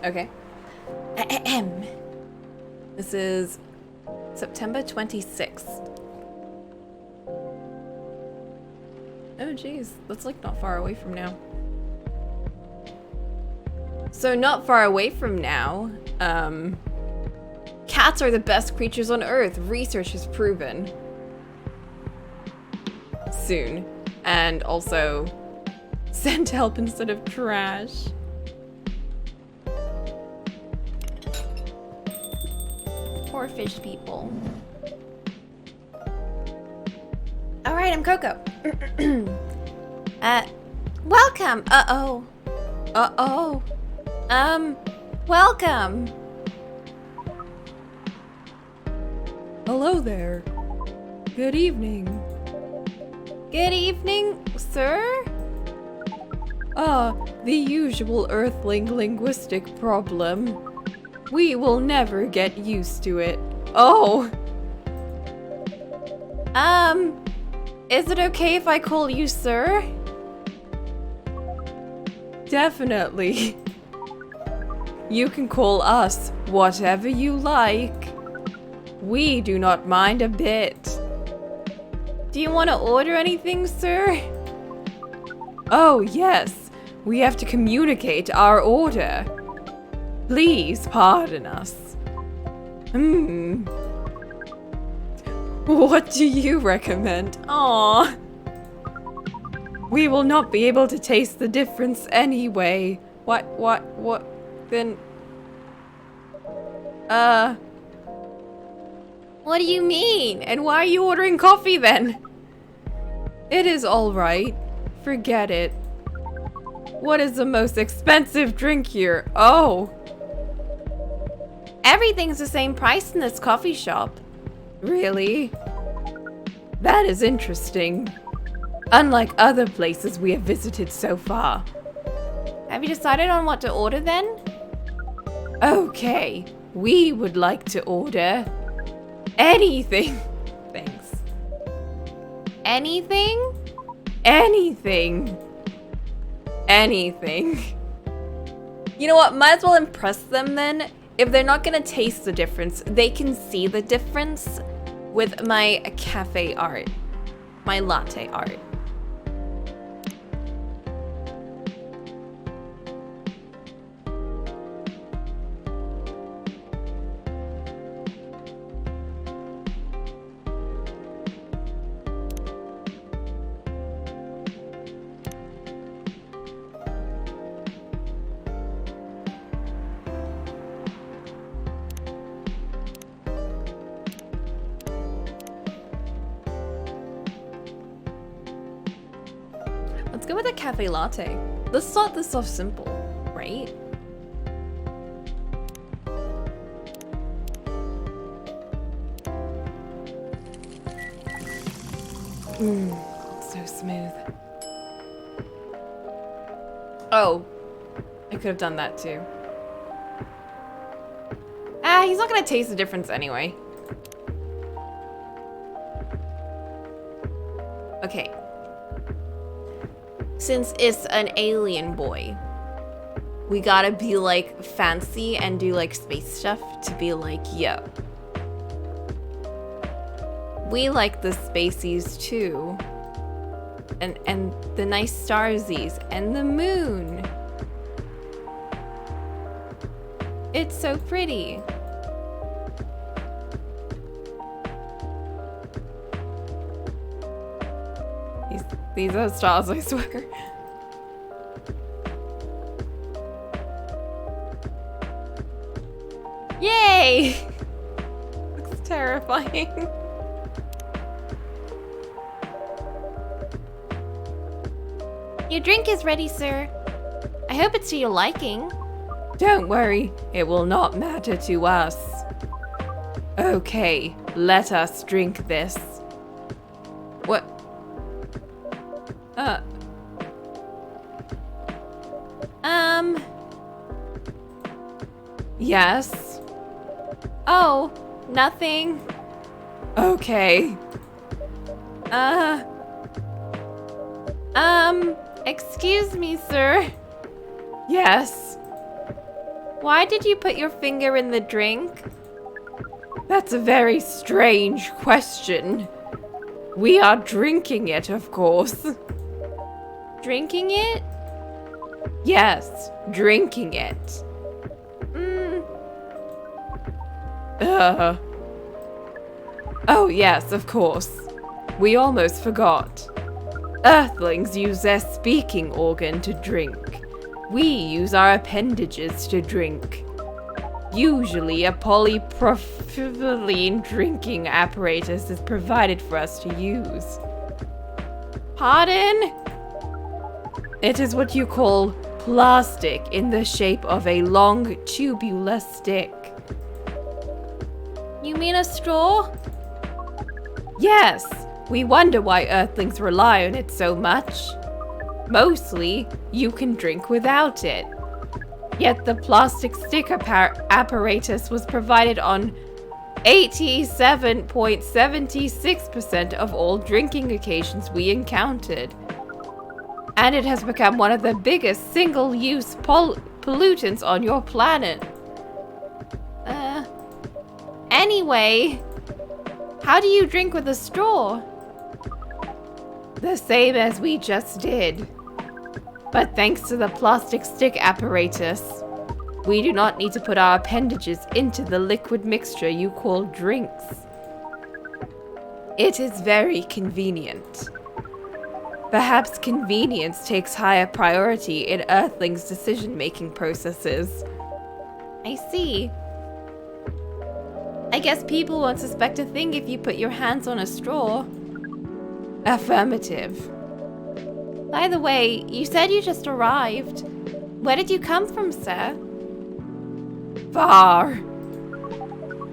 Okay. Ahem. This is September 26th. Oh geez, that's like not far away from now. So not far away from now, cats are the best creatures on Earth. Research has proven. Soon. And also, send help instead of trash. Poor fish people. Alright, I'm Coco. Welcome. Uh-oh. Uh-oh. Welcome. Hello there. Good evening. Good evening, sir? The usual Earthling linguistic problem. We will never get used to it. Oh. Is it okay if I call you sir? Definitely. You can call us whatever you like. We do not mind a bit. Do you want to order anything, sir? Oh, yes. We have to communicate our order. Please pardon us. What do you recommend? Aw. We will not be able to taste the difference anyway. What, then... What do you mean? And why are you ordering coffee then? It is all right. Forget it. What is the most expensive drink here? Oh. Everything's the same price in this coffee shop. Really? That is interesting. Unlike other places we have visited so far. Have you decided on what to order then? Okay, we would like to order anything. Thanks. Anything? Anything. Anything. You know what? Might as well impress them then. If they're not gonna taste the difference, they can see the difference with my cafe art. My latte art. Let's go with a cafe latte. Let's start this off simple, right? So smooth. Oh, I could have done that too. He's not gonna taste the difference anyway. Okay. Since it's an alien boy, we gotta be like fancy and do like space stuff to be like, yo. We like the spaceys too. And the nice starsies and the moon. It's so pretty. These are stars, I swear. Yay! Looks terrifying. Your drink is ready, sir. I hope it's to your liking. Don't worry, it will not matter to us. Okay, let us drink this. What? Yes? Oh, nothing. Okay. Excuse me, sir. Yes. Why did you put your finger in the drink? That's a very strange question. We are drinking it, of course. Drinking it? Yes, drinking it. Oh yes, of course. We almost forgot. Earthlings use their speaking organ to drink. We use our appendages to drink. Usually a polypropylene drinking apparatus is provided for us to use. Pardon? It is what you call plastic in the shape of a long tubular stick. You mean a straw? Yes, we wonder why Earthlings rely on it so much. Mostly, you can drink without it. Yet the plastic stick apparatus was provided on 87.76% of all drinking occasions we encountered. And it has become one of the biggest single-use pollutants on your planet. Anyway, how do you drink with a straw? The same as we just did. But thanks to the plastic stick apparatus, we do not need to put our appendages into the liquid mixture you call drinks. It is very convenient. Perhaps convenience takes higher priority in Earthlings' decision-making processes. I see. I guess people won't suspect a thing if you put your hands on a straw. Affirmative. By the way, you said you just arrived. Where did you come from, sir? Far.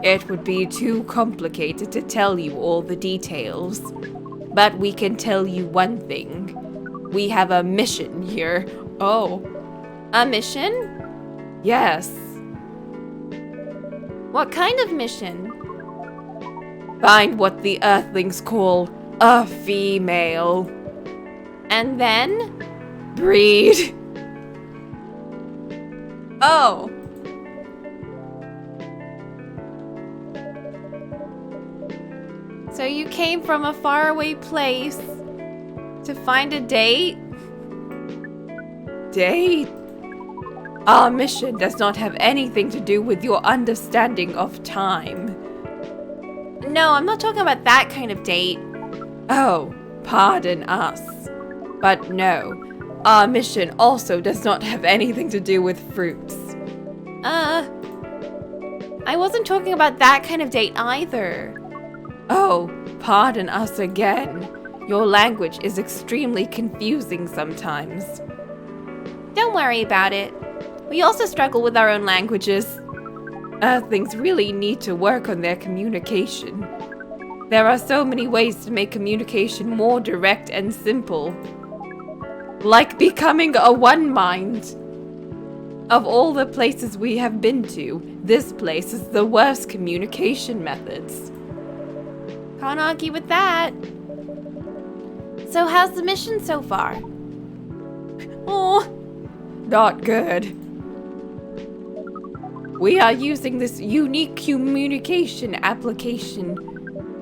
It would be too complicated to tell you all the details. But we can tell you one thing. We have a mission here. Oh. A mission? Yes. What kind of mission? Find what the Earthlings call a female. And then? Breed. Oh. So you came from a faraway place to find a date? Date? Our mission does not have anything to do with your understanding of time. No, I'm not talking about that kind of date. Oh, pardon us. But no, our mission also does not have anything to do with fruits. I wasn't talking about that kind of date either. Oh, pardon us again. Your language is extremely confusing sometimes. Don't worry about it. We also struggle with our own languages. Earthlings really need to work on their communication. There are so many ways to make communication more direct and simple. Like becoming a one mind. Of all the places we have been to, this place is the worst communication methods. Can't argue with that. So how's the mission so far? Oh, not good. We are using this unique communication application.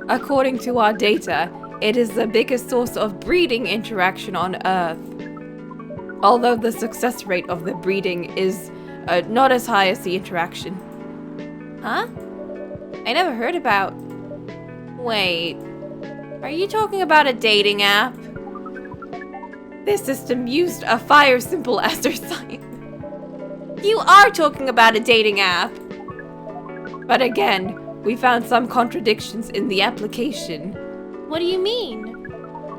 According to our data, it is the biggest source of breeding interaction on Earth. Although the success rate of the breeding is not as high as the interaction. Huh? I never heard about... Wait, are you talking about a dating app? This system used a fire symbol as their sign. You are talking about a dating app! But again, we found some contradictions in the application. What do you mean?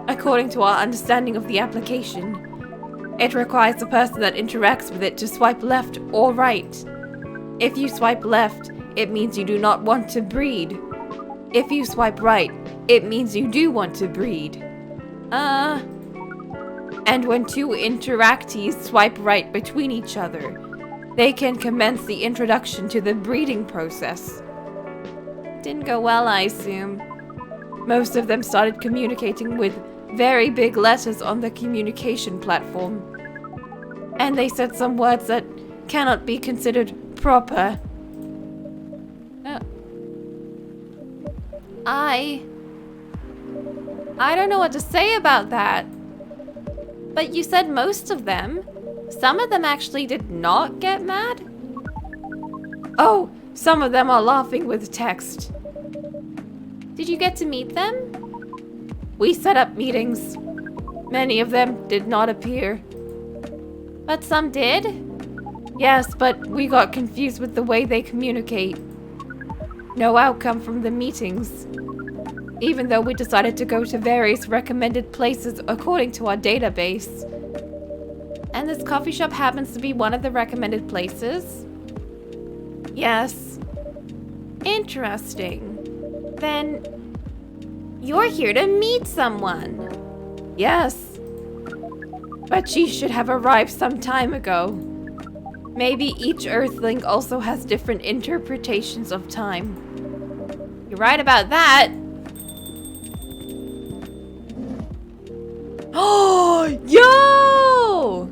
According to our understanding of the application, it requires the person that interacts with it to swipe left or right. If you swipe left, it means you do not want to breed. If you swipe right, it means you do want to breed. And when two interactees swipe right between each other, they can commence the introduction to the breeding process. Didn't go well, I assume. Most of them started communicating with very big letters on the communication platform. And they said some words that cannot be considered proper. I don't know what to say about that. But you said most of them. Some of them actually did not get mad? Oh, some of them are laughing with text. Did you get to meet them? We set up meetings. Many of them did not appear. But some did? Yes, but we got confused with the way they communicate. No outcome from the meetings. Even though we decided to go to various recommended places according to our database. And this coffee shop happens to be one of the recommended places? Yes. Interesting. Then you're here to meet someone. Yes. But she should have arrived some time ago. Maybe each Earthling also has different interpretations of time. You're right about that. Oh, yo!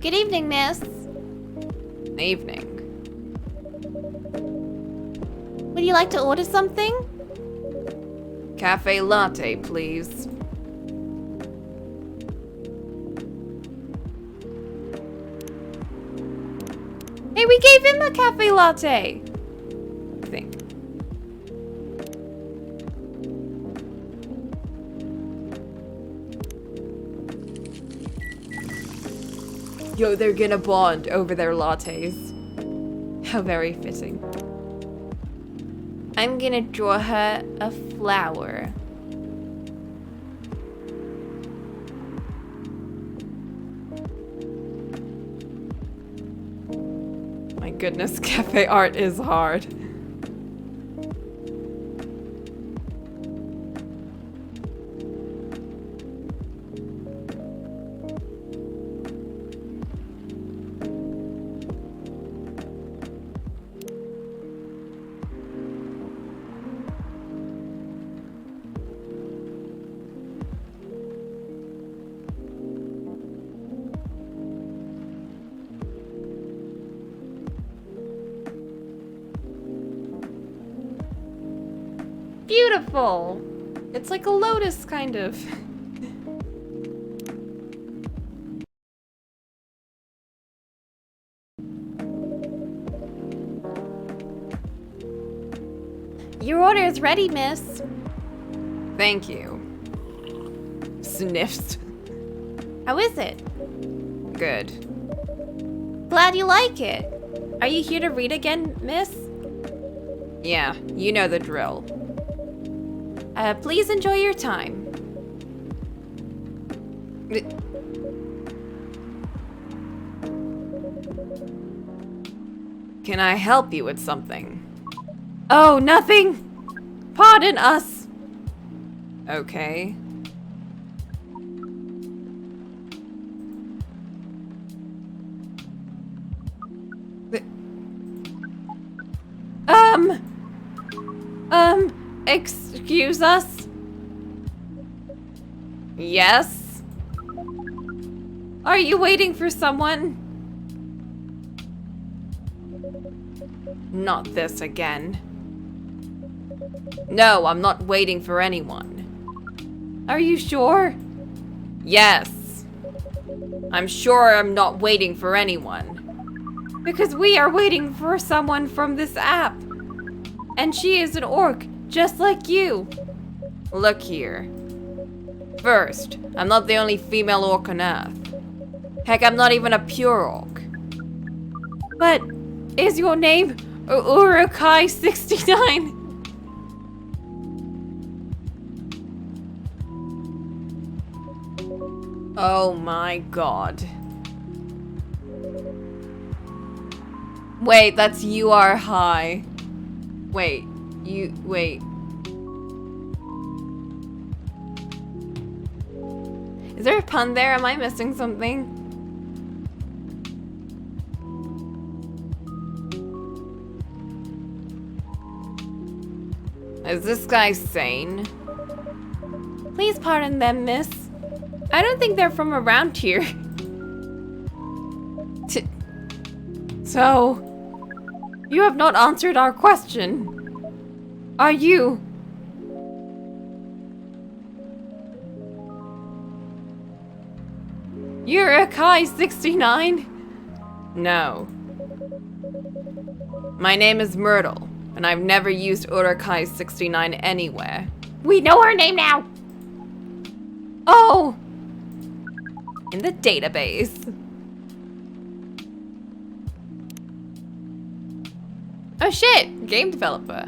Good evening, miss. Evening. Would you like to order something? Cafe latte, please. Hey, we gave him a cafe latte. I think. Yo, they're gonna bond over their lattes. How very fitting. I'm gonna draw her a flower. My goodness, cafe art is hard. Beautiful. It's like a lotus, kind of. Your order is ready, miss. Thank you. Sniffs. How is it? Good. Glad you like it. Are you here to read again, miss? Yeah, you know the drill. Please enjoy your time. Can I help you with something? Oh, nothing. Pardon us. Okay. Excuse us? Yes? Are you waiting for someone? Not this again. No, I'm not waiting for anyone. Are you sure? Yes. I'm sure I'm not waiting for anyone. Because we are waiting for someone from this app. And she is an orc, just like you. Look here. First, I'm not the only female orc on Earth. Heck, I'm not even a pure orc. But is your name Urukai69? Oh my god. Wait, that's you are high. Wait, wait. Is there a pun there? Am I missing something? Is this guy sane? Please pardon them, miss. I don't think they're from around here. So, you have not answered our question. Are you... You're a Kai 69? No. My name is Myrtle, and I've never used Urukai 69 anywhere. We know her name now! Oh! In the database. Oh shit! Game developer.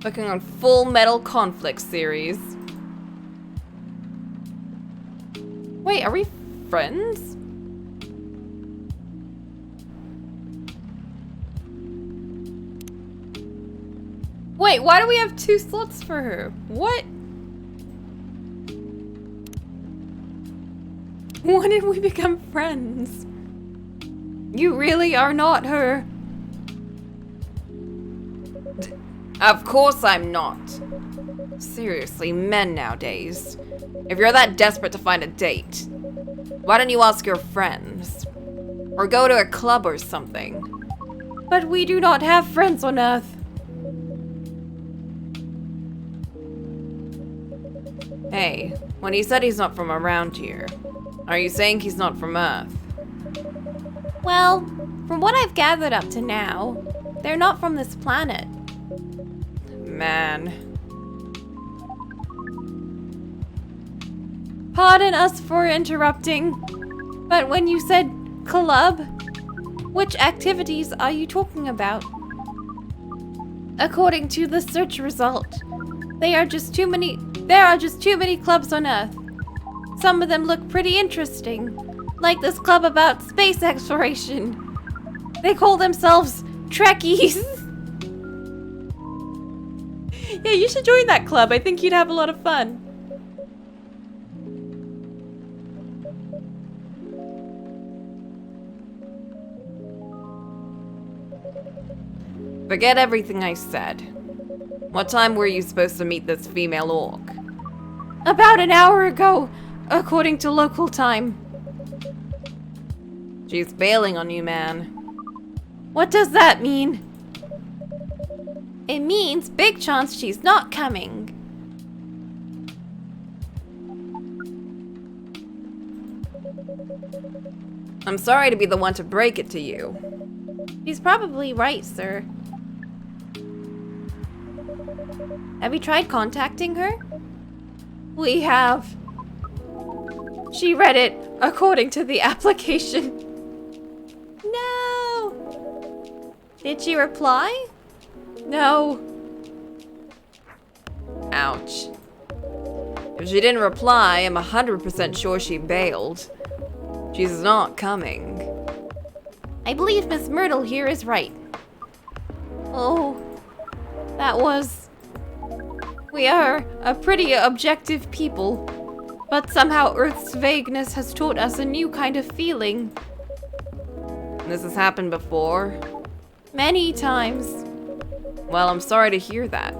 Working on Full Metal Conflict series. Wait, are we friends? Wait, why do we have 2 slots for her? What? When did we become friends? You really are not her. Of course I'm not. Seriously, men nowadays. If you're that desperate to find a date, why don't you ask your friends? Or go to a club or something. But we do not have friends on Earth. Hey, when he said he's not from around here, are you saying he's not from Earth? Well, from what I've gathered up to now, they're not from this planet. Man. Pardon us for interrupting, but when you said club, which activities are you talking about? According to the search result, there are just too many clubs on Earth. Some of them look pretty interesting, like this club about space exploration. They call themselves Trekkies. Yeah, you should join that club. I think you'd have a lot of fun. Forget everything I said. What time were you supposed to meet this female orc? About an hour ago, according to local time. She's bailing on you, man. What does that mean? It means big chance she's not coming. I'm sorry to be the one to break it to you. She's probably right, sir. Have you tried contacting her? We have. She read it according to the application. No! Did she reply? No. Ouch. If she didn't reply, I'm 100% sure she bailed. She's not coming. I believe Miss Myrtle here is right. Oh, that was... We are a pretty objective people, but somehow Earth's vagueness has taught us a new kind of feeling. This has happened before? Many times. Well, I'm sorry to hear that.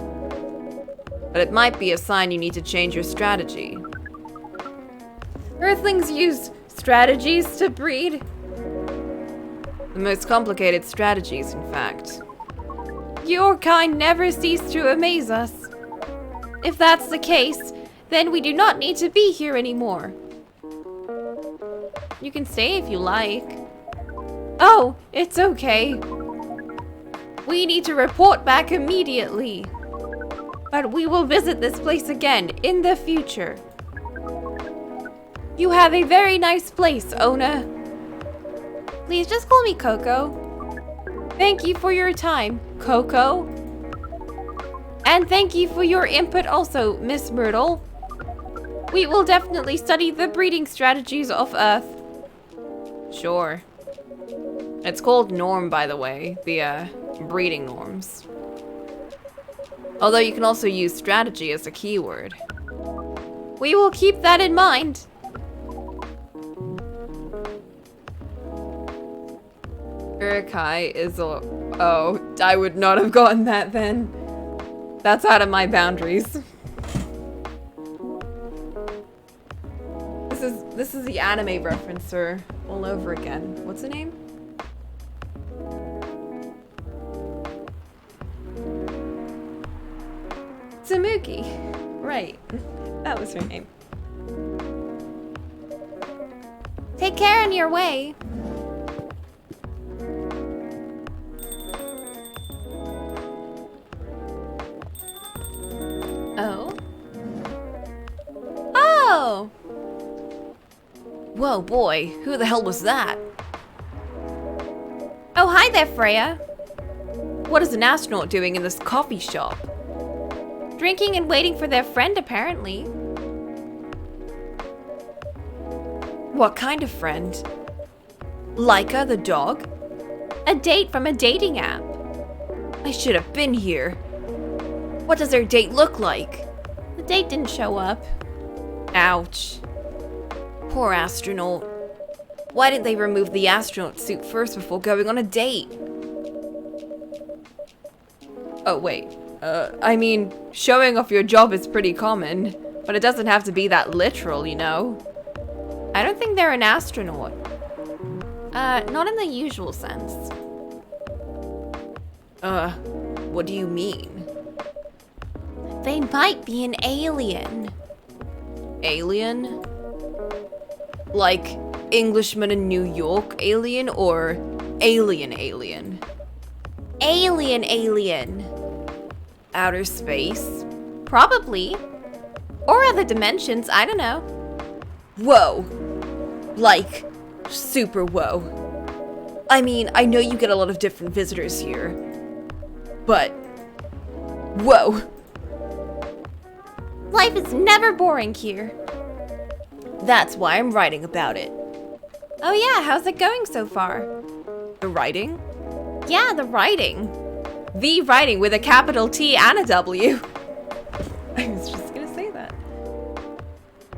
But it might be a sign you need to change your strategy. Earthlings use strategies to breed. The most complicated strategies, in fact. Your kind never cease to amaze us. If that's the case, then we do not need to be here anymore. You can stay if you like. Oh, it's okay. We need to report back immediately. But we will visit this place again in the future. You have a very nice place, Ona. Please just call me Coco. Thank you for your time, Coco. And thank you for your input also, Miss Myrtle. We will definitely study the breeding strategies of Earth. Sure. It's called norm, by the way, the breeding norms. Although you can also use strategy as a keyword. We will keep that in mind. Urukai is a... Oh, I would not have gotten that then. That's out of my boundaries. This is the anime referencer. all over again. What's her name? Tamuki. Right. That was her name. Take care on your way. Oh. Oh! Whoa, boy. Who the hell was that? Oh, hi there, Freya. What is an astronaut doing in this coffee shop? Drinking and waiting for their friend, apparently. What kind of friend? Laika the dog? A date from a dating app. I should have been here. What does their date look like? The date didn't show up. Ouch. Poor astronaut. Why didn't they remove the astronaut suit first before going on a date? Oh, wait. I mean, showing off your job is pretty common, but it doesn't have to be that literal, you know? I don't think they're an astronaut. Not in the usual sense. What do you mean? They might be an alien. Alien? Like Englishman in New York alien or alien? Alien. Outer space? Probably. Or other dimensions, I don't know. Whoa. Like, super whoa. I mean, I know you get a lot of different visitors here, but whoa. Life is never boring here. That's why I'm writing about it. Oh yeah, how's it going so far? The writing? Yeah, the writing. The writing with a capital T and a W. I was just gonna say that.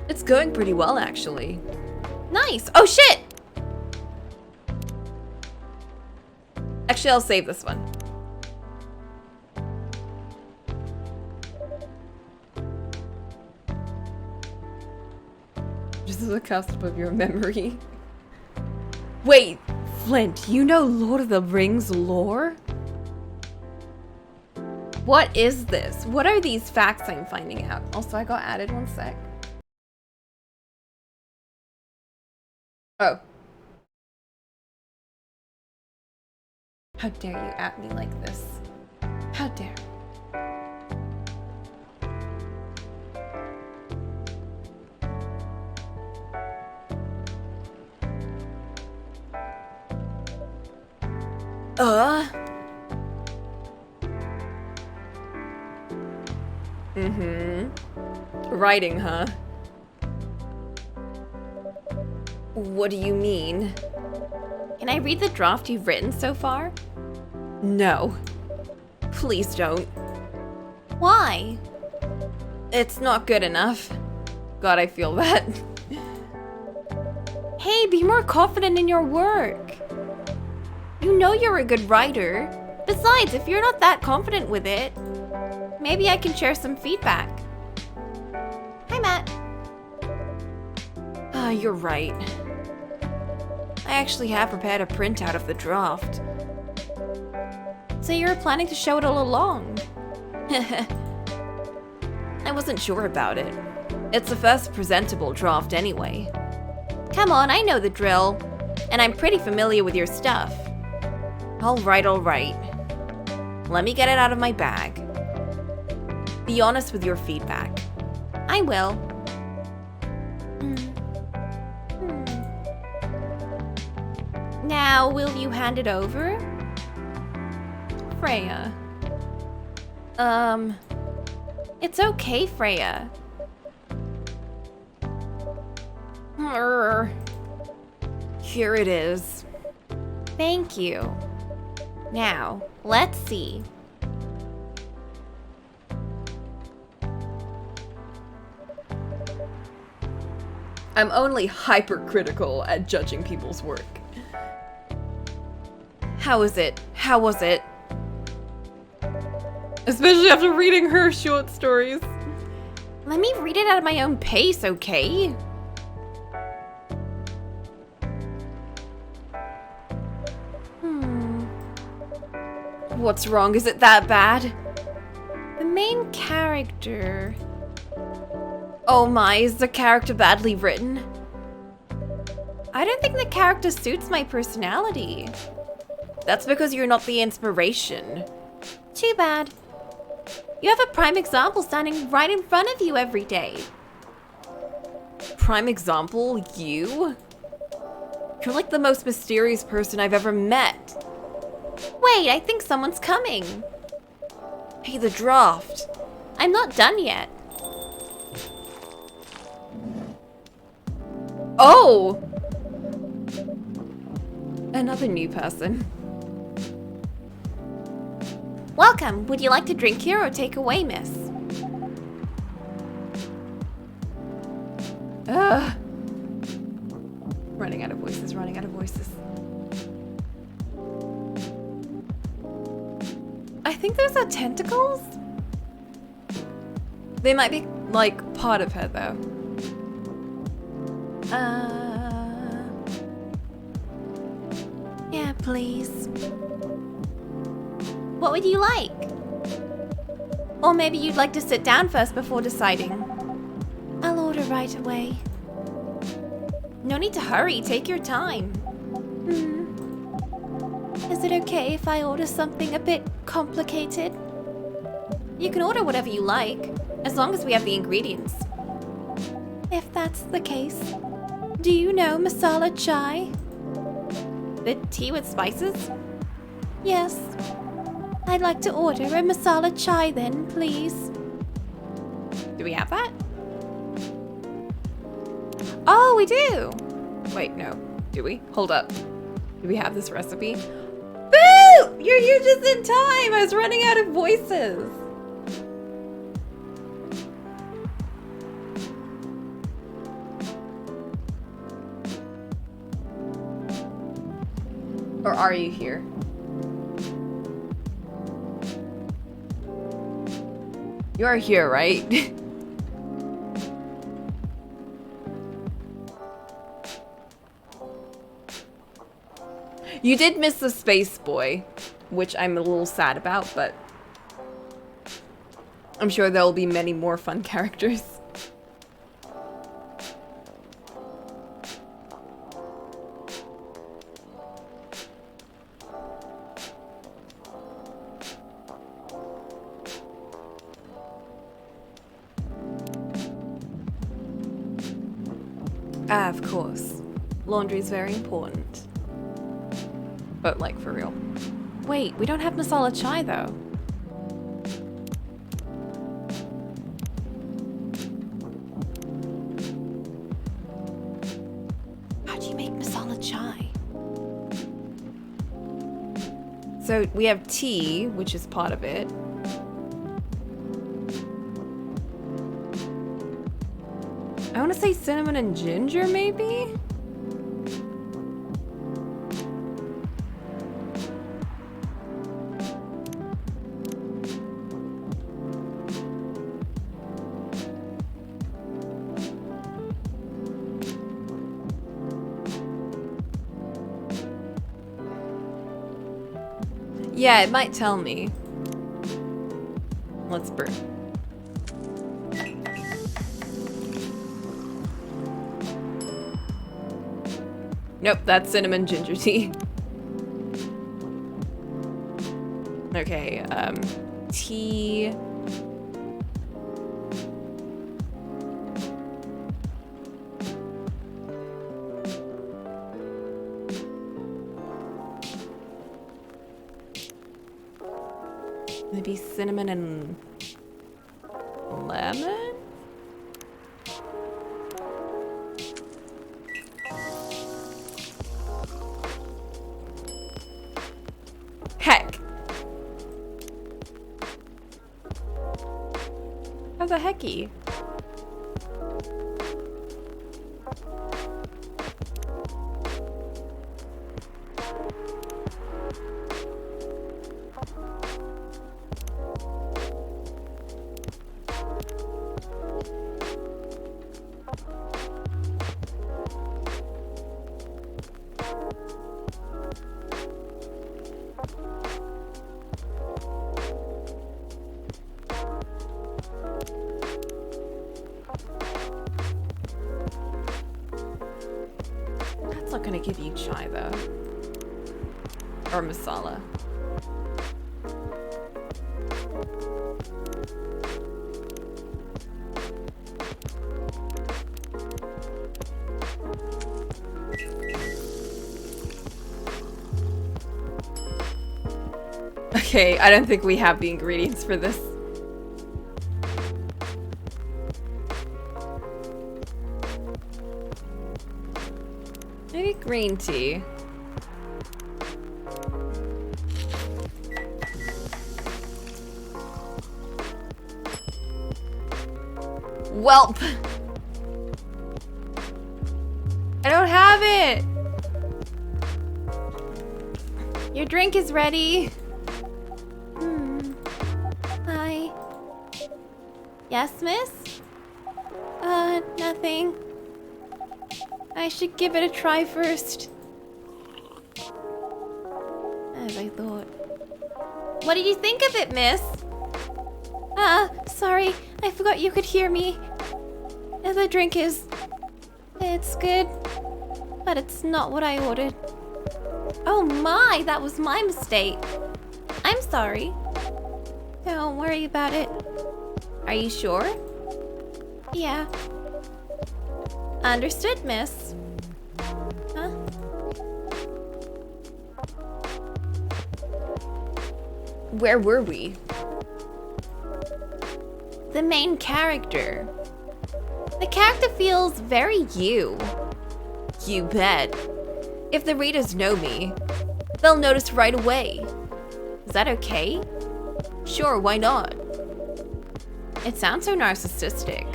It's going pretty well, actually. Nice. Oh shit! Actually, I'll save this one. Just as a cusp of your memory. Wait, Flint, you know Lord of the Rings lore? What is this? What are these facts I'm finding out? Also, I got added, 1 sec. Oh. How dare you at me like this? How dare. Writing, huh? What do you mean? Can I read the draft you've written so far? No. Please don't. Why? It's not good enough. God, I feel that. Hey, be more confident in your work. You know you're a good writer. Besides, if you're not that confident with it, maybe I can share some feedback. Hi, Matt. You're right. I actually have prepared a printout of the draft. So you were planning to show it all along? I wasn't sure about it. It's the first presentable draft anyway. Come on, I know the drill. And I'm pretty familiar with your stuff. All right. Let me get it out of my bag. Be honest with your feedback. I will. Now, will you hand it over? Freya. It's okay, Freya. Here it is. Thank you. Now, let's see. I'm only hypercritical at judging people's work. How was it? Especially after reading her short stories. Let me read it at my own pace, okay? What's wrong? Is it that bad? The main character... Oh my, is the character badly written? I don't think the character suits my personality. That's because you're not the inspiration. Too bad. You have a prime example standing right in front of you every day. Prime example? You? You're like the most mysterious person I've ever met. Wait, I think someone's coming. Hey, the draft. I'm not done yet. Oh! Another new person. Welcome. Would you like to drink here or take away, miss? Running out of voices, running out of voices. I think those are tentacles? They might be, like, part of her, though. Yeah, please. What would you like? Or maybe you'd like to sit down first before deciding. I'll order right away. No need to hurry, take your time. Is it okay if I order something a bit complicated? You can order whatever you like, as long as we have the ingredients. If that's the case, do you know masala chai? The tea with spices? Yes. I'd like to order a masala chai then, please. Do we have that? Oh, we do! Wait, no. Do we? Hold up. Do we have this recipe? Boo! You're just in time! I was running out of voices. Or are you here? You are here, right? You did miss the space boy, which I'm a little sad about, but I'm sure there will be many more fun characters. Ah, of course. Laundry is very important. But, like, for real. Wait, we don't have masala chai, though. How do you make masala chai? So, we have tea, which is part of it. I want to say cinnamon and ginger, maybe? Yeah, it might tell me. Let's brew. Nope, that's cinnamon ginger tea. Okay, tea. Maybe cinnamon and lemon? Heck. How the hecky? give you chai though. Or masala. Okay, I don't think we have the ingredients for this. Maybe green tea. Welp! I don't have it! Your drink is ready. Hi. Yes, miss? Nothing. I should give it a try first. As I thought. What did you think of it, miss? Sorry. I forgot you could hear me. The drink is... It's good. But it's not what I ordered. Oh my, that was my mistake. I'm sorry. Don't worry about it. Are you sure? Yeah. Understood, miss. Huh? Where were we? The main character. The character feels very you. You bet. If the readers know me, they'll notice right away. Is that okay? Sure, why not? It sounds so narcissistic.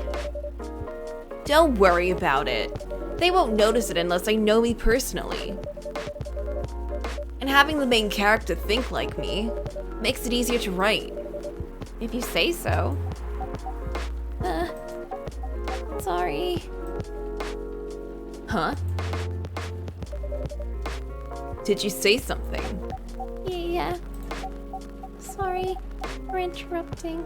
Don't worry about it. They won't notice it unless they know me personally. And having the main character think like me makes it easier to write. If you say so. Sorry. Huh? Did you say something? Yeah. Sorry for interrupting.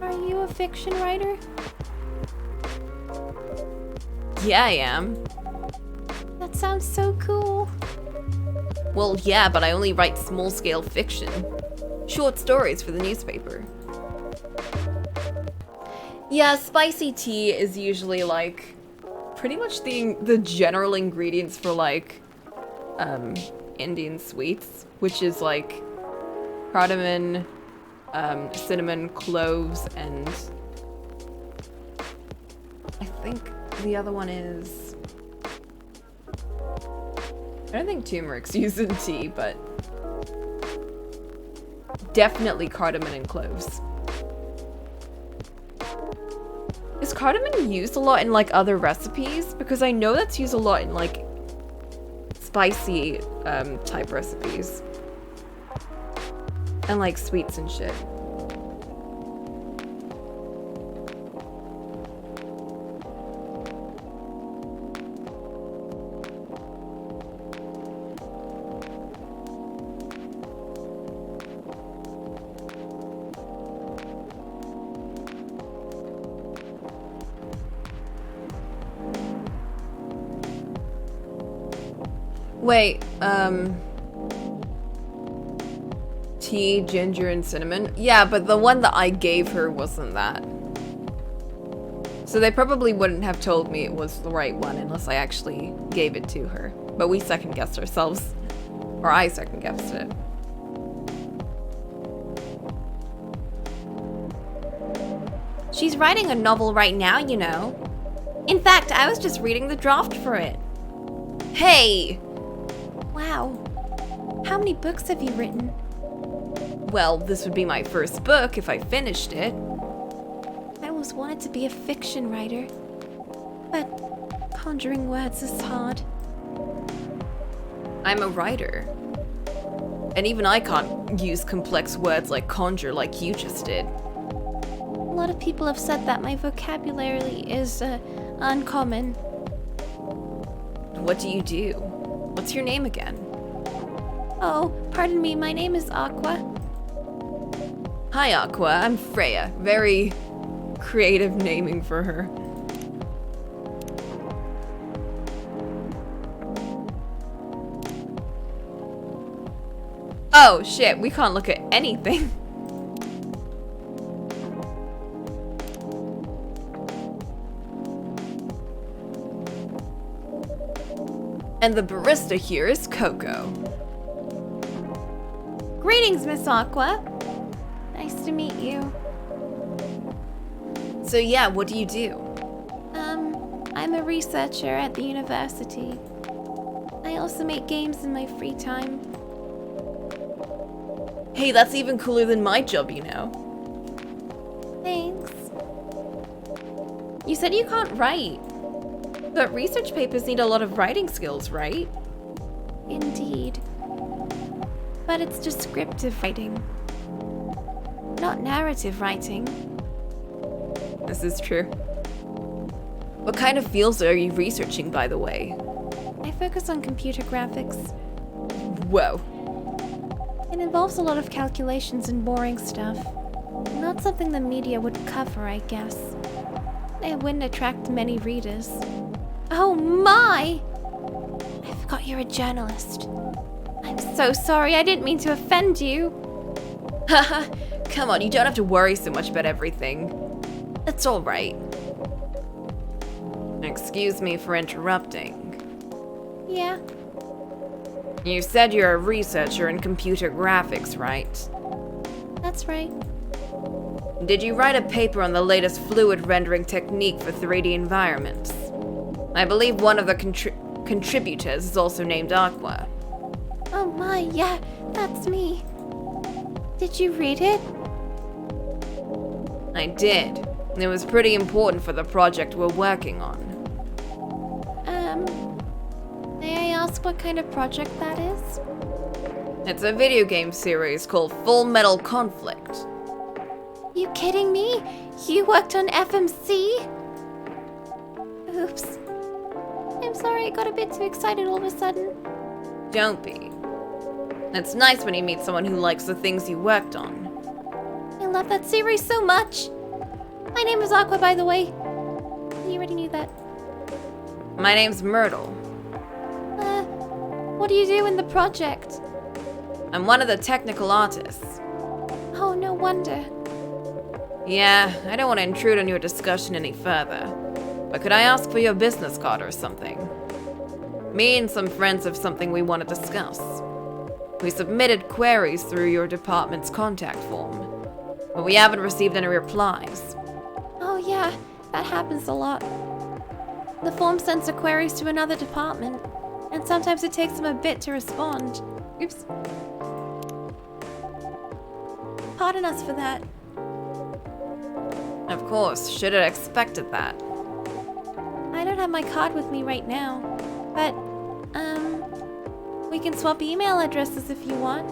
Are you a fiction writer? Yeah, I am. That sounds so cool. Well, yeah, but I only write small-scale fiction. Short stories for the newspaper. Yeah, spicy tea is usually like pretty much the general ingredients for like Indian sweets, which is like cardamom, cinnamon, cloves, and I think the other one is, I don't think turmeric's used in tea, but definitely cardamom and cloves. Is cardamom used a lot in like other recipes? Because I know that's used a lot in like spicy type recipes. And like sweets and shit. Wait, tea, ginger, and cinnamon? Yeah, but the one that I gave her wasn't that. So they probably wouldn't have told me it was the right one unless I actually gave it to her. But we second-guessed ourselves. Or I second-guessed it. She's writing a novel right now, you know. In fact, I was just reading the draft for it. Hey! Wow. How many books have you written? Well, this would be my first book if I finished it. I always wanted to be a fiction writer, but conjuring words is hard. I'm a writer. And even I can't use complex words like conjure like you just did. A lot of people have said that my vocabulary is uncommon. What do you do? What's your name again? Oh, pardon me, my name is Aqua. Hi, Aqua. I'm Freya. Very creative naming for her. Oh shit, we can't look at anything. And the barista here is Coco. Greetings, Miss Aqua. Nice to meet you. So yeah, what do you do? I'm a researcher at the university. I also make games in my free time. Hey, that's even cooler than my job, you know. Thanks. You said you can't write. But research papers need a lot of writing skills, right? Indeed. But it's descriptive writing, not narrative writing. This is true. What kind of fields are you researching, by the way? I focus on computer graphics. Whoa. It involves a lot of calculations and boring stuff. Not something the media would cover, I guess. It wouldn't attract many readers. Oh my! I forgot you're a journalist. I'm so sorry, I didn't mean to offend you. Haha, come on, you don't have to worry so much about everything. It's alright. Excuse me for interrupting. Yeah, You said you're a researcher in computer graphics, right? that's right. Did you write a paper on the latest fluid rendering technique for 3D environments? I believe one of the contributors is also named Aqua. Oh my, yeah, that's me. Did you read it? I did. It was pretty important for the project we're working on. May I ask what kind of project that is? It's a video game series called Full Metal Conflict. You kidding me? You worked on FMC? Oops. I'm sorry, I got a bit too excited all of a sudden. Don't be. It's nice when you meet someone who likes the things you worked on. I love that series so much. My name is Aqua, by the way. You already knew that. My name's Myrtle. What do you do in the project? I'm one of the technical artists. Oh, no wonder. Yeah, I don't want to intrude on your discussion any further. But could I ask for your business card or something? Me and some friends have something we want to discuss. We submitted queries through your department's contact form, but we haven't received any replies. Oh yeah, that happens a lot. The form sends the queries to another department, and sometimes it takes them a bit to respond. Oops. Pardon us for that. Of course, should have expected that. I don't have my card with me right now, but, we can swap email addresses if you want.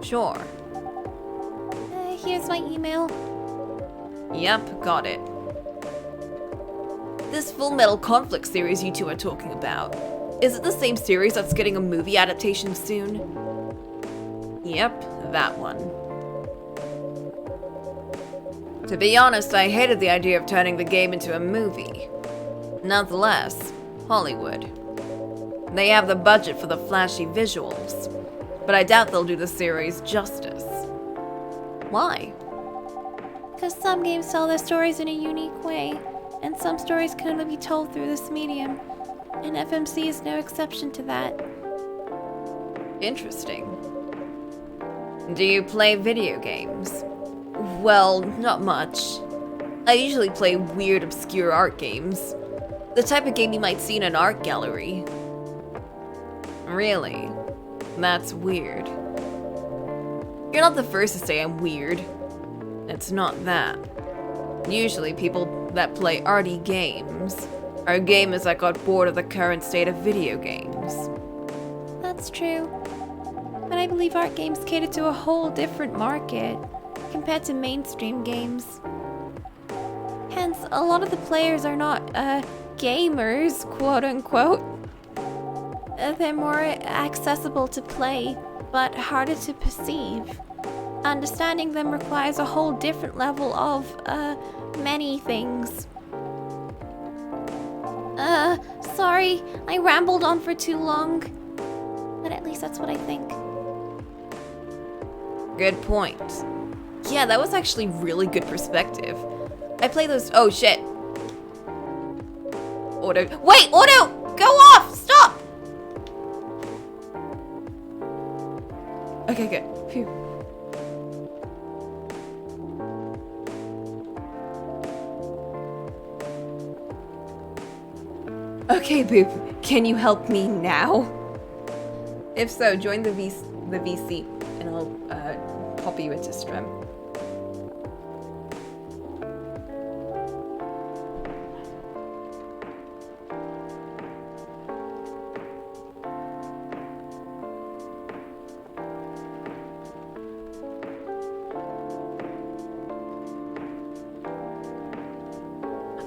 Sure. Here's my email. Yep, got it. This Full Metal Conflict series you two are talking about, is it the same series that's getting a movie adaptation soon? Yep, that one. To be honest, I hated the idea of turning the game into a movie. Nonetheless, Hollywood. They have the budget for the flashy visuals, but I doubt they'll do the series justice. Why? Because some games tell their stories in a unique way, and some stories can only be told through this medium, and FMC is no exception to that. Interesting. Do you play video games? Well, not much. I usually play weird, obscure art games. The type of game you might see in an art gallery. Really? That's weird. You're not the first to say I'm weird. It's not that. Usually people that play arty games are gamers that got bored of the current state of video games. That's true. But I believe art games cater to a whole different market compared to mainstream games. Hence, a lot of the players are not, gamers, quote unquote. They're more accessible to play, but harder to perceive. Understanding them requires a whole different level of, many things. Sorry, I rambled on for too long. but at least that's what I think. Good point. Yeah, that was actually really good perspective. I play those. Oh shit. Auto. Wait, auto! Go off! Stop! Okay, good. Phew. Okay, Boop. Can you help me now? If so, join the VC, and I'll copy you into Strem.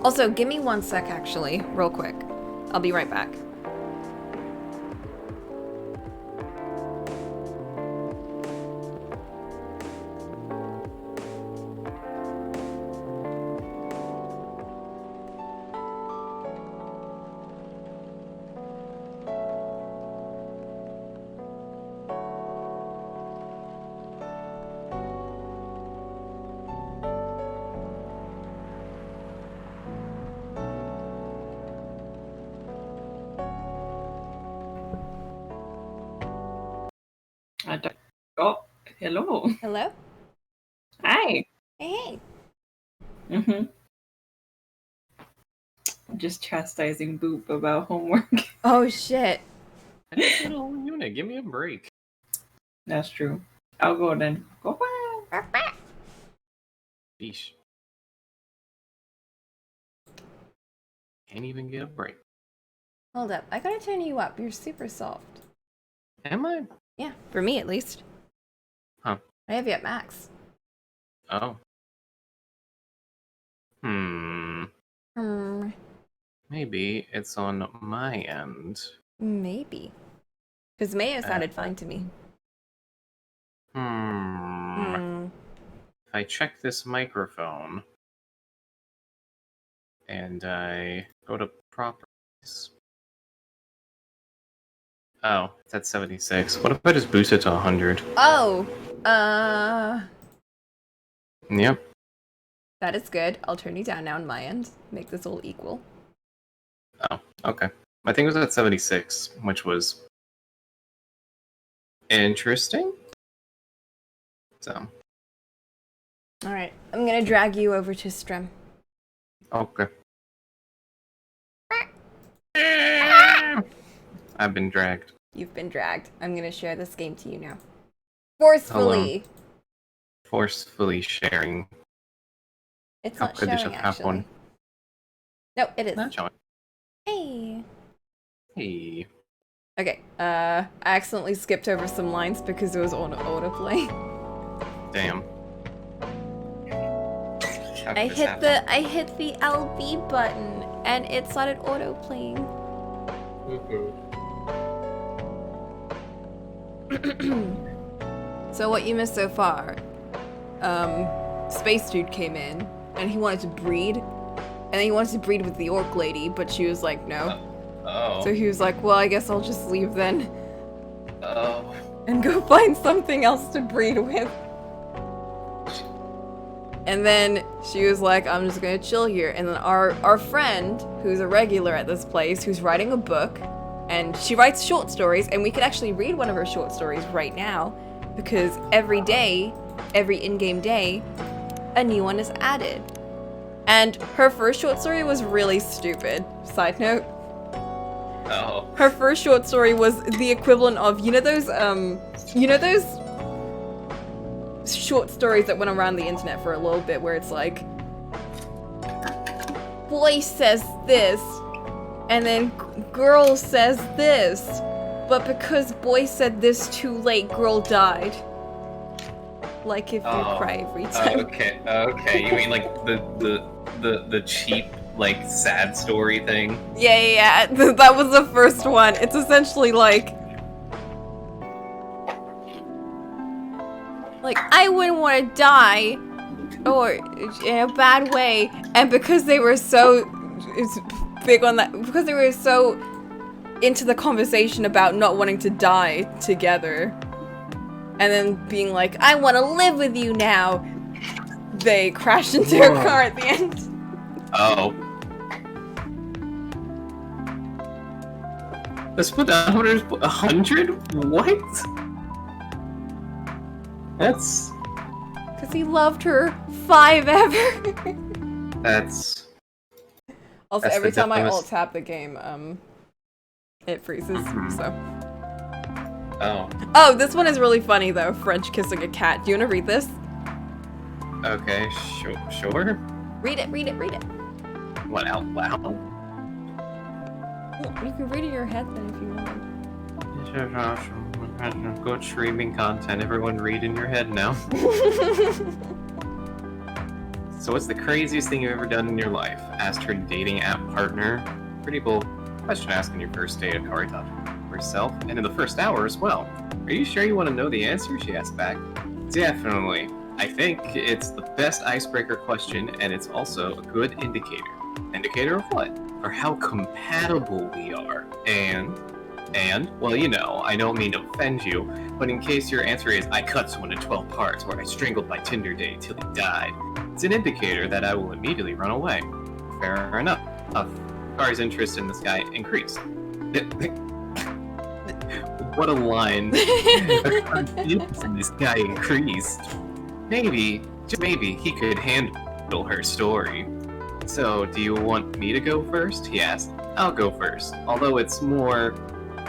Also, give me 1 sec, actually, real quick. I'll be right back. Oh, hello. Hello? Hi. Hey. Just chastising Boop about homework. Oh, shit. I just did a whole unit. Give me a break. That's true. I'll go then. Go back. Sheesh. Can't even get a break. Hold up. I gotta turn you up. You're super soft. Am I? Yeah, for me at least. Huh. I have you at max. Oh. Maybe it's on my end. Maybe. Because Maya sounded fine to me. If I check this microphone and I go to properties. Oh, it's at 76. What if I just boost it to 100? Oh! Yep. That is good. I'll turn you down now on my end. Make this all equal. Oh, okay. I think it was at 76, which was interesting. So. Alright. I'm gonna drag you over to Strem. Okay. I've been dragged. You've been dragged. I'm gonna share this game to you now. Forcefully! Forcefully sharing. It's How not could you showing, just have actually. one? No, it is. Not showing. Hey! Hey. Okay, I accidentally skipped over some lines because it was on autoplay. Damn. I hit the LB button and it started autoplaying. So what you missed so far, Space Dude came in and he wanted to breed, and then he wanted to breed with the orc lady, but she was like, no. Oh. So he was like, well, I guess I'll just leave then. Oh. And go find something else to breed with. And then she was like, I'm just gonna chill here. And then our friend, who's a regular at this place, who's writing a book, and she writes short stories, and we could actually read one of her short stories right now, because every day, every in-game day, a new one is added. And her first short story was really stupid. Side note. Oh. Her first short story was the equivalent of, you know those short stories that went around the internet for a little bit where it's like, boy says this, and then girl says this, but because boy said this too late, girl died. Like if you cry every time. Okay. You mean like the cheap, like, sad story thing? Yeah. That was the first one. It's essentially like I wouldn't want to die, or in a bad way, and because they were so big on that, because they were so into the conversation about not wanting to die together. And then being like, I want to live with you now. They crash into her car at the end. Oh. Let's put 100? What? That's... Because he loved her 5 ever. That's... Also, That's every the time I dumbest- alt tab the game, it freezes, so. Oh. Oh, this one is really funny though, French kissing a cat. Do you want to read this? Okay, sure. Read it, read it, read it. What, out loud? You can read it in your head then if you want. Good streaming content. Everyone read in your head now. So what's the craziest thing you've ever done in your life? Asked her dating app partner. Pretty bold question to ask on your first date at Karita. Herself, and in the first hour as well. Are you sure you want to know the answer? She asked back. Definitely. I think it's the best icebreaker question, and it's also a good indicator. Indicator of what? For how compatible we are. And, well, you know, I don't mean to offend you, but in case your answer is, I cut someone in 12 parts, or I strangled my Tinder date till he died, it's an indicator that I will immediately run away. Fair enough. Kari's interest in this guy increased. What a line. This guy increased. Maybe, just maybe, he could handle her story. So, do you want me to go first? He asked. I'll go first. Although it's more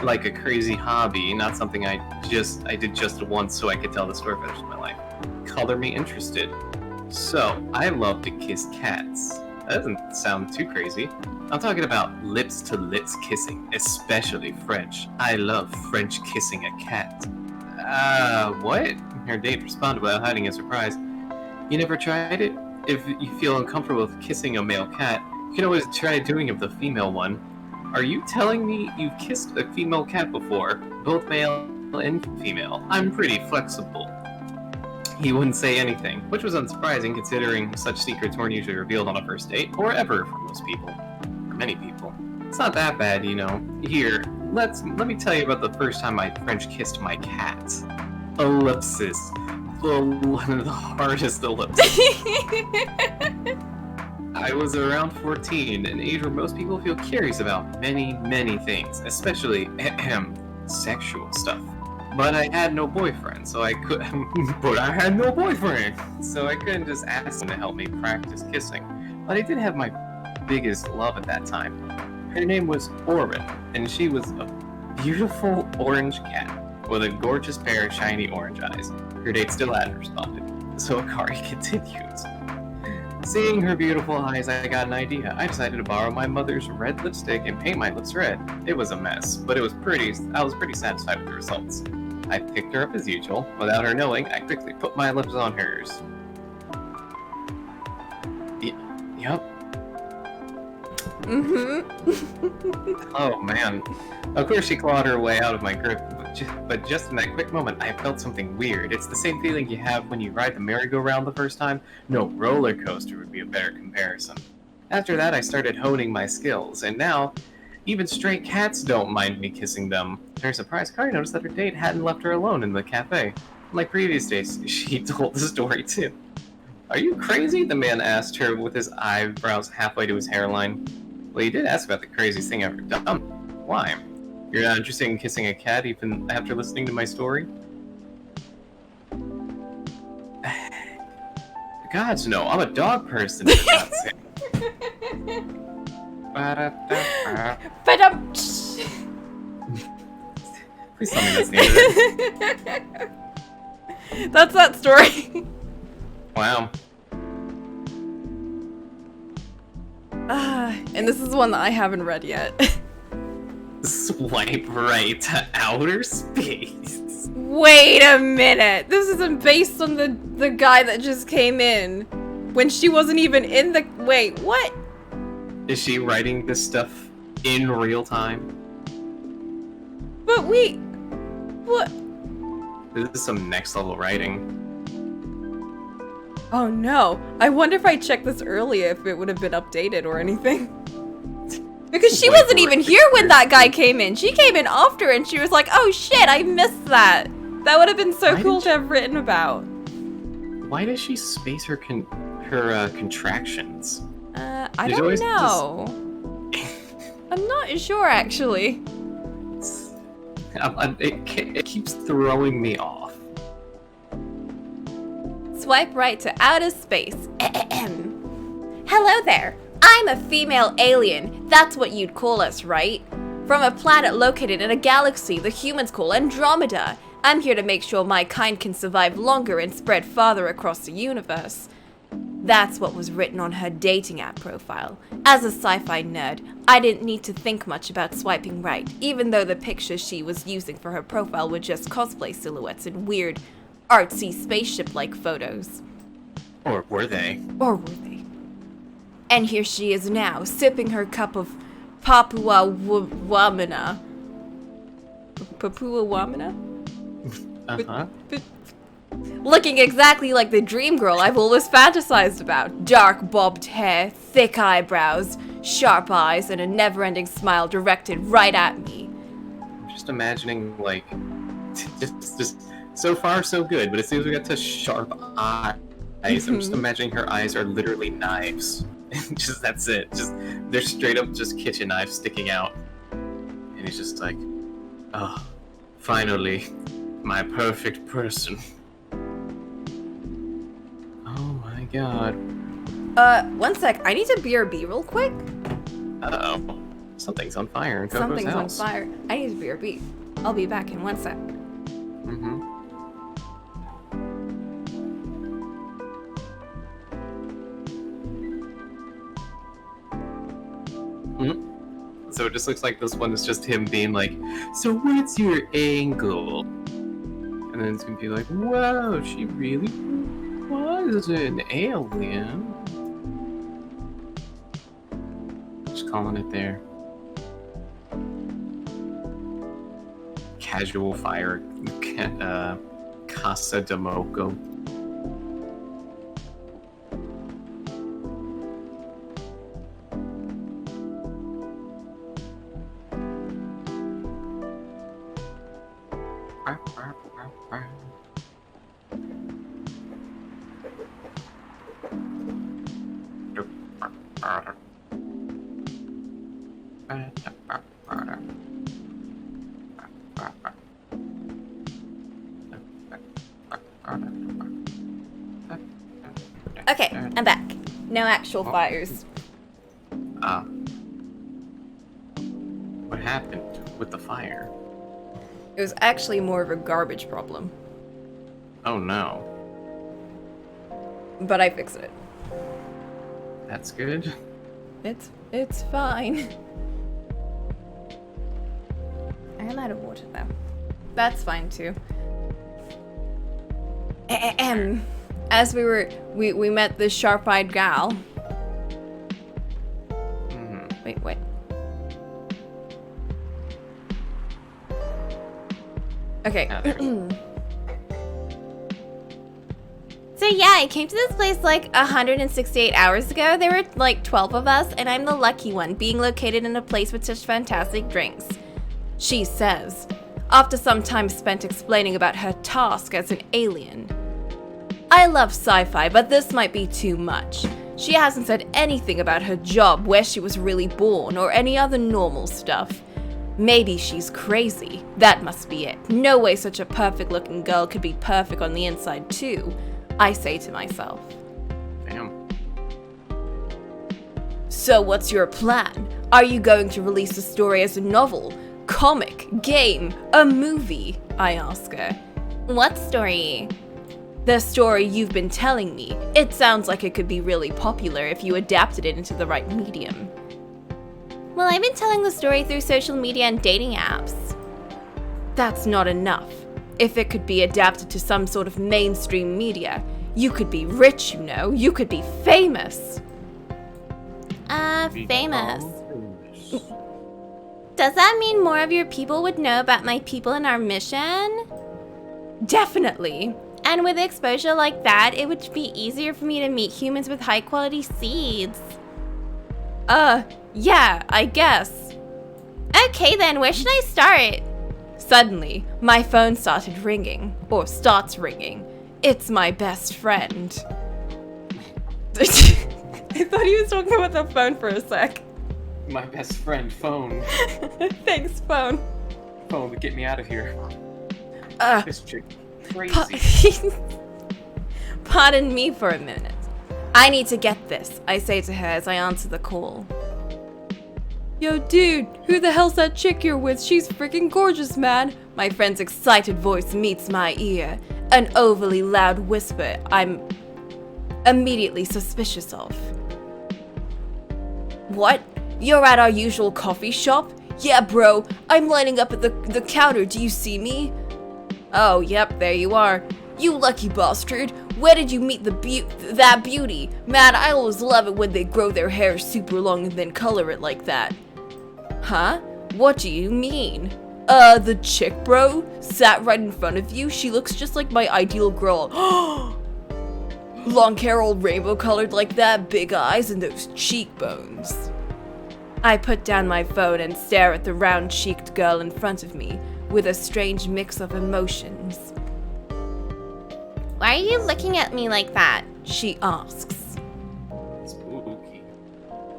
like a crazy hobby, not something I did just once so I could tell the story for the rest of my life. Color me interested. So, I love to kiss cats. That doesn't sound too crazy. I'm talking about lips-to-lips kissing, especially French. I love French kissing a cat. What? Her date responded without hiding his surprise. You never tried it? If you feel uncomfortable with kissing a male cat, you can always try doing it with a female one. Are you telling me you've kissed a female cat before? Both male and female. I'm pretty flexible. He wouldn't say anything, which was unsurprising considering such secrets weren't usually revealed on a first date, or ever for most people. For many people. It's not that bad, you know. Here, let me tell you about the first time I French kissed my cat. Ellipsis. One of the hardest ellipses. I was around 14, an age where most people feel curious about many things, especially sexual stuff. But I had no boyfriend, so I couldn't just ask him to help me practice kissing. But I did have my biggest love at that time. Her name was Orin, and she was a beautiful orange cat with a gorgeous pair of shiny orange eyes. Her date still hadn't responded, so Akari continues. Seeing her beautiful eyes, I got an idea. I decided to borrow my mother's red lipstick and paint my lips red. It was a mess, but I was pretty satisfied with the results. I picked her up as usual. Without her knowing, I quickly put my lips on hers. Yep. Oh man. Of course she clawed her way out of my grip, but just in that quick moment, I felt something weird. It's the same feeling you have when you ride the merry-go-round the first time. No, roller coaster would be a better comparison. After that, I started honing my skills, and now, even stray cats don't mind me kissing them. To her surprise, Kari noticed that her date hadn't left her alone in the cafe. Like previous days, she told the story too. Are you crazy? The man asked her with his eyebrows halfway to his hairline. Well, he did ask about the craziest thing I've ever done. Why? You're not interested in kissing a cat even after listening to my story? Gods, no, I'm a dog person, for God's sake. Please tell me that's the end of it. That's that story. Wow. And this is one that I haven't read yet. Swipe right to outer space. Wait a minute. This isn't based on the guy that just came in. When she wasn't even in the... Wait, what? Is she writing this stuff in real time? But wait... What? This is some next level writing. Oh no. I wonder if I checked this earlier if it would have been updated or anything. Because she Like, wasn't even here when that guy came in. She came in after and she was like, oh shit, I missed that. That would have been so Why cool did to have written about. Why does she space her contractions? I There's don't always know. I'm not sure, actually. It keeps throwing me off. Swipe right to outer space. Hello there. I'm a female alien. That's what you'd call us, right? From a planet located in a galaxy the humans call Andromeda. I'm here to make sure my kind can survive longer and spread farther across the universe. That's what was written on her dating app profile. As a sci-fi nerd, I didn't need to think much about swiping right, even though the pictures she was using for her profile were just cosplay silhouettes and weird, artsy spaceship-like photos. Or were they? Or were they? And here she is now, sipping her cup of Papua Wamina. Papua Wamina? Uh-huh. Looking exactly like the dream girl I've always fantasized about. Dark bobbed hair, thick eyebrows, sharp eyes, and a never-ending smile directed right at me. I'm just imagining, like, just so far so good, but as soon as we got to sharp eyes, I'm just imagining her eyes are literally knives. Just that's it. Just they're straight up just kitchen knives sticking out. And he's just like, oh, finally, my perfect person. Oh my god. One sec. I need to BRB real quick. Uh-oh. Something's on fire in Coco's Something's house. on fire. I need to BRB. I'll be back in one sec. Mm-hmm. So it just looks like this one is just him being like, so what's your angle? And then it's gonna be like, whoa, she really was an alien. Just calling it there. Casual fire, Casa de Moco. Okay, I'm back. No actual fires. What happened with the fire? It was actually more of a garbage problem. Oh no. But I fixed it. That's good. It's fine. I'm out of water though. That's fine too. As we met this sharp-eyed gal. Wait. Okay. So yeah, I came to this place like 168 hours ago. There were like 12 of us, and I'm the lucky one, being located in a place with such fantastic drinks. She says, after some time spent explaining about her task as an alien. I love sci-fi, but this might be too much. She hasn't said anything about her job, where she was really born, or any other normal stuff. Maybe she's crazy. That must be it. No way such a perfect-looking girl could be perfect on the inside too, I say to myself. Damn. So what's your plan? Are you going to release the story as a novel, comic, game, a movie? I ask her. What story? The story you've been telling me. It sounds like it could be really popular if you adapted it into the right medium. Well, I've been telling the story through social media and dating apps. That's not enough. If it could be adapted to some sort of mainstream media, you could be rich, you know. You could be famous. Famous. Does that mean more of your people would know about my people and our mission? Definitely. And with exposure like that, it would be easier for me to meet humans with high quality seeds. Yeah, I guess. Okay then, where should I start? Suddenly, my phone started ringing. Or starts ringing. It's my best friend. I thought he was talking about the phone for a sec. My best friend, phone. Thanks, phone. Phone, get me out of here. This chick, crazy. Pardon me for a minute. I need to get this, I say to her as I answer the call. Yo, dude, who the hell's that chick you're with? She's freaking gorgeous, man. My friend's excited voice meets my ear. An overly loud whisper I'm immediately suspicious of. What? You're at our usual coffee shop? Yeah, bro. I'm lining up at the counter. Do you see me? Oh, yep, there you are. You lucky bastard. Where did you meet that beauty? Man, I always love it when they grow their hair super long and then color it like that. Huh? What do you mean? The chick, bro? Sat right in front of you? She looks just like my ideal girl. Long hair all rainbow colored like that, big eyes, and those cheekbones. I put down my phone and stare at the round-cheeked girl in front of me with a strange mix of emotions. Why are you looking at me like that? She asks. Spooky.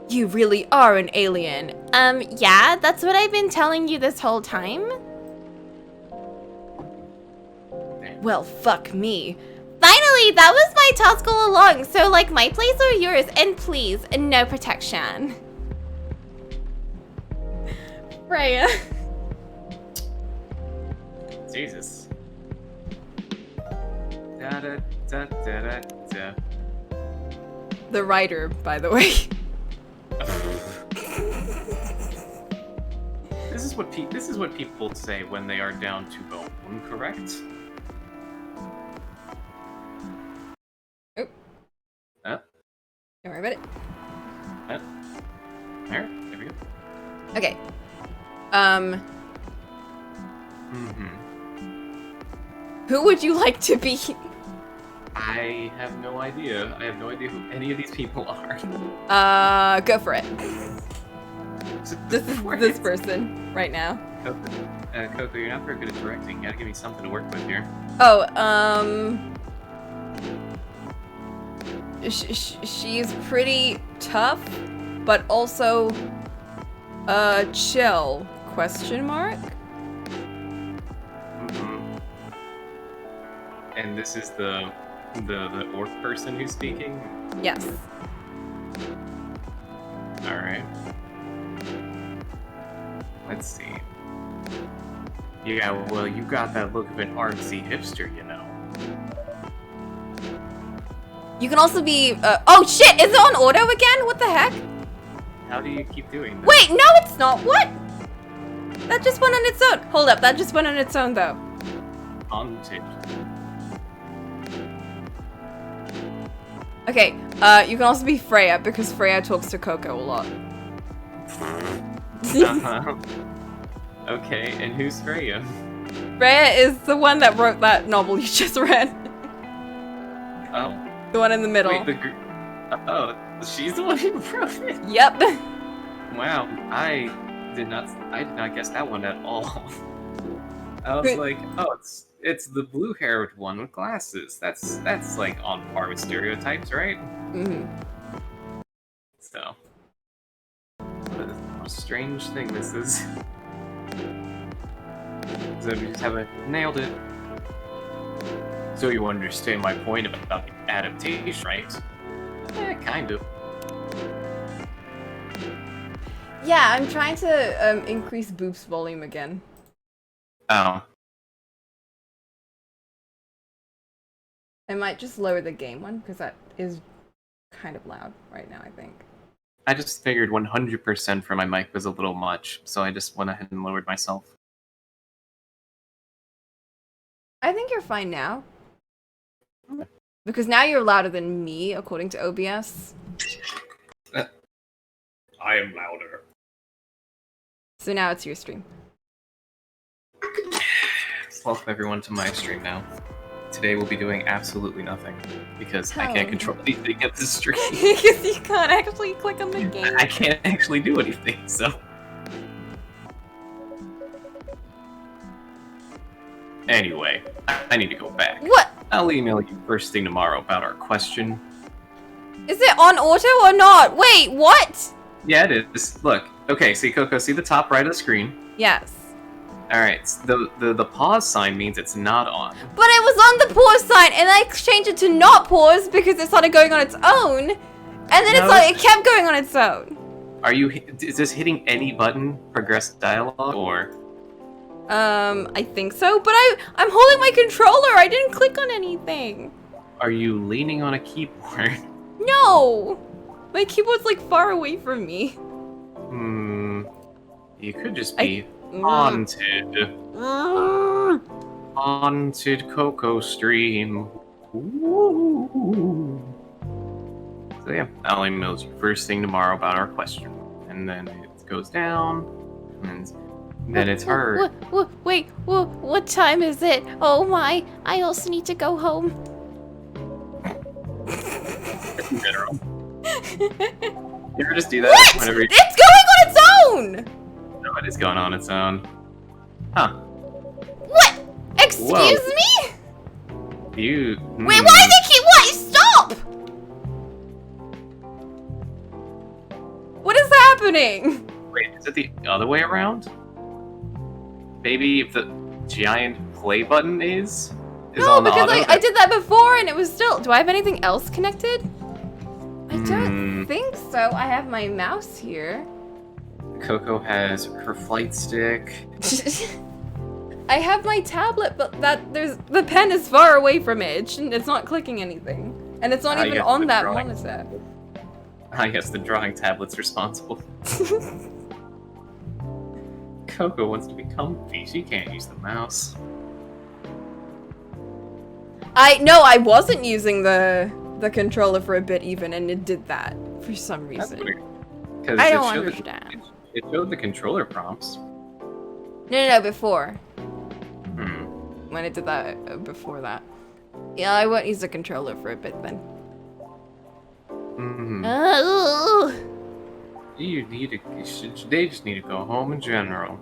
You really are an alien. Yeah, that's what I've been telling you this whole time. Well, fuck me. Finally, that was my task all along, so like my place or yours, and please, no protection. Freya. Jesus. Da da da da da da. The writer, by the way. This is what people say when they are down to bone, correct? Oh. Huh? Don't worry about it. Huh? There we go. Okay. Who would you like to be? I have no idea. I have no idea who any of these people are. Go for it. This is this person right now. Coco, you're not very good at directing. You gotta give me something to work with here. Oh, she's pretty tough, but also, chill, question mark? And this is the orc person who's speaking? Yes. Alright. Let's see. Yeah, well, you got that look of an artsy hipster, you know. You can also be, oh shit, is it on auto again? What the heck? How do you keep doing this? Wait, no it's not, what? That just went on its own. Hold up, that just went on its own though. On tape. Okay, you can also be Freya, because Freya talks to Coco a lot. Okay, and who's Freya? Freya is the one that wrote that novel you just read. Oh. The one in the middle. Wait, oh, she's the one who wrote it? Yep. Wow, I did not guess that one at all. I was like, oh, it's the blue-haired one with glasses. That's like on par with stereotypes, right? Mm-hmm. So, what a strange thing this is. So we just haven't nailed it. So you understand my point about the adaptation, right? Kind of. Yeah, I'm trying to increase Boop's volume again. Oh. I might just lower the game one, because that is kind of loud right now, I think. I just figured 100% for my mic was a little much, so I just went ahead and lowered myself. I think you're fine now. Because now you're louder than me, according to OBS. I am louder. So now it's your stream. Welcome everyone to my stream now. today we'll be doing absolutely nothing because I can't Oh. control anything at this stream. Because you can't actually click on the game. I can't actually do anything, so. Anyway, I need to go back. What? I'll email you first thing tomorrow about our question. Is it on auto or not? Wait, what? Yeah, it is. Look. Okay, see, Coco, see the top right of the screen? Yes. Alright, the pause sign means it's not on. But it was on the pause sign, and I changed it to not pause because it started going on its own, and then it kept going on its own. Is this hitting any button, progress dialogue, or? I think so, but I'm holding my controller. I didn't click on anything. Are you leaning on a keyboard? No, my keyboard's like far away from me. You could just be haunted. Haunted Coco stream. Ooh. So yeah, I'll email you first thing tomorrow about our question. And then it goes down, and then it's her. Wait, what time is it? Oh my, I also need to go home. In general. You ever just do that What? whenever you It's going on its own! know it is going on its own? Huh. What? Excuse Whoa. me? You. Wait, why do they keep what? Stop! What is happening? Wait, is it the other way around? Maybe if the giant play button is No, on the because auto. I did that before and it was still. Do I have anything else connected? I don't think so. I have my mouse here. Coco has her flight stick. I have my tablet, but the pen is far away from it. It's not clicking anything, and it's not even yes, on the that drawing. monitor. I guess the drawing tablet's responsible. Coco wants to be comfy. She can't use the mouse. I wasn't using the controller for a bit even, and it did that for some That's reason. weird. 'Cause I it don't showed understand. It showed the controller prompts. No, before. Hmm. When it did that, before that. Yeah, I won't use the controller for a bit then. Hmm. Ugh. They just need to go home in general.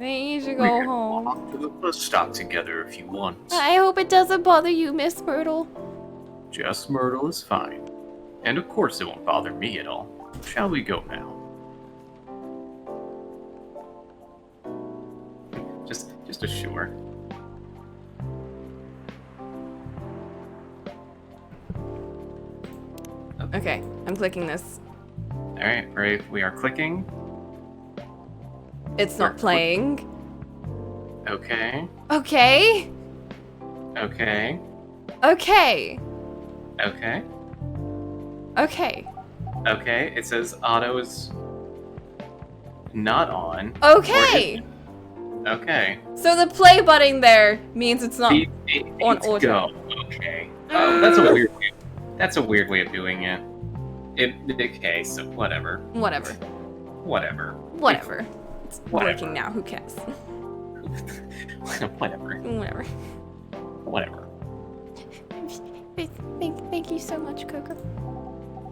They need to We go can home. walk to the bus stop together if you want. I hope it doesn't bother you, Miss Myrtle. Just Myrtle is fine. And of course it won't bother me at all. Shall we go now? Just assure. Okay, I'm clicking this. Alright, Brave, we are clicking. It's not playing. Okay. Okay. Okay. Okay. Okay. Okay. Okay. It says auto is not on. Okay. Okay. So the play button there means it's not. on Let's auto. go. Okay. Oh, that's a weird way. That's a weird way of doing it. Okay, so whatever. Whatever. Whatever. Whatever. It's Whatever. working now. Who cares? Whatever. Whatever. Whatever. Thank you so much, Coco.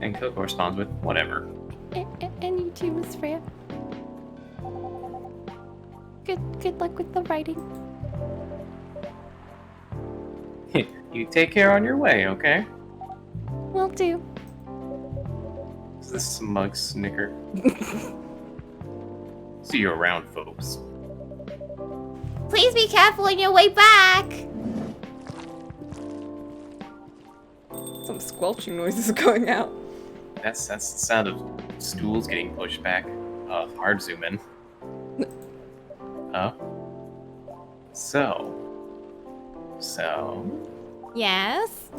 And Coco responds with whatever. And you too, Miss Freya. Good luck with the writing. You take care on your way, okay? Will do. Is this smug snicker? See you around, folks. Please be careful on your way back. Some squelching noises going out. That's the sound of stools getting pushed back. Hard zoom in. Oh. So. Yes.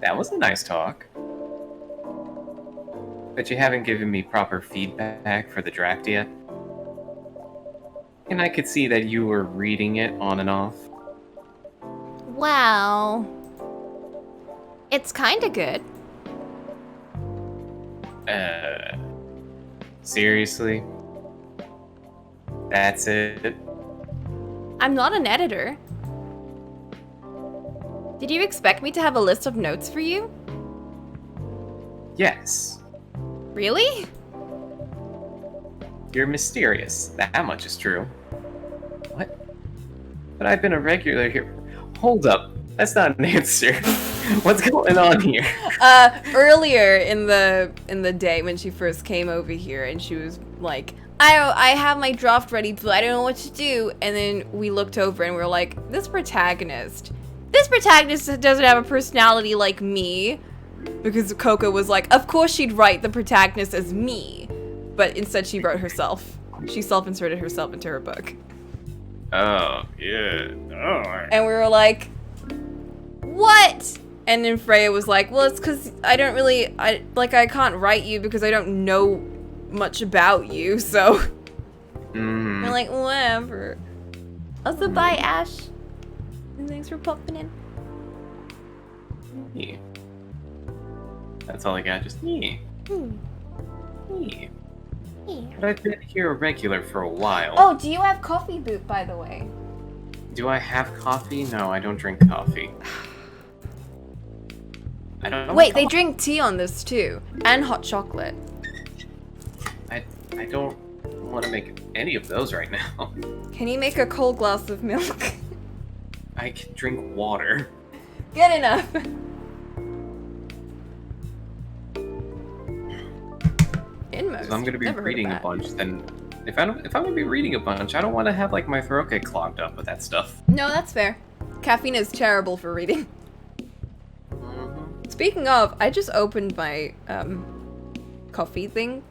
That was a nice talk. But you haven't given me proper feedback for the draft yet. And I could see that you were reading it on and off. Well, it's kind of good. Seriously? That's it? I'm not an editor. Did you expect me to have a list of notes for you? Yes. Really? You're mysterious. That much is true. What? But I've been a regular here. Hold up. That's not an answer. What's going on here? Earlier in the day when she first came over here and she was like, I have my draft ready, but I don't know what to do. And then we looked over and we were like, this protagonist doesn't have a personality like me. Because Coco was like, of course she'd write the protagonist as me. But instead she wrote herself. She self-inserted herself into her book. Oh, yeah. Oh. And we were like, what? And then Freya was like, well, it's because I can't write you because I don't know much about you, so. We're like, whatever. Also, bye, Ash. And thanks for popping in. Yeah. That's all I got, just yeah. Yeah. But I've been here a regular for a while. Oh, do you have coffee boot, by the way? Do I have coffee? No, I don't drink coffee. I don't know. Wait, they drink tea on this too. And hot chocolate. I don't want to make any of those right now. Can you make a cold glass of milk? I can drink water. Good enough. Inmost. If I'm gonna be Never heard of reading a that. bunch, then if I'm gonna be reading a bunch, I don't want to have like my throat get clogged up with that stuff. No, that's fair. Caffeine is terrible for reading. Speaking of, I just opened my coffee thing,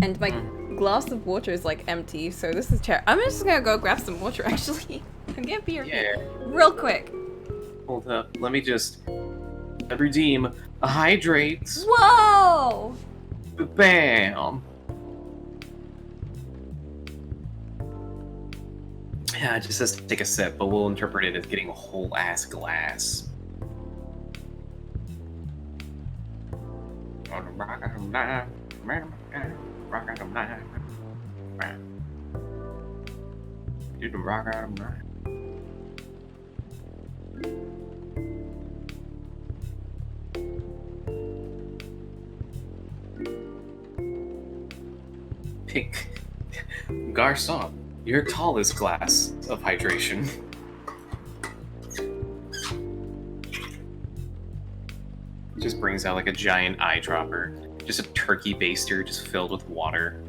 and my glass of water is like empty. So this is terrible. I'm just gonna go grab some water. Actually, I'm gonna be real quick. Hold up. Let me just redeem a hydrate. Whoa! Bam. Yeah, it just says to take a sip, but we'll interpret it as getting a whole ass glass. Pink. Garçon, your tallest glass of hydration. Just brings out like a giant eyedropper. Just a turkey baster just filled with water.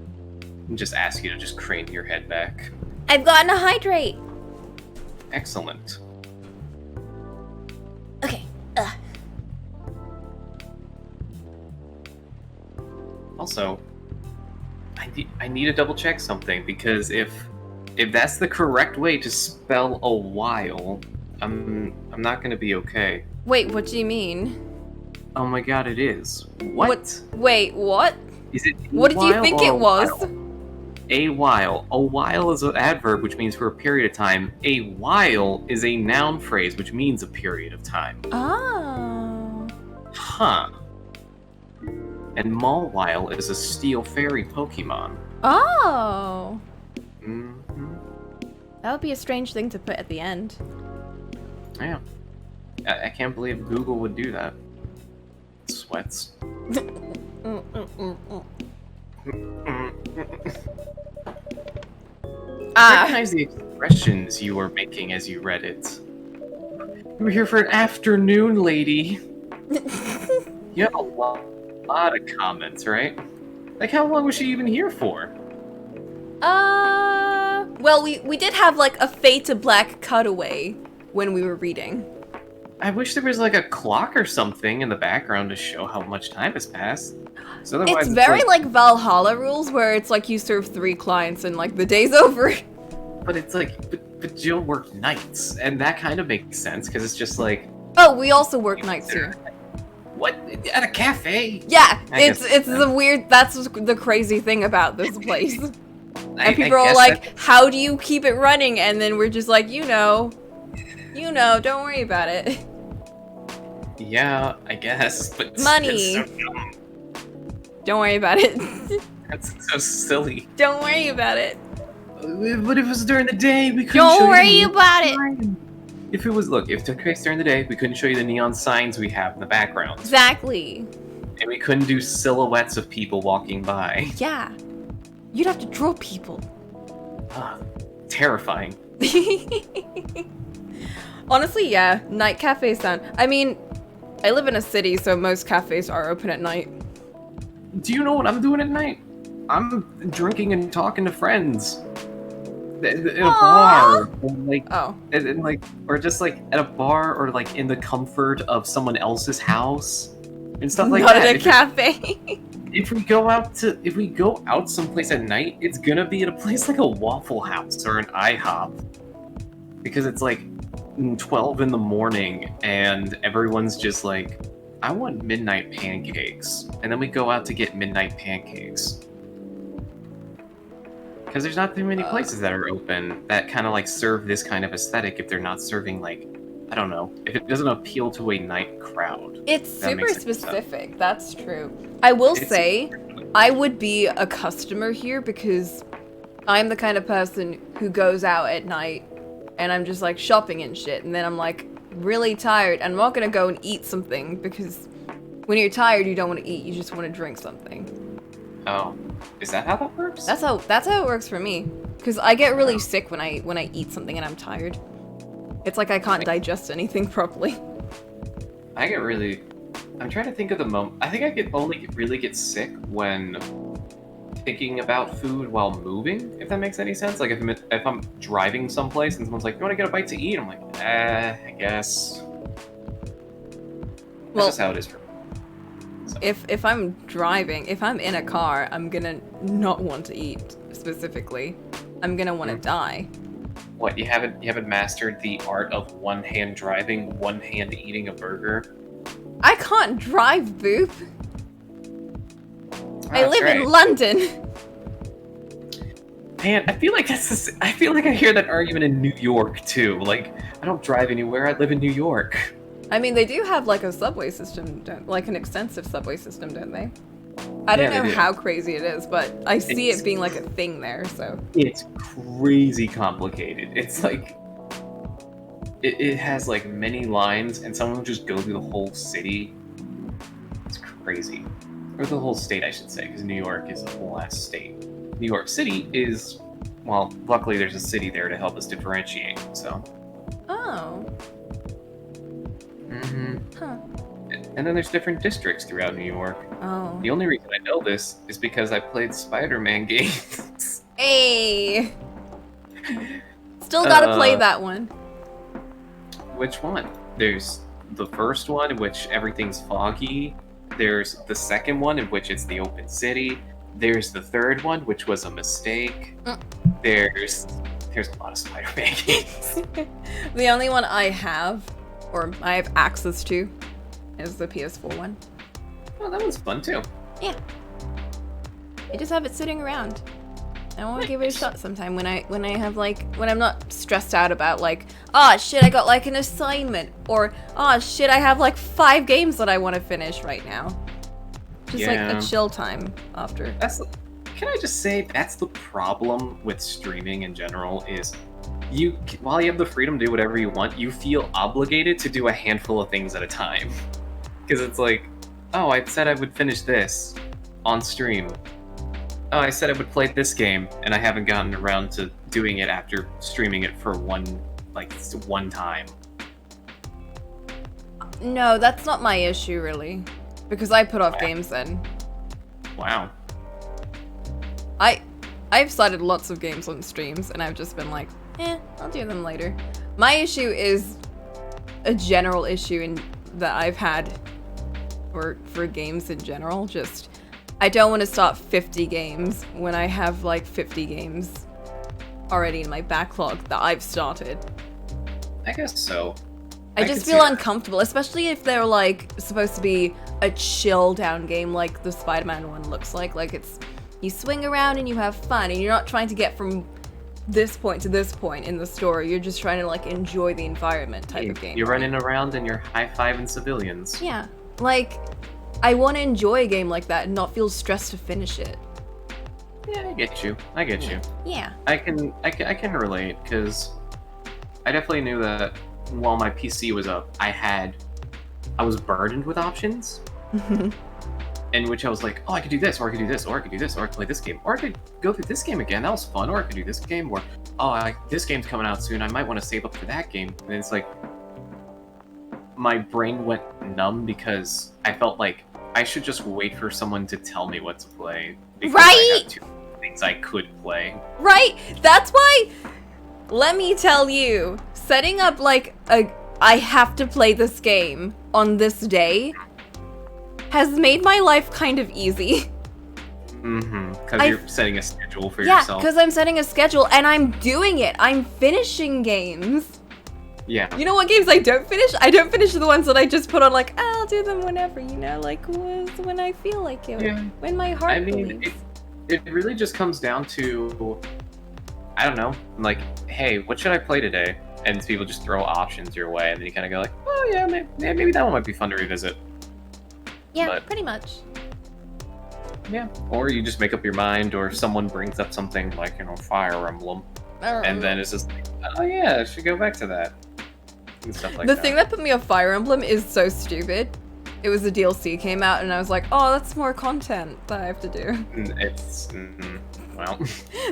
And just asks you to just crane your head back. I've gotten a hydrate. Excellent. Okay. Also, I need to double check something because if that's the correct way to spell a while, I'm not gonna be okay. Wait, what do you mean? Oh my god, it is. What? Wait, what? Is it? What did you think it was? A while. A while is an adverb, which means for a period of time. A while is a noun phrase, which means a period of time. Oh. Huh. And Mawile is a Steel Fairy Pokemon. Oh. Mm-hmm. That would be a strange thing to put at the end. Yeah. I can't believe Google would do that. Sweats. Recognize the expressions you were making as you read it. You were here for an afternoon, lady. You have a lot of comments, right? Like, how long was she even here for? Well, we did have like a fade to black cutaway when we were reading. I wish there was like a clock or something in the background to show how much time has passed. So It's very like Valhalla rules where it's like you serve 3 clients and like the day's over. But it's like, but Jill worked nights, and that kind of makes sense because it's just like. Oh, we also work nights here. What? At a cafe? Yeah, That's the crazy thing about this place. And people are like, how do you keep it running? And then we're just like, you know, don't worry about it. Yeah, I guess, but Money. It's so dumb. Don't worry about it. That's so silly. Don't worry about it. But if it was during the day, we could. Don't worry about it. if it took place during the day, we couldn't show you the neon signs we have in the background. Exactly. And we couldn't do silhouettes of people walking by. Yeah. You'd have to draw people. Terrifying. Honestly, yeah. Night cafes sound... I mean, I live in a city, so most cafes are open at night. Do you know what I'm doing at night? I'm drinking and talking to friends. In a bar. Or like, Oh. or just like at a bar or like in the comfort of someone else's house. And stuff like Not that. at a cafe. If we go out someplace at night, it's gonna be at a place like a Waffle House or an IHOP. Because it's like 12 in the morning and everyone's just like, I want midnight pancakes. And then we go out to get midnight pancakes. Because there's not too many places that are open that kind of like serve this kind of aesthetic if they're not serving like, I don't know, if it doesn't appeal to a night crowd. It's That super makes sense. specific, that's true. I will It's- say, I would be a customer here because I'm the kind of person who goes out at night and I'm just like shopping and shit, and then I'm like really tired and I'm not gonna go and eat something because when you're tired you don't want to eat, you just want to drink something. Oh, is that how that works? That's how it works for me. Because I get really sick when I eat something and I'm tired. It's like I can't digest anything properly. I'm trying to think of the moment. I think I could only really get sick when thinking about food while moving, if that makes any sense. Like if I'm driving someplace and someone's like, you want to get a bite to eat? I'm like, I guess. That's Well, just how it is for me. So, if I'm driving, if I'm in a car, I'm gonna not want to eat specifically. I'm gonna want to die. what, you haven't mastered the art of one hand driving, one hand eating a burger? I can't drive, Boop. I That's live right. in London. Man, I feel like I feel like I hear that argument in New York too. Like, I don't drive anywhere. I live in New York. I mean, they do have like a subway system, like an extensive subway system, don't they? I don't Yeah, they know do. how crazy it is, but I see It's- it being like a thing there, so. It's crazy complicated. It's like it has like many lines, and someone will just go through the whole city. It's crazy, or the whole state, I should say, because New York is a whole ass state. New York City is, well, luckily there's a city there to help us differentiate. So. Oh. Mm-hmm. Huh. And then there's different districts throughout New York. Oh. The only reason I know this is because I played Spider-Man games. Hey! Still gotta play that one. Which one? There's the first one in which everything's foggy. There's the second one in which it's the open city. There's the third one, which was a mistake. There's a lot of Spider-Man games. The only one I have, or I have access to, is the PS4 one. Oh, that was fun too. Yeah. I just have it sitting around. I want to give it a shot sometime when I have like, when I'm not stressed out about like, oh shit, I got like an assignment, or oh shit, I have like 5 games that I want to finish right now. Just like Yeah. a chill time after. Can I just say that's the problem with streaming in general is while you have the freedom to do whatever you want, you feel obligated to do a handful of things at a time. Because it's like, oh, I said I would finish this on stream. Oh, I said I would play this game, and I haven't gotten around to doing it after streaming it for one time. No, that's not my issue really, because I put off games then. Wow. I've started lots of games on streams, and I've just been like, I'll do them later. My issue is a general issue that I've had for games in general. Just, I don't want to start 50 games when I have like 50 games already in my backlog that I've started. I guess so. I I just could feel see that. uncomfortable, especially if they're like supposed to be a chill down game like the Spider-Man one looks like. Like it's, you swing around and you have fun, and you're not trying to get from this point to this point in the story. You're just trying to like enjoy the environment type of game. You're running around and you're high-fiving civilians. Yeah, like I want to enjoy a game like that and not feel stressed to finish it. Yeah, I get you. I get you. Yeah. I can relate because I definitely knew that while my PC was up, I was burdened with options. In which I was like, oh, I could do this, or I could do this, or I could do this, or I could play this game, or I could go through this game again, that was fun, or I could do this game, or, oh, this game's coming out soon, I might want to save up for that game. And it's like, my brain went numb because I felt like I should just wait for someone to tell me what to play. Because I had 2 things I could play. Right? That's why, let me tell you, setting up like I have to play this game on this day has made my life kind of easy. Because you're setting a schedule for yourself. Yeah, yourself. because I'm setting a schedule and I'm doing it. I'm finishing games. Yeah. You know what games I don't finish? I don't finish the ones that I just put on like, I'll do them whenever, you know, like when I feel like it, when my heart believes. It really just comes down to, I don't know, like, hey, what should I play today? And people just throw options your way, and then you kind of go like, oh yeah, maybe that one might be fun to revisit. Yeah, but, pretty much. Yeah, or you just make up your mind, or someone brings up something like, you know, Fire Emblem, and then it's just like, oh yeah, I should go back to that. And stuff like the that. thing that put me off Fire Emblem is so stupid. It was the DLC came out, and I was like, oh, that's more content that I have to do. It's, well...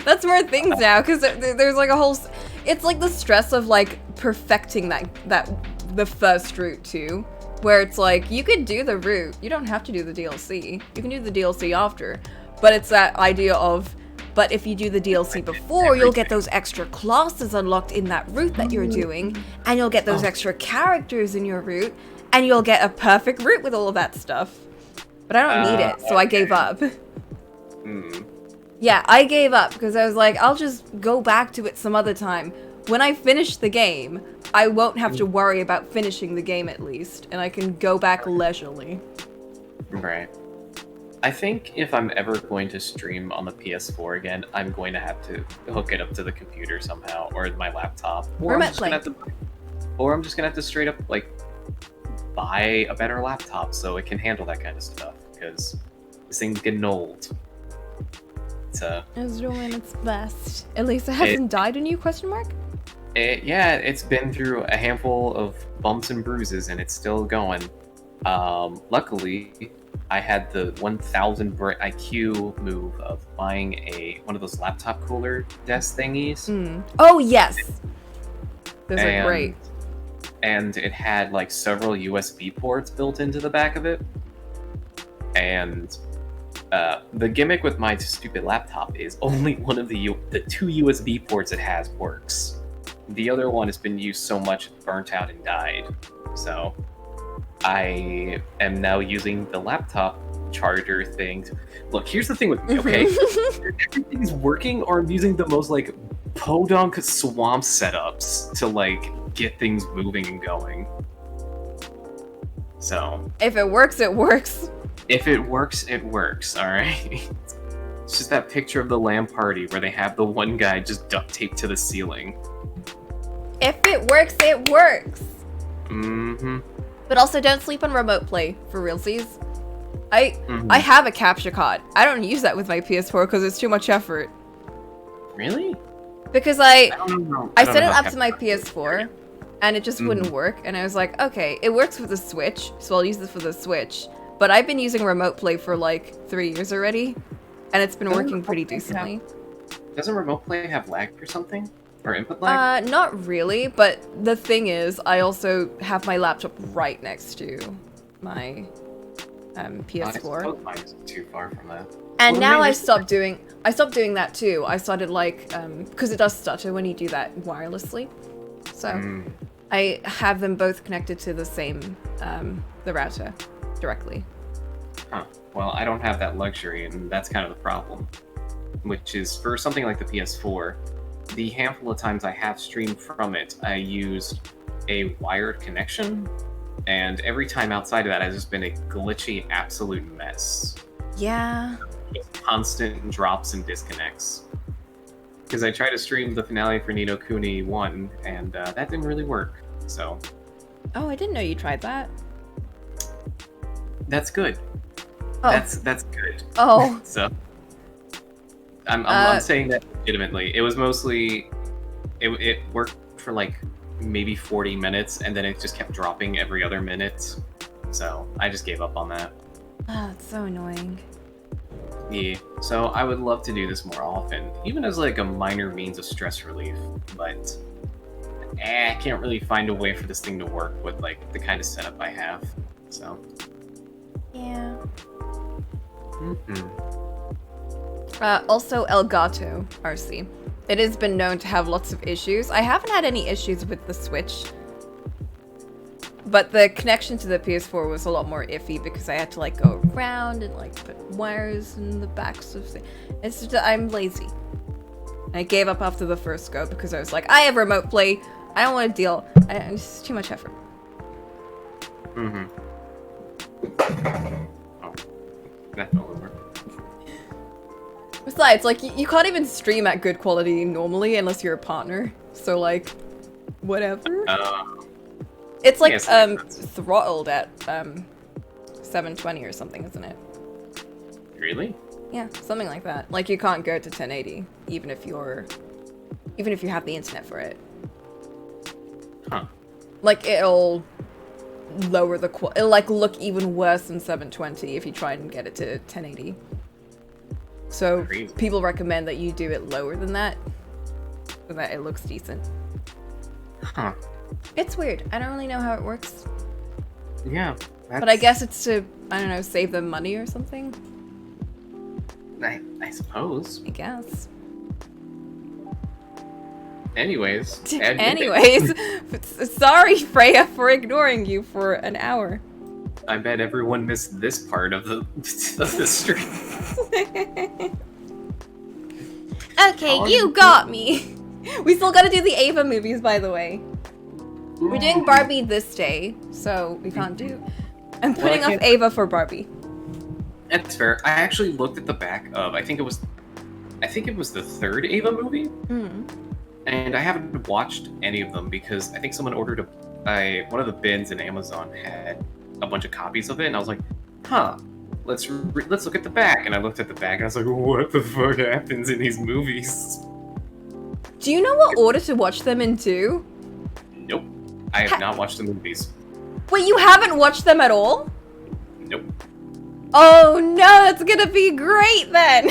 That's more things now, because there's like a whole... It's like the stress of like perfecting the first route too. Where it's like, you could do the route, you don't have to do the DLC. You can do the DLC after. But it's that idea of, but if you do the DLC before, you'll get those extra classes unlocked in that route that you're doing, and you'll get those extra characters in your route, and you'll get a perfect route with all of that stuff. But I don't need it, so I gave up. Yeah, I gave up, because I was like, I'll just go back to it some other time. When I finish the game, I won't have to worry about finishing the game at least, and I can go back leisurely. Right. I think if I'm ever going to stream on the PS4 again, I'm going to have to hook it up to the computer somehow, or my laptop. Or I'm just gonna have to straight up, like, buy a better laptop so it can handle that kind of stuff, because this thing's getting old. It's doing its best. At least it hasn't died on you, question mark? Yeah, it's been through a handful of bumps and bruises, and it's still going. Luckily, I had the 1000 IQ move of buying one of those laptop cooler desk thingies. Oh, yes! Those are great. And it had, like, several USB ports built into the back of it. And the gimmick with my stupid laptop is only one of the 2 USB ports it has works. The other one has been used so much it's burnt out and died. So I am now using the laptop charger thing. Look, here's the thing with me, okay? Everything's working, or I'm using the most, like, podunk swamp setups to, like, get things moving and going. So if it works, it works. If it works, it works, alright? It's just that picture of the LAN party where they have the one guy just duct taped to the ceiling. If it works, it works. Mm-hmm. But also, don't sleep on remote play, for realsies. I have a capture card. I don't use that with my PS4 because it's too much effort. Really? Because I set it up to my cards. PS4, and it just wouldn't work. And I was like, okay, it works with the Switch, so I'll use it for the Switch. But I've been using remote play for like 3 years already, and it's been working pretty decently. Doesn't remote play have lag or something? Or input lag? Not really, but the thing is, I also have my laptop right next to my PS4. I suppose mine isn't too far from that. And now I stopped doing that too. I started like, because it does stutter when you do that wirelessly. So I have them both connected to the same, the router directly. Huh. Well, I don't have that luxury, and that's kind of the problem. Which is, for something like the PS4, the handful of times I have streamed from it, I used a wired connection, and every time outside of that has just been a glitchy absolute mess. Yeah. Just constant drops and disconnects. Because I tried to stream the finale for Ni no Kuni 1, and that didn't really work, so... Oh, I didn't know you tried that. That's good. Oh. That's good. Oh. So... I'm saying that legitimately. It was mostly... It worked for, like, maybe 40 minutes, and then it just kept dropping every other minute. So I just gave up on that. Oh, it's so annoying. Yeah, so I would love to do this more often, even as like a minor means of stress relief, but I can't really find a way for this thing to work with like the kind of setup I have, so. Yeah. Mm-hmm. Also, Elgato RC. It has been known to have lots of issues. I haven't had any issues with the Switch, but the connection to the PS4 was a lot more iffy because I had to like go around and like put wires in the backs of things. It's just, I'm lazy. I gave up after the first go because I was like, I have remote play. I don't want to deal. It's too much effort. Mm-hmm. Oh, that fell over. Besides, like, you can't even stream at good quality normally unless you're a partner. So, like, whatever. It's like, yes, throttled at, 720 or something, isn't it? Really? Yeah, something like that. Like, you can't go to 1080, even if you have the internet for it. Huh. Like, it'll lower the it'll, like, look even worse than 720 if you try and get it to 1080. So, Crazy. people recommend that you do it lower than that, so that it looks decent. Huh. It's weird. I don't really know how it works. Yeah. But I guess it's to, I don't know, save them money or something? I suppose. I guess. Anyways. Anyways, sorry Freya for ignoring you for an hour. I bet everyone missed this part of the stream. Okay, you got me. We still gotta do the Ava movies, by the way. We're doing Barbie this day, so we can't do. I'm putting off Ava for Barbie. That's fair. I actually looked at the back of. I think it was the third Ava movie, and I haven't watched any of them because I think someone ordered one of the bins in Amazon had a bunch of copies of it, and I was like, huh. Let's look at the back. And I looked at the back and I was like, what the fuck happens in these movies? Do you know what order to watch them in too? Nope. I have not watched the movies. Wait, you haven't watched them at all? Nope. Oh no, that's gonna be great then!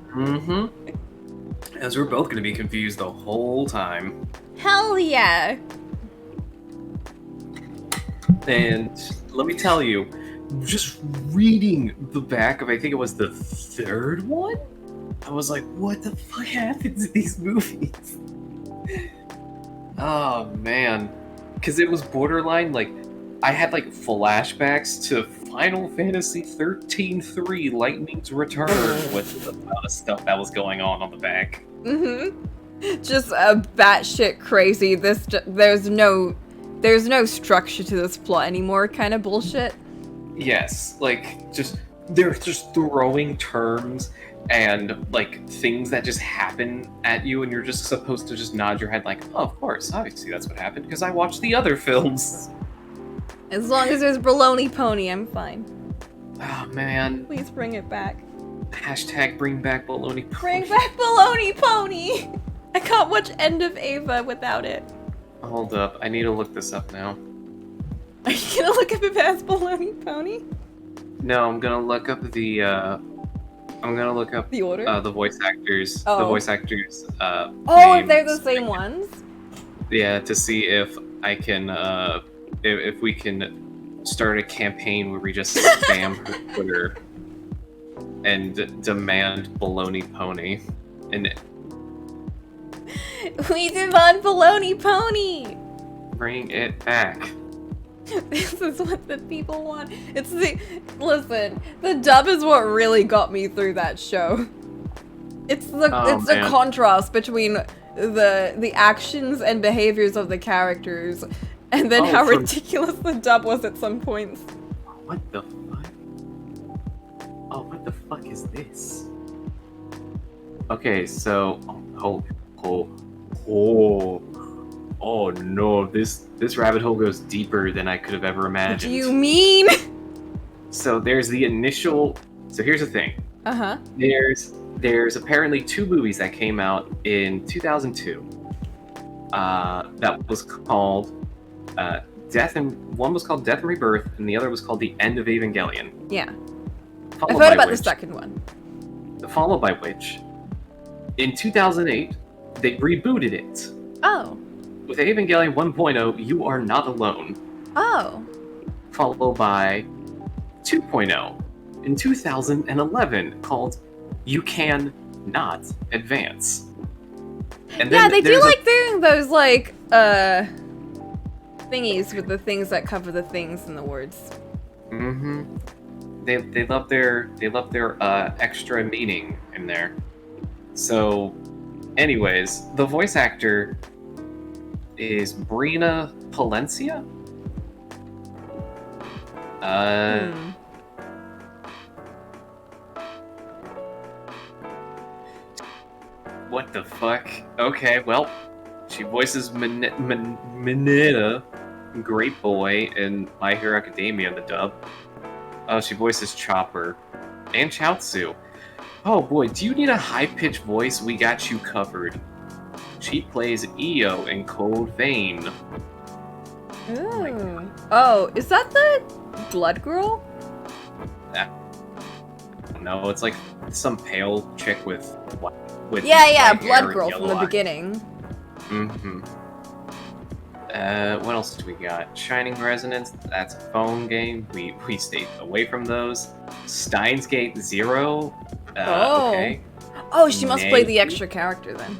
Mm-hmm. As we're both gonna be confused the whole time. Hell yeah! And let me tell you, just reading the back of, I think it was the third one, I was like, what the fuck happens in these movies? Oh man. Because it was borderline, like, I had like flashbacks to Final Fantasy 13-3 Lightning's Return with the amount of stuff that was going on the back. Just batshit crazy. There's no structure to this plot anymore kind of bullshit. Yes, like, they're just throwing terms and, like, things that just happen at you, and you're just supposed to just nod your head like, oh, of course, obviously that's what happened, because I watched the other films. As long as there's Baloney Pony, I'm fine. Oh, man. Please bring it back. Hashtag bring back Baloney Pony. Bring back Baloney Pony! I can't watch End of Ava without it. Hold up, I need to look this up now. Are you gonna look up if it has Baloney Pony? No, I'm gonna look up the order? the voice actors. Oh. The voice actors, if they're the same ones? Yeah, to see if I can, if we can start a campaign where we just spam her Twitter and demand Baloney Pony. And We demand Baloney Pony! bring it back. This is what the people want. Listen, the dub is what really got me through that show. It's the contrast between the actions and behaviors of the characters, and then how ridiculous the dub was at some points. What the fuck? Oh, what the fuck is this? Okay, so oh no, this rabbit hole goes deeper than I could have ever imagined. What do you mean? So there's the initial. So here's the thing. There's apparently two movies that came out in 2002. that was called one was called Death and Rebirth, and the other was called The End of Evangelion. Yeah. Followed I've by heard about the which- second one. Followed by which, in 2008, they rebooted it. Oh. With Evangelion 1.0, You Are Not Alone. Oh. Followed by 2.0 in 2011, called You Can Not Advance. And Yeah, then they do there's a- like doing those, like, thingies with the things that cover the things in the words. Mm-hmm. They love their extra meaning in there. So, anyways, the voice actor is Brina Palencia. What the fuck? Okay, well, she voices Mineta, Great Boy, in My Hero Academia, the dub. She voices Chopper and Chaozu. Oh boy, do you need a high-pitched voice? We got you covered. She plays Io in Cold Vein. Ooh. Oh, is that the Blood Girl? No, it's like some pale chick with Yeah, white Blood hair Girl and from the yellow eyes. beginning. Mm-hmm. What else do we got? Shining Resonance, that's a phone game. We stayed away from those. Steins Gate Zero. Okay. Oh, she must play the Nay. extra character then.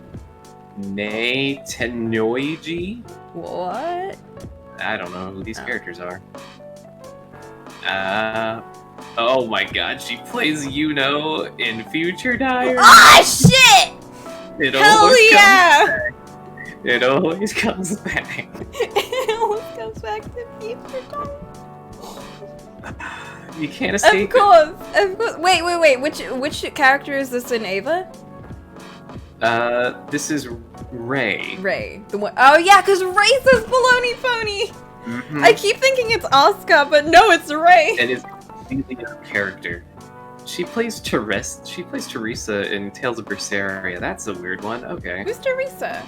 Nei Tenoiji. What? I don't know who these Oh. characters are. Oh my god, she plays Yuno in Future Dire. Ah, shit! It Hell always yeah! comes back. It always comes back. It always comes back to Future Time. You can't Of escape it. course. Wait. Which character is this in Ava? This is Ray. Ray. The one. Oh yeah, because Ray says baloney pony. Mhm. I keep thinking it's Asuka, but no, it's Ray. It is a completely different character. She plays Teresa. She plays Teresa in Tales of Berseria. That's a weird one. Okay. Who's Teresa?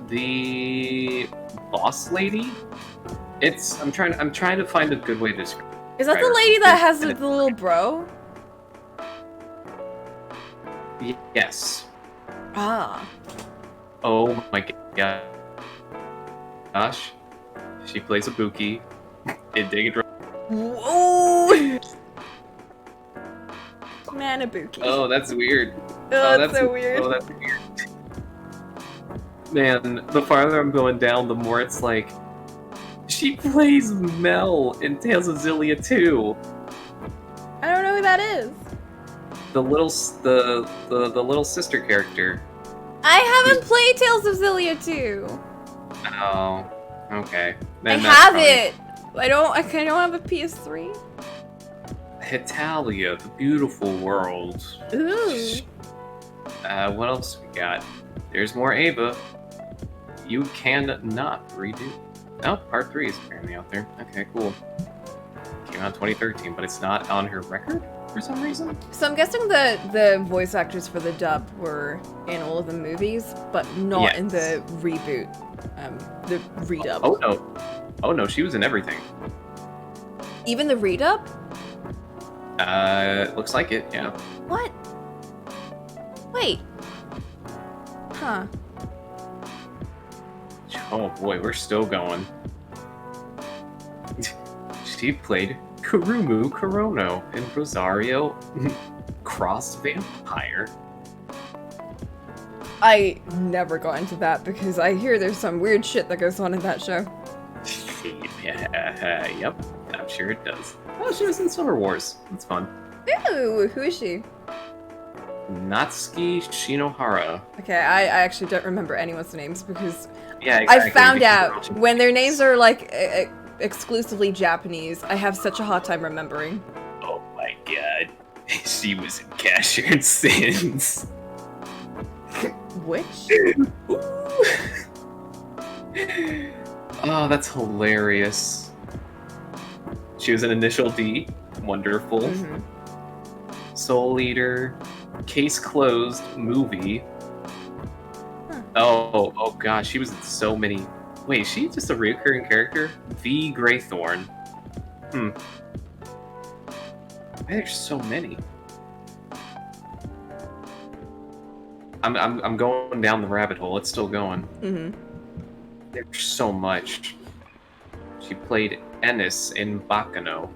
The boss lady. I'm trying to find a good way to describe. Is that the Right. lady that has the little bro? Yes. Ah. Oh my god. Gosh. She plays Ibuki in Danganronpa. Whoa. Manabuki. Oh, that's weird. Oh, that's so weird. Oh, that's weird. Man, the farther I'm going down, the more it's like she plays Mel in Tales of Zillia 2. I don't know who that is. The little sister character. I haven't played Tales of Zillia 2. Oh, okay. I Then that's have probably- it. I don't have a PS3. Hetalia, the beautiful world. Ooh. What else we got? There's more Ava. You cannot redo. Oh, part 3 is apparently out there. Okay, cool. Came out in 2013, but it's not on her record for some reason. So I'm guessing the voice actors for the dub were in all of the movies, but not in the reboot. The redub. Oh no, she was in everything. Even the redub? Looks like it, yeah. What? Wait. Huh. Oh boy, we're still going. She played Kurumu Kurono in Rosario Cross Vampire. I never got into that because I hear there's some weird shit that goes on in that show. Yeah, yep, I'm sure it does. Oh, she was in Summer Wars. That's fun. Ooh, who is she? Natsuki Shinohara. Okay, I actually don't remember anyone's names because Yeah, exactly. I found because out they're all- when their names are like exclusively Japanese, I have such a hard time remembering. Oh my god. She was in Cashier and Sins. Which? Oh, that's hilarious. She was in Initial D. Wonderful. Mhm. Soul Eater. Case Closed movie. Huh. Oh gosh, she was in so many. Wait, is she just a recurring character? V. Greythorn. Man, there's so many. I'm going down the rabbit hole. It's still going. Mm-hmm. There's so much. She played Ennis in Bacano.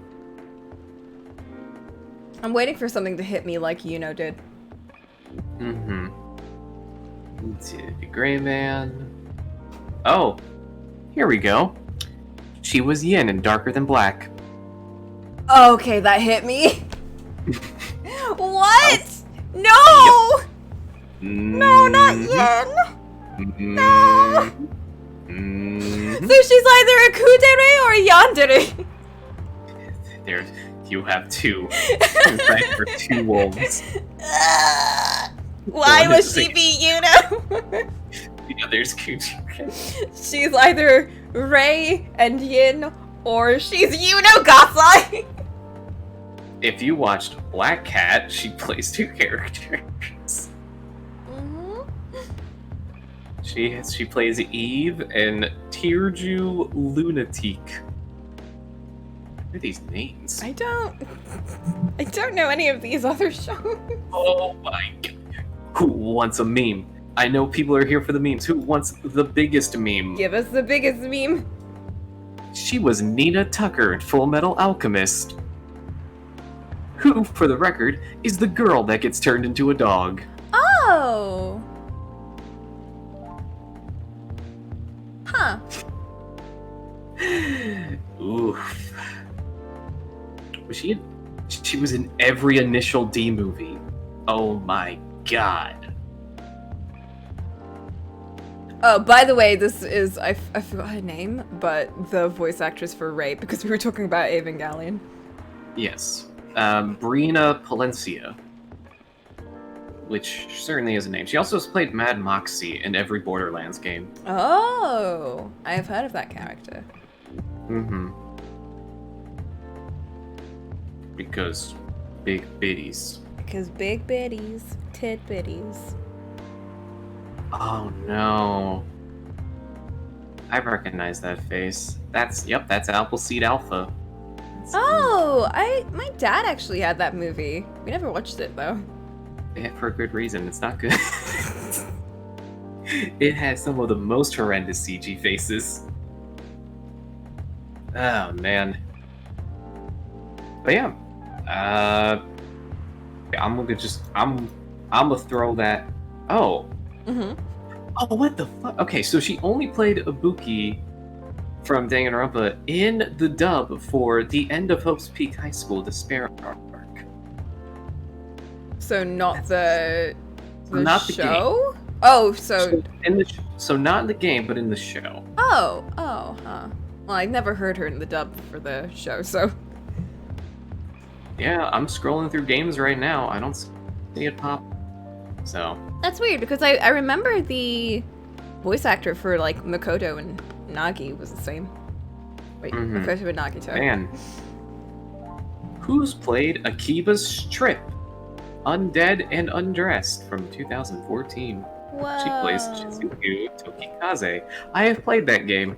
I'm waiting for something to hit me like Yuno did. Mm-hmm. The Gray Man. Oh, here we go. She was Yin in Darker Than Black. Okay, that hit me. What? No! No, not Yin. No. So she's either a kudere or a yandere. There, you have two. In fact, for two wolves. Why One was is she the- be Yuno? The other's Kuchi. She's either Rei and Yin, or she's Yuno Gasai. If you watched Black Cat, she plays two characters. She plays Eve and Tirju Lunatique. What are these names? I don't know any of these other shows. Oh my god. Who wants a meme? I know people are here for the memes. Who wants the biggest meme? Give us the biggest meme. She was Nina Tucker in Full Metal Alchemist. Who, for the record, is the girl that gets turned into a dog. Oh. Huh. Oof. She was in every Initial D movie. Oh my god. Oh, by the way, this is I forgot her name, but the voice actress for Rei, because we were talking about Evangelion. Yes. Brina Palencia. Which certainly is a name. She also has played Mad Moxie in every Borderlands game. Oh, I have heard of that character. Mm-hmm. Because big biddies. Because big bitties, tit bitties. Oh no. I recognize that face. That's Appleseed Alpha. Oh, my dad actually had that movie. We never watched it though. Yeah, for a good reason. It's not good. It has some of the most horrendous CG faces. Oh man. But yeah. I'm gonna throw that. Oh. Mm-hmm. Oh, what the fuck? Okay, so she only played Ibuki from Danganronpa in the dub for the end of Hope's Peak High School Despair arc. So not the Not the show? Oh, so So not in the game, but in the show. oh, huh. Well, I never heard her in the dub for the show, so Yeah, I'm scrolling through games right now. I don't see it pop. So that's weird because I remember the voice actor for like Makoto and Nagi was the same. Wait, Mhm. Makoto and Nagito. man, who's played Akiba's Strip, Undead and Undressed from 2014? Whoa. She plays Shizuku Tokikaze. I have played that game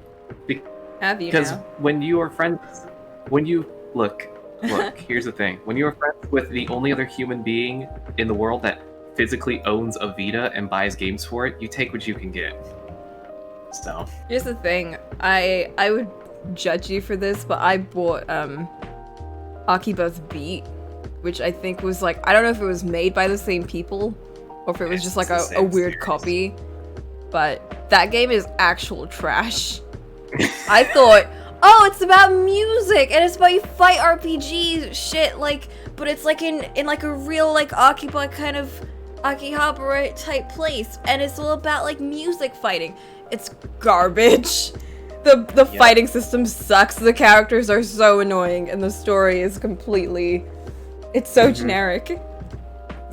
Have you because now? when you are friends, look, here's the thing: when you are friends with the only other human being in the world that physically owns a Vita and buys games for it, you take what you can get. So Here's the thing. I would judge you for this, but I bought Akiba's Beat, which I think was like, I don't know if it was made by the same people or if it was It's just like the a same weird series. copy. But that game is actual trash. I thought, oh, it's about music and it's about you fight RPG shit, like, but it's like in like a real like Akiba kind of Akihabara type place, and it's all about like music fighting. It's garbage. The Yep. fighting system sucks. The characters are so annoying, and the story is completely. It's so generic.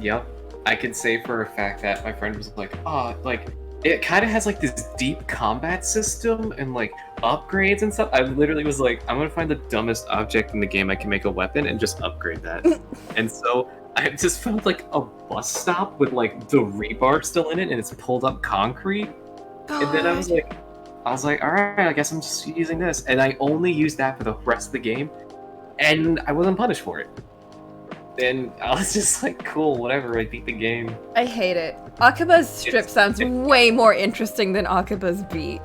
Yep. I can say for a fact that my friend was like, oh, like, it kind of has like this deep combat system and like upgrades and stuff. I literally was like, I'm gonna find the dumbest object in the game I can make a weapon and just upgrade that. And so I just found like a bus stop with like the rebar still in it, and it's pulled up concrete. And then I was like, all right, I guess I'm just using this, and I only used that for the rest of the game, and I wasn't punished for it. And I was just like, cool, whatever. I beat the game. I hate it. Akaba's strip sounds way more interesting than Akaba's beat.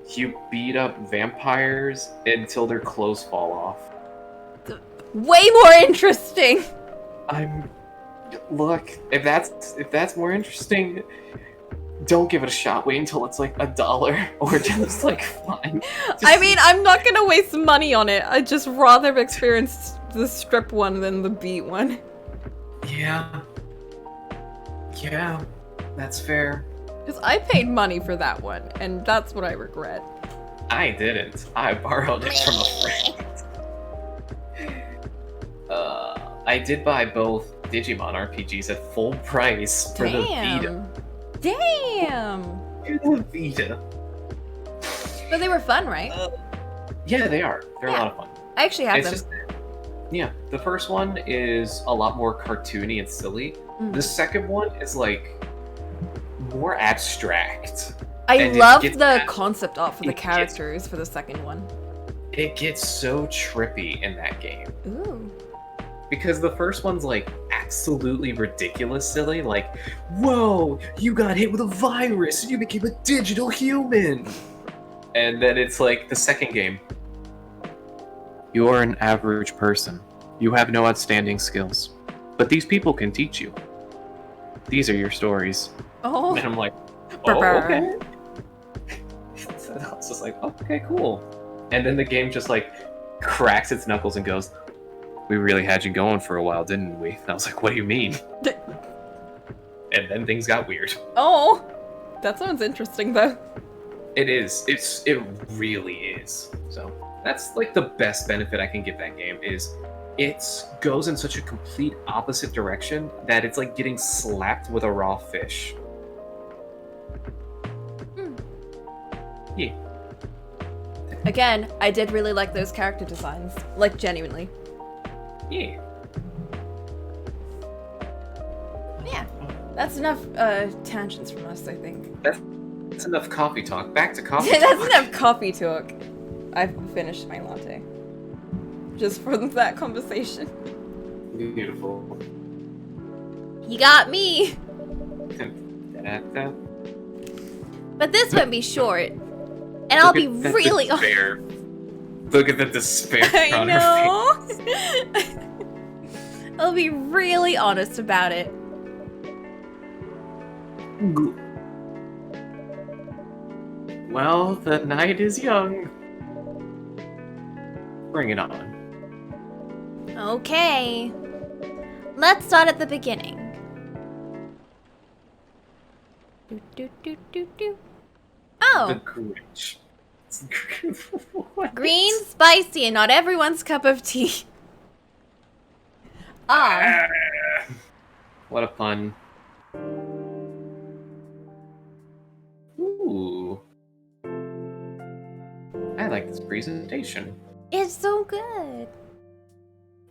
You beat up vampires until their clothes fall off. Way more interesting. Look, if that's more interesting, don't give it a shot. Wait until it's like $1 or just like fine. I mean, I'm not gonna waste money on it. I'd just rather experience the strip one than the beat one. Yeah, that's fair. Because I paid money for that one, and that's what I regret. I didn't. I borrowed it from a friend. I did buy both Digimon RPGs at full price for the Vita. Damn! For the Vita. But they were fun, right? Yeah, they are. They're a lot of fun. I actually have them. Yeah, the first one is a lot more cartoony and silly. The second one is like more abstract. I love the concept art for the characters for the second one. It gets so trippy in that game. Ooh. Because the first one's like absolutely ridiculous silly, like, whoa, you got hit with a virus and you became a digital human. And then it's like the second game. You are an average person. You have no outstanding skills. But these people can teach you. These are your stories. Oh. And I'm like, oh, okay. So I was just like, okay, cool. And then the game just like cracks its knuckles and goes, we really had you going for a while, didn't we? And I was like, what do you mean? And then things got weird. Oh, that sounds interesting though. It is. It really is. So that's like the best benefit I can give that game is it goes in such a complete opposite direction that it's like getting slapped with a raw fish. Yeah. Again, I did really like those character designs. Like, genuinely. Yeah. Yeah. That's enough tangents from us, I think. That's enough coffee talk. Back to coffee That's talk. enough coffee talk. I've finished my latte. Just from that conversation. Beautiful. You got me! Da-da-da. But this won't be short. And I'll be really... Despair. Look at the despair I on know. her face. I'll be really honest about it. Well, the night is young. Bring it on. Okay. Let's start at the beginning. The Oh, Grinch. green, spicy, and not everyone's cup of tea. Ah. What a pun. Ooh. I like this presentation. It's so good.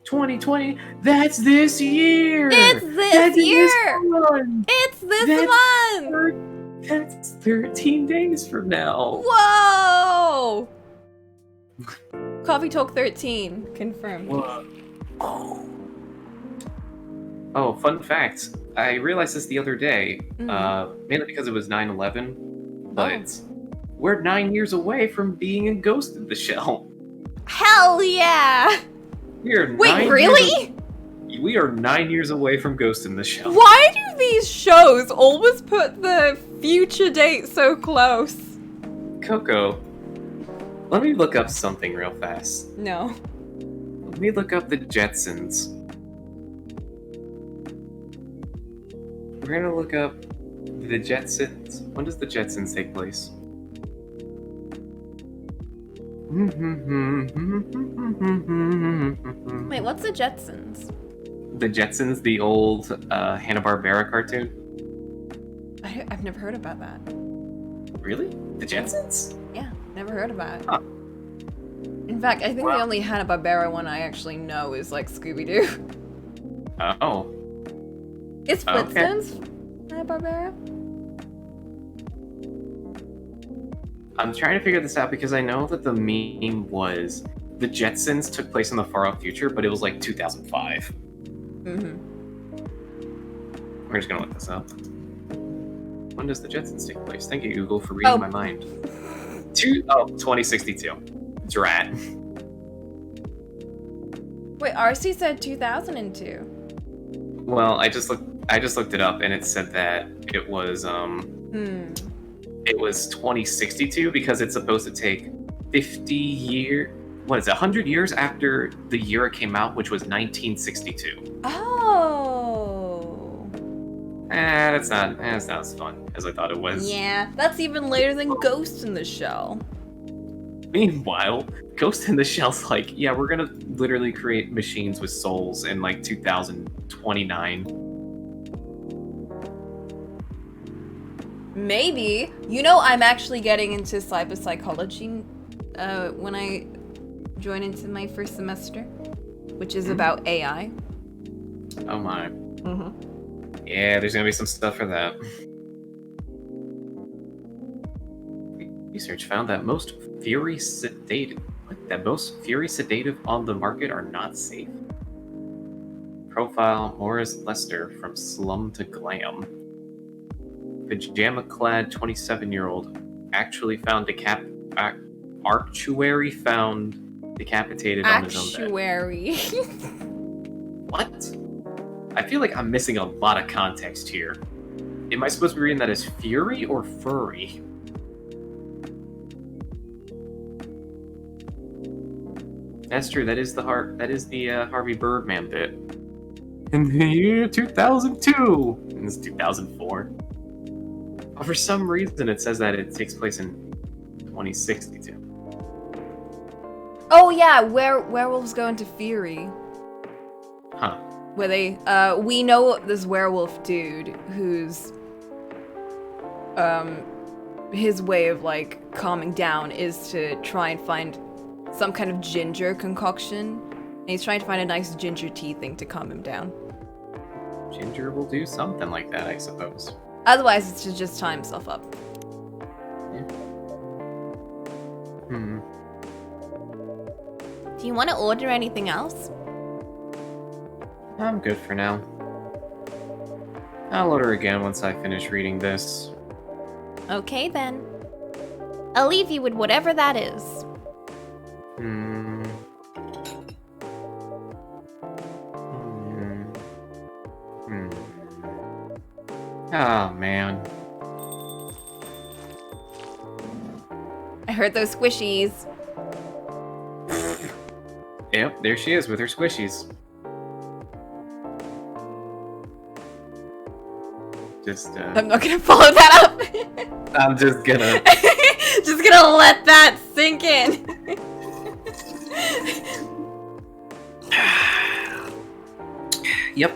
2020, that's this year! It's this That's year! This month! It's this That's month! That's 13 days from now. Whoa! Coffee Talk 13, confirmed. Whoa. Oh, fun fact. I realized this the other day, mainly because it was 9/11, but we're 9 years away from being in Ghost in the Shell. Hell yeah! We are Wait, really? We are 9 years away from Ghost in the Shell. Why do these shows always put the future date so close? Coco, let me look up something real fast. No. Let me look up the Jetsons. We're gonna look up the Jetsons. When does the Jetsons take place? Wait, what's the Jetsons? The Jetsons, the old Hanna-Barbera cartoon. I've never heard about that. Really? The Jetsons? Yeah, never heard about it. Huh. In fact, I think the only Hanna-Barbera one I actually know is like Scooby-Doo. Oh. It's Okay. Flintstones, Barbara? I'm trying to figure this out because I know that the meme was the Jetsons took place in the far off future, but it was like 2005. Mm-hmm. We're just gonna look this up. When does the Jetsons take place? Thank you, Google, for reading my mind. 2062. Drat. Wait, RC said 2002. Well, I just looked it up and it said that it was it was 2062 because it's supposed to take 100 years after the year it came out, which was 1962. Oh. That's not as fun as I thought it was. Yeah, that's even later than Ghost in the Shell. Meanwhile, Ghost in the Shell's like, yeah, we're gonna literally create machines with souls in like 2029. Maybe. You know, I'm actually getting into cyber psychology when I join into my first semester, which is about AI. Oh my. Mm-hmm. Yeah, there's gonna be some stuff for that. Research found that most Fury sedative on the market are not safe. Profile Morris Lester from slum to glam. Pajama-clad 27-year-old actually found actuary found decapitated on his own bed. Actuary. What? I feel like I'm missing a lot of context here. Am I supposed to be reading that as Fury or Furry? That's true. That is the Harvey Birdman bit. In the year 2002, and it's 2004. But for some reason, it says that it takes place in 2062. Oh yeah, werewolves go into fury. Huh. Where they we know this werewolf dude who's his way of like calming down is to try and find some kind of ginger concoction. And he's trying to find a nice ginger tea thing to calm him down. Ginger will do something like that, I suppose. Otherwise, it's to just tie himself up. Yeah. Hmm. Do you want to order anything else? I'm good for now. I'll order again once I finish reading this. Okay then. I'll leave you with whatever that is. Hmm. Oh, man. I heard those squishies. Yep, there she is with her squishies. Just, I'm not gonna follow that up. I'm just gonna... Just gonna let that sink in. Yep.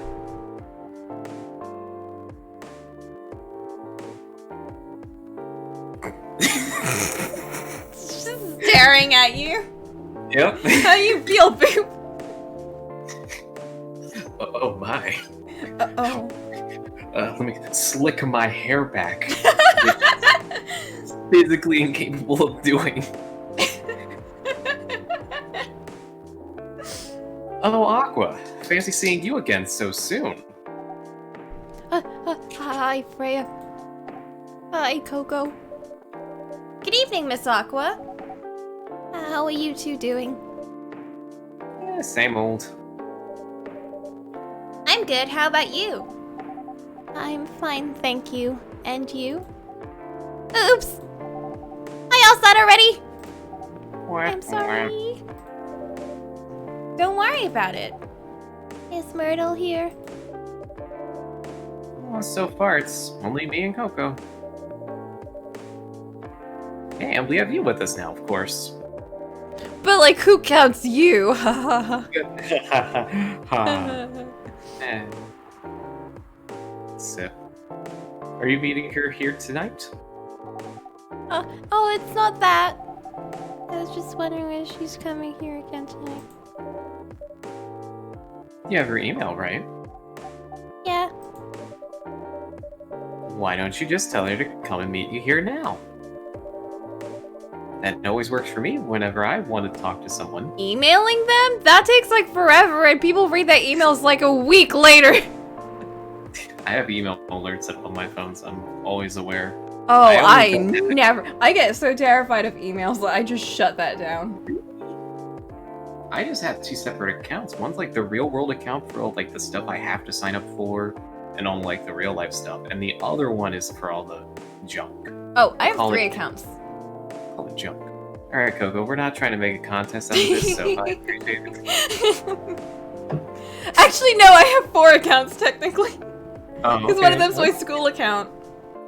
Just staring at you. Yep. How do you feel, Boop? Oh my. Uh-oh. Let me slick my hair back. Physically incapable of doing. Oh, Aqua. Fancy seeing you again so soon. Hi, Freya. Hi, Coco. Good evening, Miss Aqua. How are you two doing? Same old. I'm good. How about you? I'm fine, thank you. And you? Oops! I all said already! I'm sorry. Don't worry about it. Is Myrtle here? Well, so far, it's only me and Coco. And we have you with us now, of course. But, like, who counts you? So, are you meeting her here tonight? Oh, it's not that. I was just wondering if she's coming here again tonight. You have her email, right? Yeah. Why don't you just tell her to come and meet you here now? That always works for me whenever I want to talk to someone. Emailing them? That takes like forever, and people read their emails like a week later. I have email alerts set up on my phone, so I'm always aware. Oh, I always- never. I get so terrified of emails that I just shut that down. I just have 2 separate accounts. One's like the real world account for all like the stuff I have to sign up for and all like the real life stuff. And the other one is for all the junk. Oh, I have Call 3 it- accounts. All the junk. Alright, Coco, we're not trying to make a contest out of this, so I appreciate it. Actually, no, I have 4 accounts technically. Oh, Because one of them's my school account.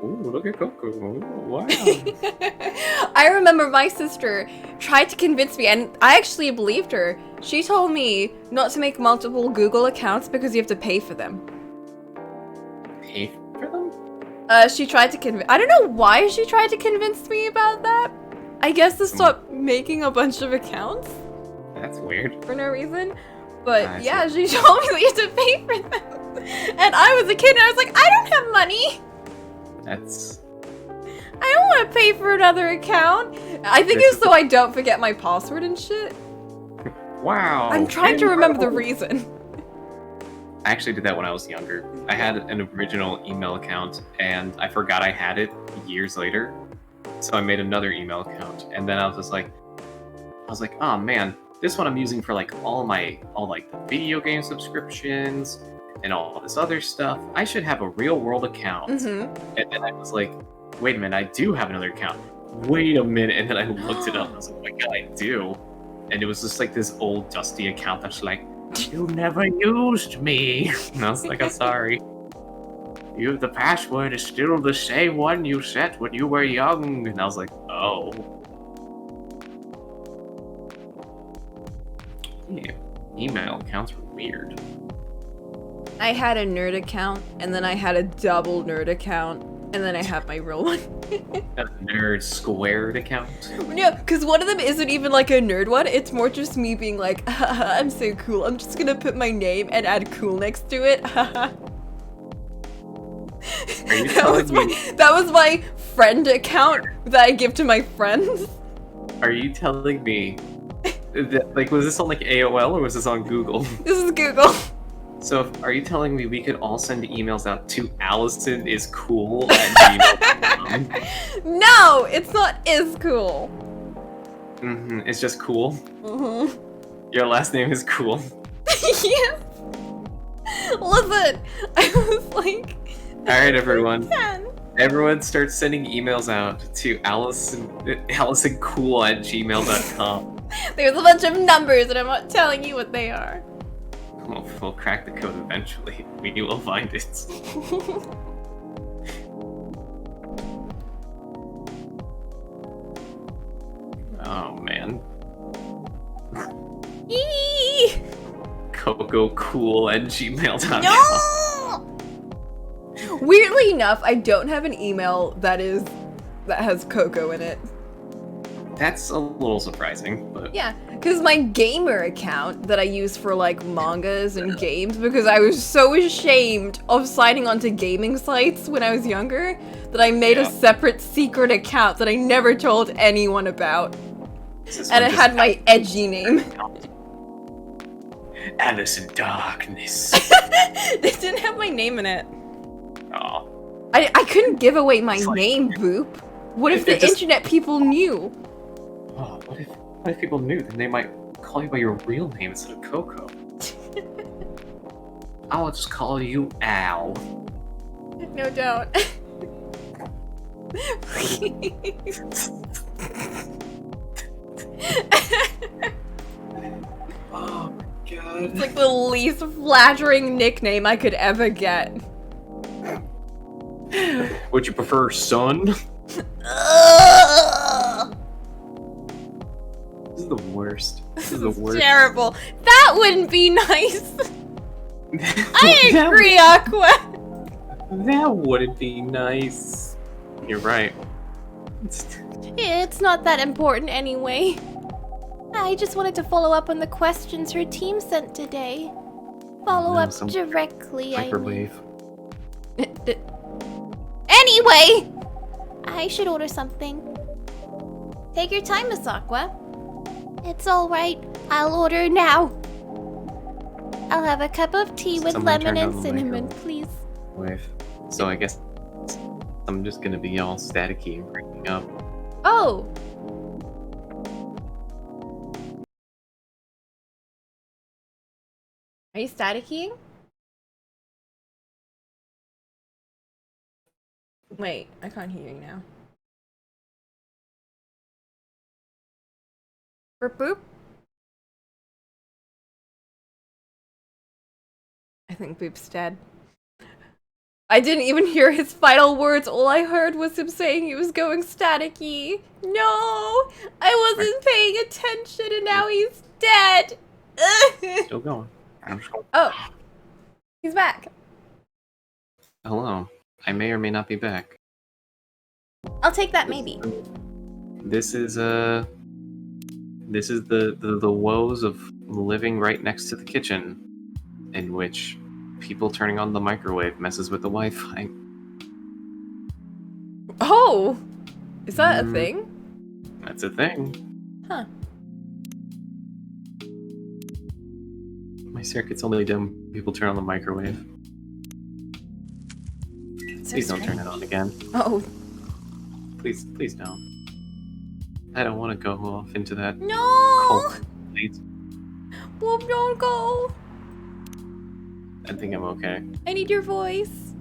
Ooh, look at Coco. Ooh, wow. I remember my sister tried to convince me, and I actually believed her. She told me not to make multiple Google accounts because you have to pay for them. Pay for them? She tried to convince. I don't know why she tried to convince me about that. I guess to stop making a bunch of accounts That's weird. for no reason. But I see. yeah, she told me that you have to pay for them. And I was a kid, and I was like, I don't have money. That's... I don't want to pay for another account. I think it's so I don't forget my password and shit. Wow. I'm trying to remember the incredible. reason. I actually did that when I was younger. I had an original email account, and I forgot I had it years later. So I made another email account, and then I was like, oh man, this one I'm using for like all like the video game subscriptions and all this other stuff. I should have a real world account. Mm-hmm. And then I was like, wait a minute, I do have another account. Wait a minute, and then I looked it up, and I was like, oh my god, I do. And it was just like this old dusty account that's like, you never used me. And I was like, I'm sorry. The password is still the same one you set when you were young. And I was like, oh. Yeah, email accounts were weird. I had a nerd account, and then I had a double nerd account, and then I have my real one. A nerd squared account. No, because one of them isn't even like a nerd one. It's more just me being like, haha, I'm so cool. I'm just gonna put my name and add cool next to it. Haha. Are you telling me? That was my friend account that I give to my friends. Are you telling me that, like, was this on like AOL or was this on Google? This is Google. So, are you telling me we could all send emails out to Allison is cool at gmail.com? No, it's not is cool. It's just cool. Mm-hmm. Your last name is cool. Yeah. Listen, I was like, All right, everyone. 10. Everyone start sending emails out to AllisonCool at gmail.com. There's a bunch of numbers, and I'm not telling you what they are. We'll crack the code eventually. We will find it. Oh man. Eee! CocoCool at gmail.com. No! Weirdly enough, I don't have an email that has Coco in it. That's a little surprising, but Yeah, because my gamer account that I use for like mangas and games, because I was so ashamed of signing onto gaming sites when I was younger that I made a separate secret account that I never told anyone about. And it had my edgy name. Allison Darkness. It didn't have my name in it. Oh. I couldn't give away my It's like- name, Boop. What if It the just- internet people knew? Oh, what if people knew? Then they might call you by your real name instead of Coco. I'll just call you Al. No, don't. Please. Oh my god. It's like the least flattering nickname I could ever get. Would you prefer son? Ugh. This is the worst. This is the worst. Terrible. That wouldn't be nice. I agree, Aqua. That wouldn't be nice. You're right. It's not that important anyway. I just wanted to follow up on the questions her team sent today. Follow up some directly, I mean. Hyperwave. Anyway, I should order something. Take your time, Miss Aqua. It's alright. I'll order now. I'll have a cup of tea with Somebody lemon turn and on the cinnamon, please. Wave. So I guess I'm just gonna be all staticky and breaking up. Oh! Are you staticying? Wait, I can't hear you now. Boop boop? I think Boop's dead. I didn't even hear his final words. All I heard was him saying he was going staticky. No! I wasn't paying attention and now he's dead! Still going. I'm just going. Oh. He's back. Hello. I may or may not be back. I'll take that maybe. This is the woes of living right next to the kitchen, in which people turning on the microwave messes with the Wi-Fi. Oh! Is that a thing? That's a thing. Huh. My circuit's only dim when people turn on the microwave. Please don't turn it on again. Oh. Please don't. I don't want to go off into that No! cold place. Boop, don't go! I think I'm okay. I need your voice.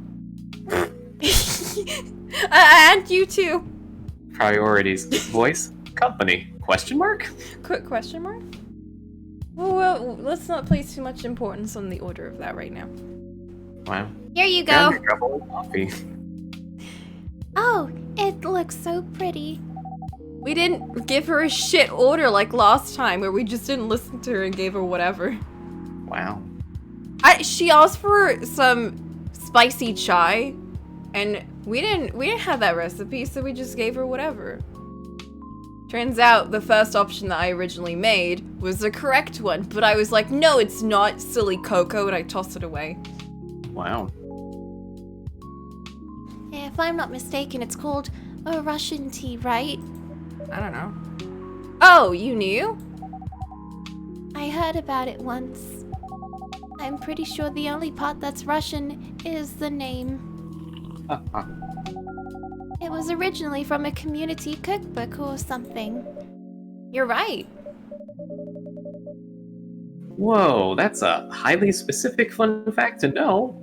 And you too. Priorities. Voice? Company? Question mark? Quick question mark? Well, let's not place too much importance on the order of that right now. Wow. Here you Found go. your trouble with coffee. Oh, it looks so pretty. We didn't give her a shit order like last time where we just didn't listen to her and gave her whatever. Wow. She asked for some spicy chai and we didn't have that recipe, so we just gave her whatever. Turns out the first option that I originally made was the correct one, but I was like, no, it's not, silly Coco, and I tossed it away. Wow. If I'm not mistaken, it's called a Russian tea, right? I don't know. Oh, you knew? I heard about it once. I'm pretty sure the only part that's Russian is the name. It was originally from a community cookbook or something. You're right. Whoa, that's a highly specific fun fact to know.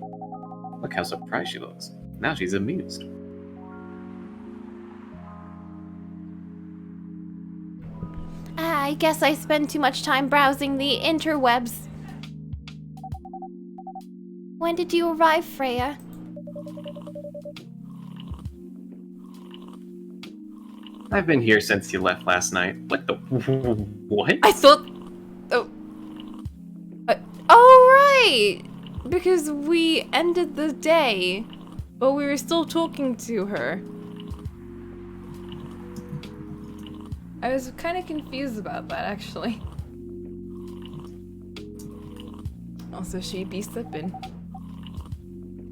Look how surprised she looks. Now she's amused. I guess I spend too much time browsing the interwebs. When did you arrive, Freya? I've been here since you left last night. What the? What? I thought... Oh, right! Because we ended the day, but we were still talking to her. I was kind of confused about that, actually. Also, she be sipping.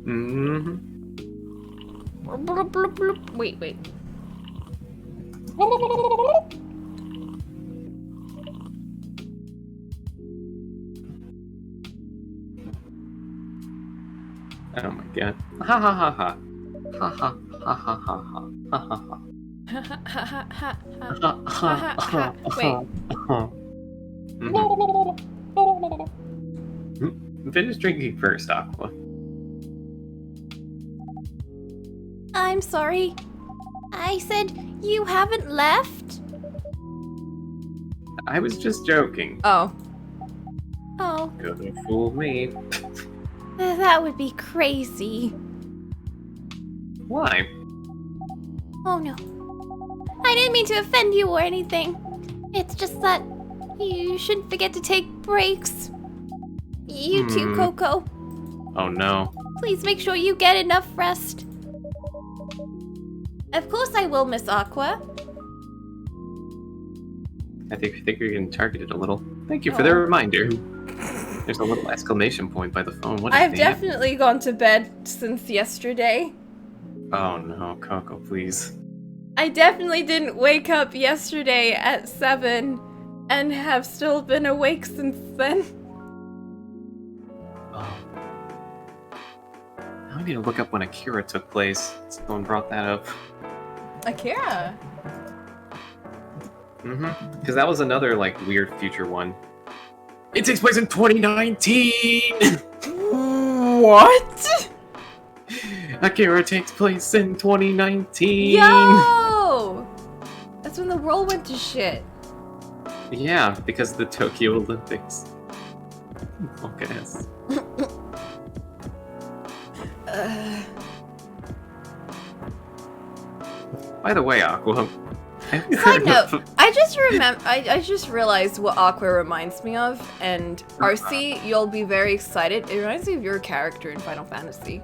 Mm-hmm. Bloop, bloop, bloop. Wait. Oh my god. Ha ha ha ha. Ha ha ha ha ha ha. Ha ha ha. Wait. Finish drinking first, Aqua. I'm sorry. I said you haven't left? I was just joking. Oh. Couldn't fool me. That would be crazy. Why? Oh no. I didn't mean to offend you or anything. It's just that you shouldn't forget to take breaks. You too, Coco. Oh no. Please make sure you get enough rest. Of course I will, Miss Aqua. I think you're getting targeted a little. Thank you for the reminder. There's a little exclamation point by the phone. What I've damn. definitely gone to bed since yesterday. Oh no, Coco, please. I definitely didn't wake up yesterday at 7 and have still been awake since then. Oh. Now I need to look up when Akira took place. Someone brought that up. Akira. Mm-hmm. Because that was another, like, weird future one. It takes place in 2019! What? Akira takes place in 2019! Yo! That's when the world went to shit. Yeah, because of the Tokyo Olympics. Okay. By the way, Aqua. Side note, I just realized what Aqua reminds me of, and RC, you'll be very excited. It reminds me of your character in Final Fantasy.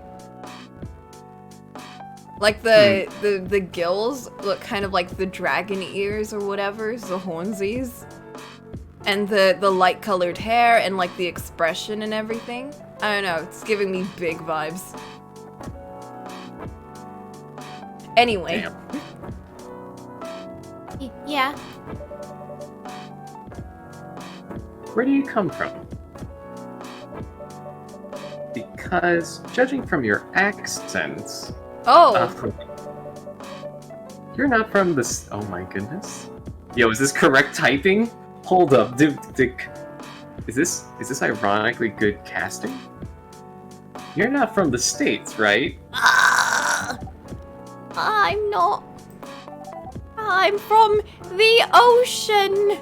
Like the gills look kind of like the dragon ears or whatever, the hornsies. And the light colored hair and like the expression and everything. I don't know, it's giving me big vibes. Anyway. Damn. Yeah. Where do you come from? Because, judging from your accents... Oh. You're not from this... Oh my goodness. Yo, is this correct typing? Hold up, is this ironically good casting? You're not from the States, right? I'm not. I'm from the ocean.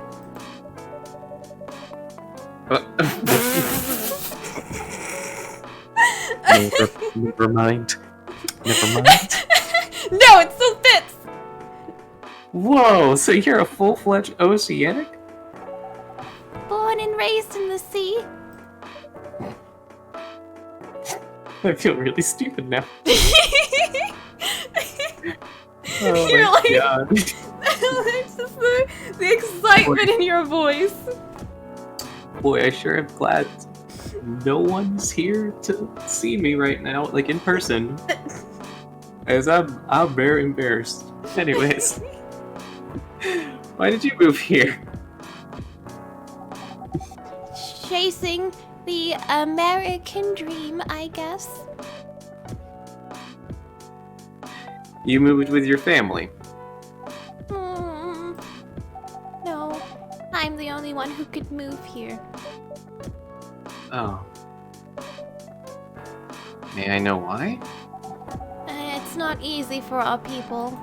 Never mind. Never mind. No, it still fits. Whoa, so you're a full-fledged oceanic? Born and raised in the sea. I feel really stupid now. Oh You're my like, god. It's just the excitement in your voice. Boy, I sure am glad no one's here to see me right now, like in person. As I'm very embarrassed. Anyways. Why did you move here? Chasing the American dream, I guess. You moved with your family. No, I'm the only one who could move here. Oh. May I know why? It's not easy for our people,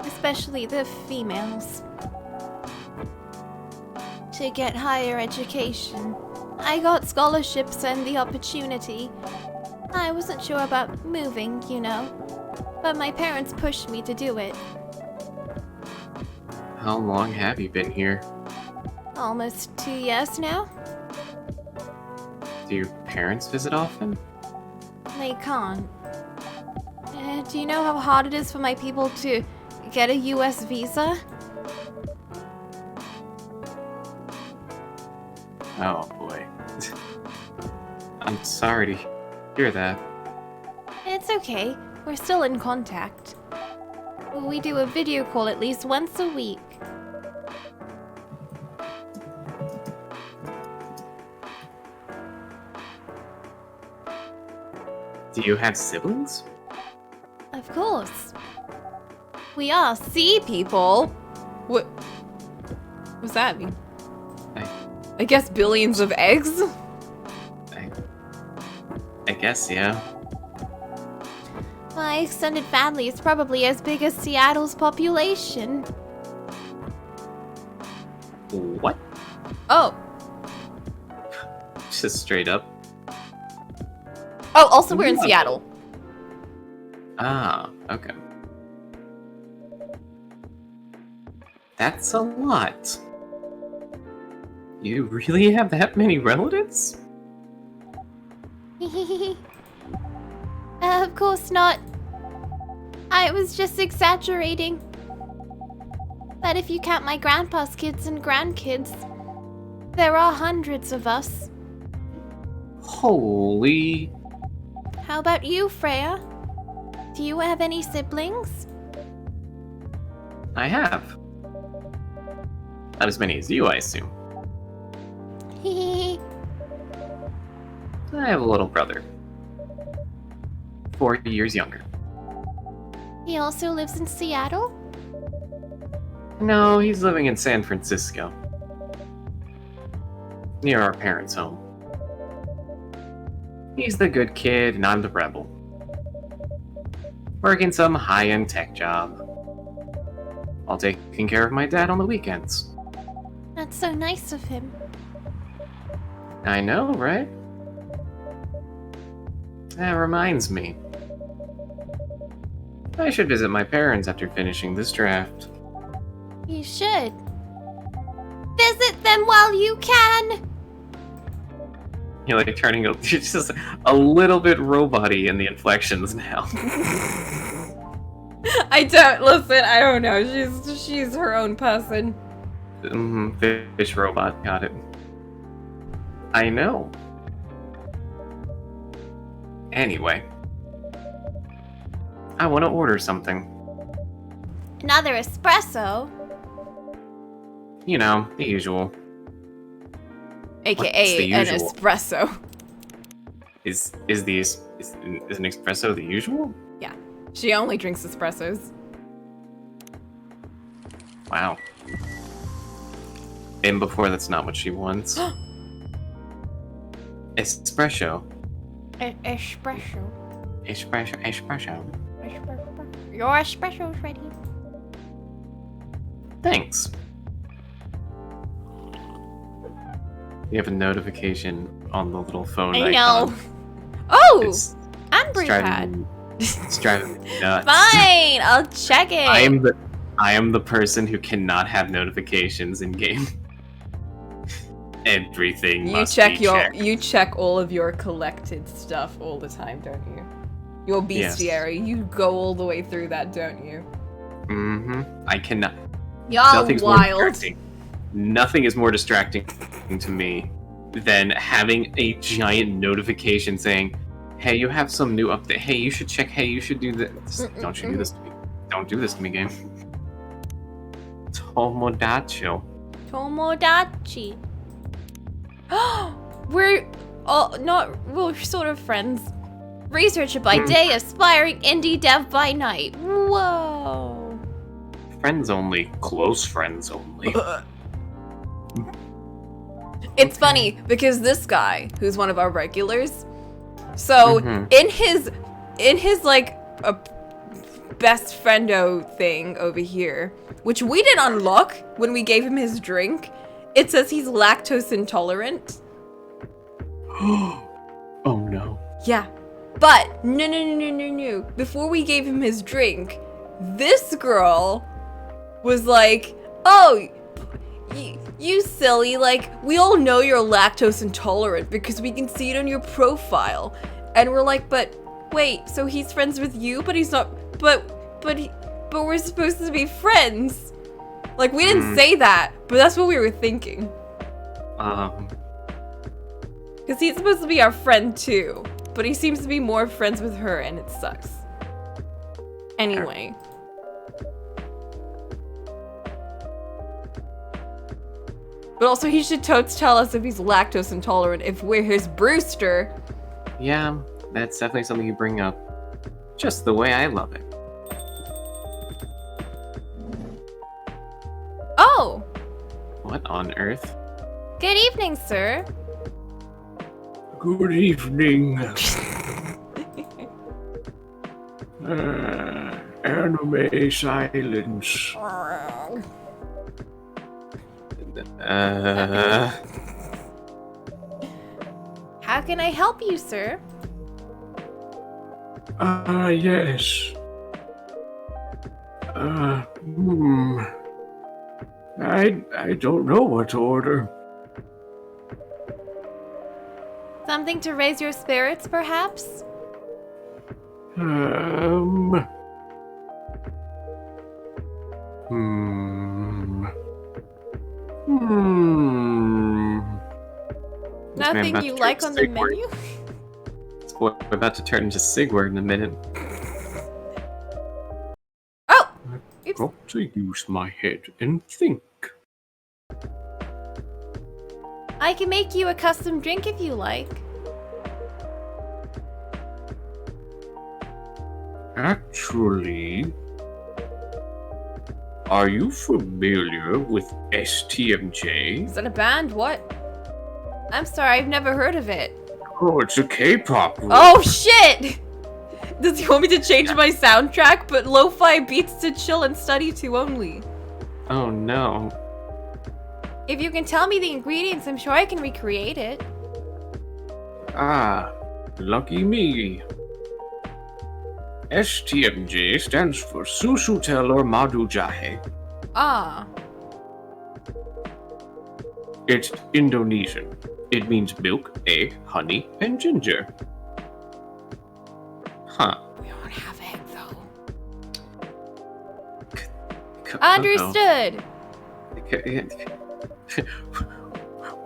especially the females, to get higher education. I got scholarships and the opportunity. I wasn't sure about moving, you know, but my parents pushed me to do it. How long have you been here? Almost 2 years now. Do your parents visit often? They can't. Do you know how hard it is for my people to get a US visa? Oh boy. I'm sorry to hear that. It's okay. We're still in contact. We do a video call at least once a week. Do you have siblings? Of course. We are sea people. What? What's that mean? I guess billions of eggs? I guess, yeah. My extended family is probably as big as Seattle's population. What? Oh. Just straight up. Oh, also we're in No. Seattle. Ah, okay. That's a lot. You really have that many relatives? Of course not. I was just exaggerating. But if you count my grandpa's kids and grandkids, there are hundreds of us. Holy... How about you, Freya? Do you have any siblings? I have. Not as many as you, I assume. Hehe. I have a little brother. 4 years younger. He also lives in Seattle? No, he's living in San Francisco. Near our parents' home. He's the good kid, and I'm the rebel. Working some high-end tech job. While taking care of my dad on the weekends. That's so nice of him. I know, right? That reminds me. I should visit my parents after finishing this draft. You should. Visit them while you can! You're like turning, you're just a little bit robot-y in the inflections now. I don't know. She's her own person. Fish robot, got it. I know. Anyway. I want to order something. Another espresso? You know, the usual. AKA an usual? espresso. Is an espresso the usual? Yeah. She only drinks espressos. Wow. And before that's not what she wants. Espresso. Espresso. Espresso. Your espresso's ready. Thanks. You have a notification on the little phone I icon. know. Oh! It's, And it's brew driving pad. me, it's driving me nuts. Fine, I'll check it. I am the person who cannot have notifications in game. Everything must be checked. You check all of your collected stuff all the time, don't you? Your bestiary, you go all the way through that, don't you? I cannot. Y'all Nothing's more wild. distracting. Nothing is more distracting to me than having a giant notification saying, "Hey, you have some new update. Hey, you should check. Hey, you should do this." Don't you do this to me? Don't do this to me, game. Tomodachi. Tomodachi. We're sort of friends. Researcher by day, aspiring indie dev by night. Whoa. Friends only. Close friends only. It's funny because this guy, who's one of our regulars, so in his like a best friendo thing over here, which we didn't unlock when we gave him his drink, it says he's lactose intolerant. Oh no. Yeah. But no. Before we gave him his drink, this girl was like, "Oh, you silly, like, we all know you're lactose intolerant because we can see it on your profile." And we're like, "But wait, so he's friends with you, but he's not, but we're supposed to be friends." Like, we didn't say that, but that's what we were thinking. Because he's supposed to be our friend too, but he seems to be more friends with her, and it sucks. Anyway. But also, he should totes tell us if he's lactose intolerant if we're his Brewster. Yeah, that's definitely something you bring up. Just the way I love it. Oh. What on earth? Good evening, sir. Good evening. Anime silence. How can I help you, sir? Yes. I don't know what to order. Something to raise your spirits, perhaps? Nothing you like on the menu? We're about to turn into Sigward in a minute. to use my head and think. I can make you a custom drink if you like. Actually, are you familiar with STMJ? Is that a band? What? I'm sorry, I've never heard of it. Oh, it's a K-pop group. Oh shit! Does he want me to change my soundtrack? But lo-fi beats to chill and study to only. Oh no. If you can tell me the ingredients, I'm sure I can recreate it. Ah, lucky me. STMJ stands for Susutel or Madu Jahe. Ah. It's Indonesian. It means milk, egg, honey, and ginger. Huh. We don't have egg though. Oh, Understood.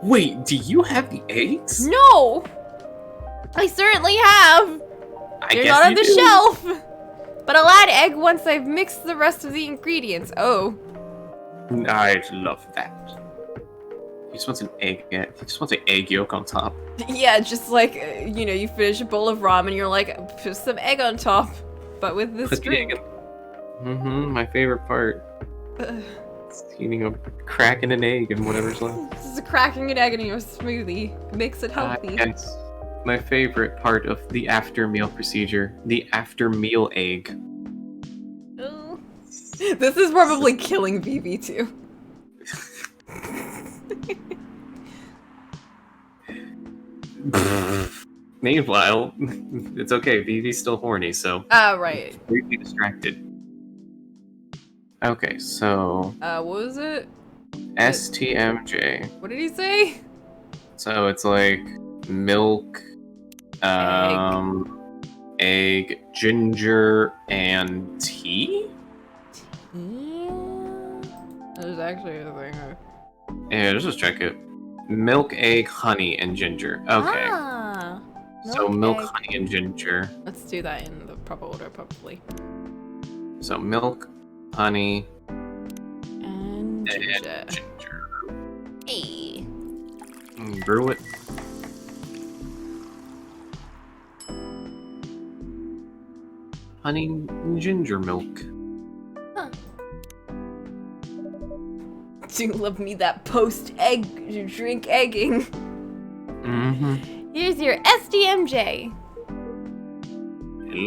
Wait, do you have the eggs? No! I certainly have! I They're guess not on you the do. shelf! But I'll add egg once I've mixed the rest of the ingredients. Oh. I'd love that. He just wants an egg. He just wants an egg yolk on top. Yeah, just like, you know, you finish a bowl of ramen, you're like, put some egg on top. But with this Put the egg drink. in. My favorite part. Ugh. It's eating a cracking an egg and whatever's left. This is cracking an egg in your smoothie. Makes it healthy. Yes. My favorite part of the after meal procedure, the after meal egg. Oh. This is probably killing Vivi too. Meanwhile, it's okay. Vivi's still horny, so Ah, right. completely distracted. Okay, so What was it? STMJ. What did he say? So it's like milk, egg, ginger, and tea? Yeah. There's actually a thing. Yeah, let's just check it. Milk, egg, honey, and ginger. Okay. Ah. So milk, egg. honey, and ginger. Let's do that in the proper order, probably. So milk, honey, And and ginger. ginger. Hey. Brew it. Honey and ginger milk. Do love me that post-egg drink egging. Mm-hmm. Here's your SDMJ.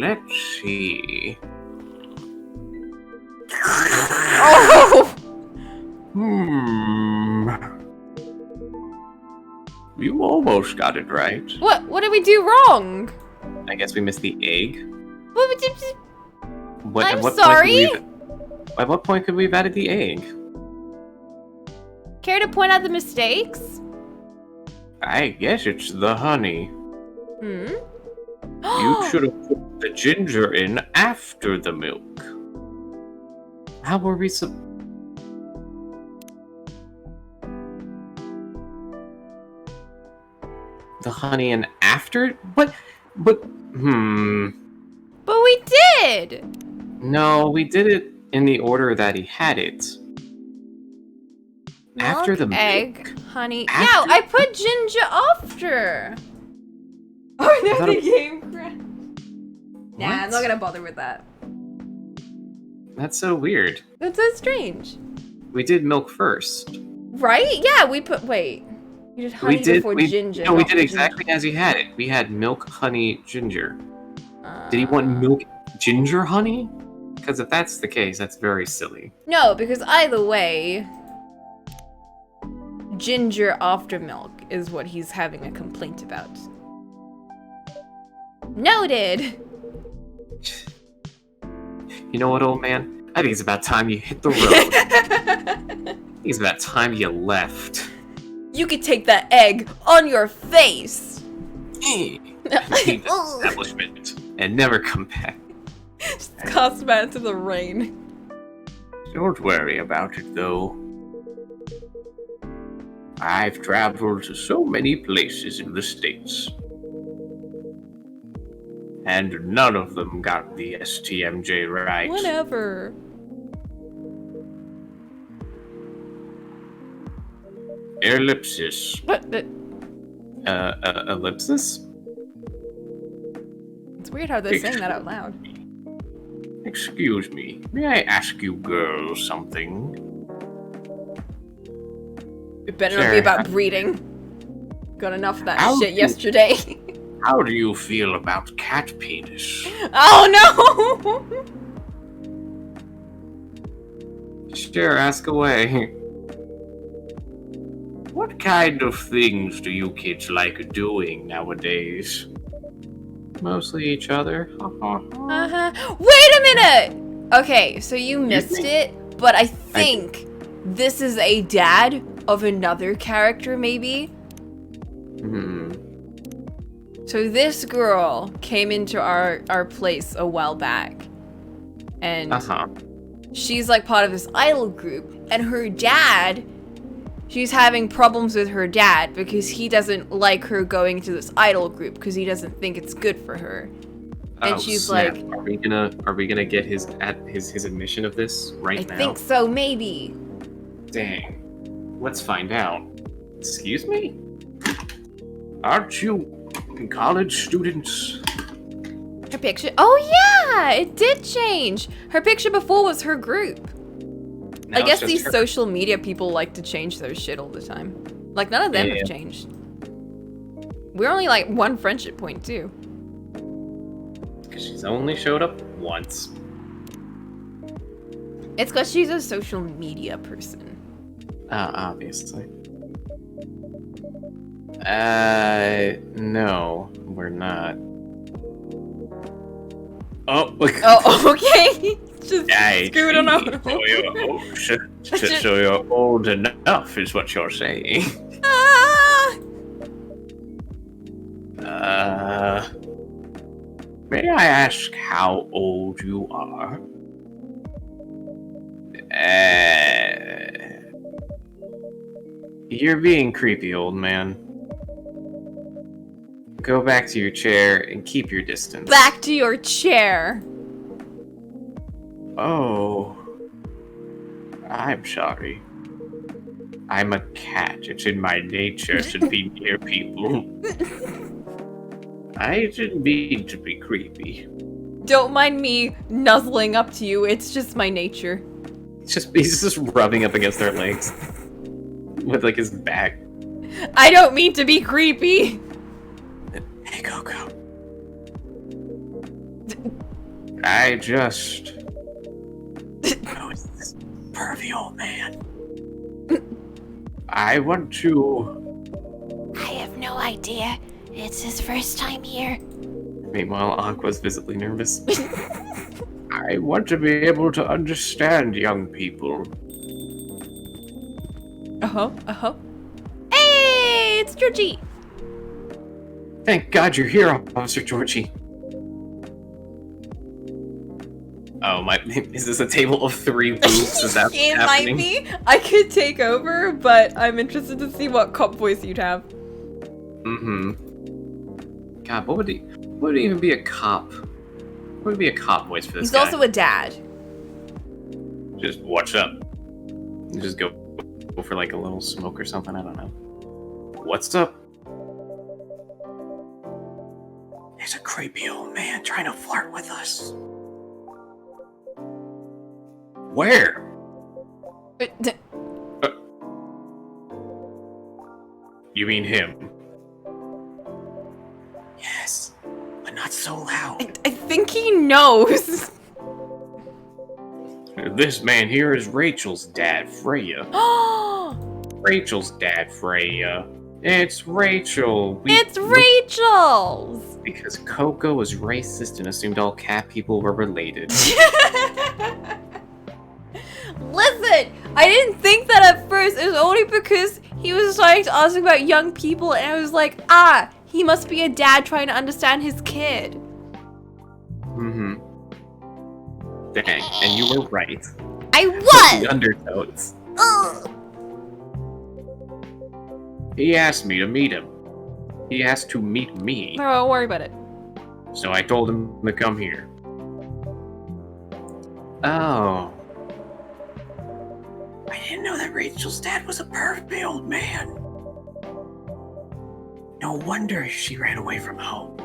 Let's see. Oh! You almost got it right. What did we do wrong? I guess we missed the egg. What we did? What, I'm at what sorry. Point at what point could we have added the egg? Care to point out the mistakes? I guess it's the honey. Hmm? You should have put the ginger in after the milk. How were we the honey and after? What? But But we did! No, we did it in the order that he had it. After the egg, milk? honey. After- Yeah, I put ginger after. Oh, I no, thought the it- game crashed. Nah, I'm What? not gonna bother with that. That's so weird. That's so strange. We did milk first. Right? Yeah, we put. Wait. You did honey before ginger. No, we not did ginger. exactly as he had it. We had milk, honey, ginger. Did he Uh, want milk, ginger, honey? Because if that's the case, that's very silly. No, because either way, ginger after milk is what he's having a complaint about. Noted! You know what, old man? I think it's about time you hit the road. I think it's about time you left. You could take that egg on your face! Leave this establishment and never come back. Just cast him out into the rain. Don't worry about it, though. I've traveled to so many places in the States. And none of them got the STMJ right. Whatever. Ellipsis. What? Ellipsis? It's weird how they're saying that out loud. Excuse me, may I ask you girls something? It better not Sure. be about breeding. Got enough of that How shit do- yesterday. How do you feel about cat penis? Oh no! Sure, ask away. What kind of things do you kids like doing nowadays? Mostly each other. Wait a minute! Okay, so you missed me? it, but I think this is a dad of another character, maybe? Hmm. So this girl came into our place a while back. And Uh-huh. she's like part of this idol group. And her dad, she's having problems with her dad because he doesn't like her going to this idol group because he doesn't think it's good for her. And Oh, she's snap. like, are we gonna get his admission of this right I now? think so, maybe. Dang. Let's find out. Excuse me? Aren't you college students? Her picture. Oh yeah, it did change. Her picture before was her group. Now I it's guess just these her- social media people like to change their shit all the time. Like none of them Yeah. have changed. We're only like one friendship point too. Because she's only showed up once. It's because she's a social media person. Obviously. No, we're not. Oh, look. Oh, okay. Just I screwed on see. out. So you're old enough, is what you're saying. Ah! May I ask how old you are? You're being creepy, old man. Go back to your chair and keep your distance. Back to your chair. Oh. I'm sorry. I'm a cat. It's in my nature to be near people. I didn't mean to be creepy. Don't mind me nuzzling up to you. It's just my nature. He's just rubbing up against their legs. With like his back. I don't mean to be creepy. Hey, Coco. I just... Who is this pervy old man? I want to... I have no idea. It's his first time here. Meanwhile, Aqua's visibly nervous. I want to be able to understand young people. Uh-huh. Hey, it's Georgie. Thank God you're here, Officer Georgie. Oh my, is this a table of 3 boobs? Is that what's It happening? might be. I could take over, but I'm interested to see what cop voice you'd have. Mm-hmm. God, what would even be a cop? What would be a cop voice for this He's guy? also a dad. Just what's up? Just go for like a little smoke or something, I don't know. What's up? There's a creepy old man trying to flirt with us. Where? You mean him? Yes, but not so loud. I think he knows. This man here is Rachel's dad, Freya. Rachel's dad, Freya. It's Rachel. It's Rachel's. Because Coco was racist and assumed all cat people were related. Listen, I didn't think that at first. It was only because he was starting to ask about young people, and I was like, he must be a dad trying to understand his kid. Mm-hmm. Dang, and you were right. I The was. undertones. Ugh. He asked me to meet him. He asked to meet me. No, don't worry about it. So I told him to come here. Oh. I didn't know that Rachel's dad was a pervy old man. No wonder she ran away from home.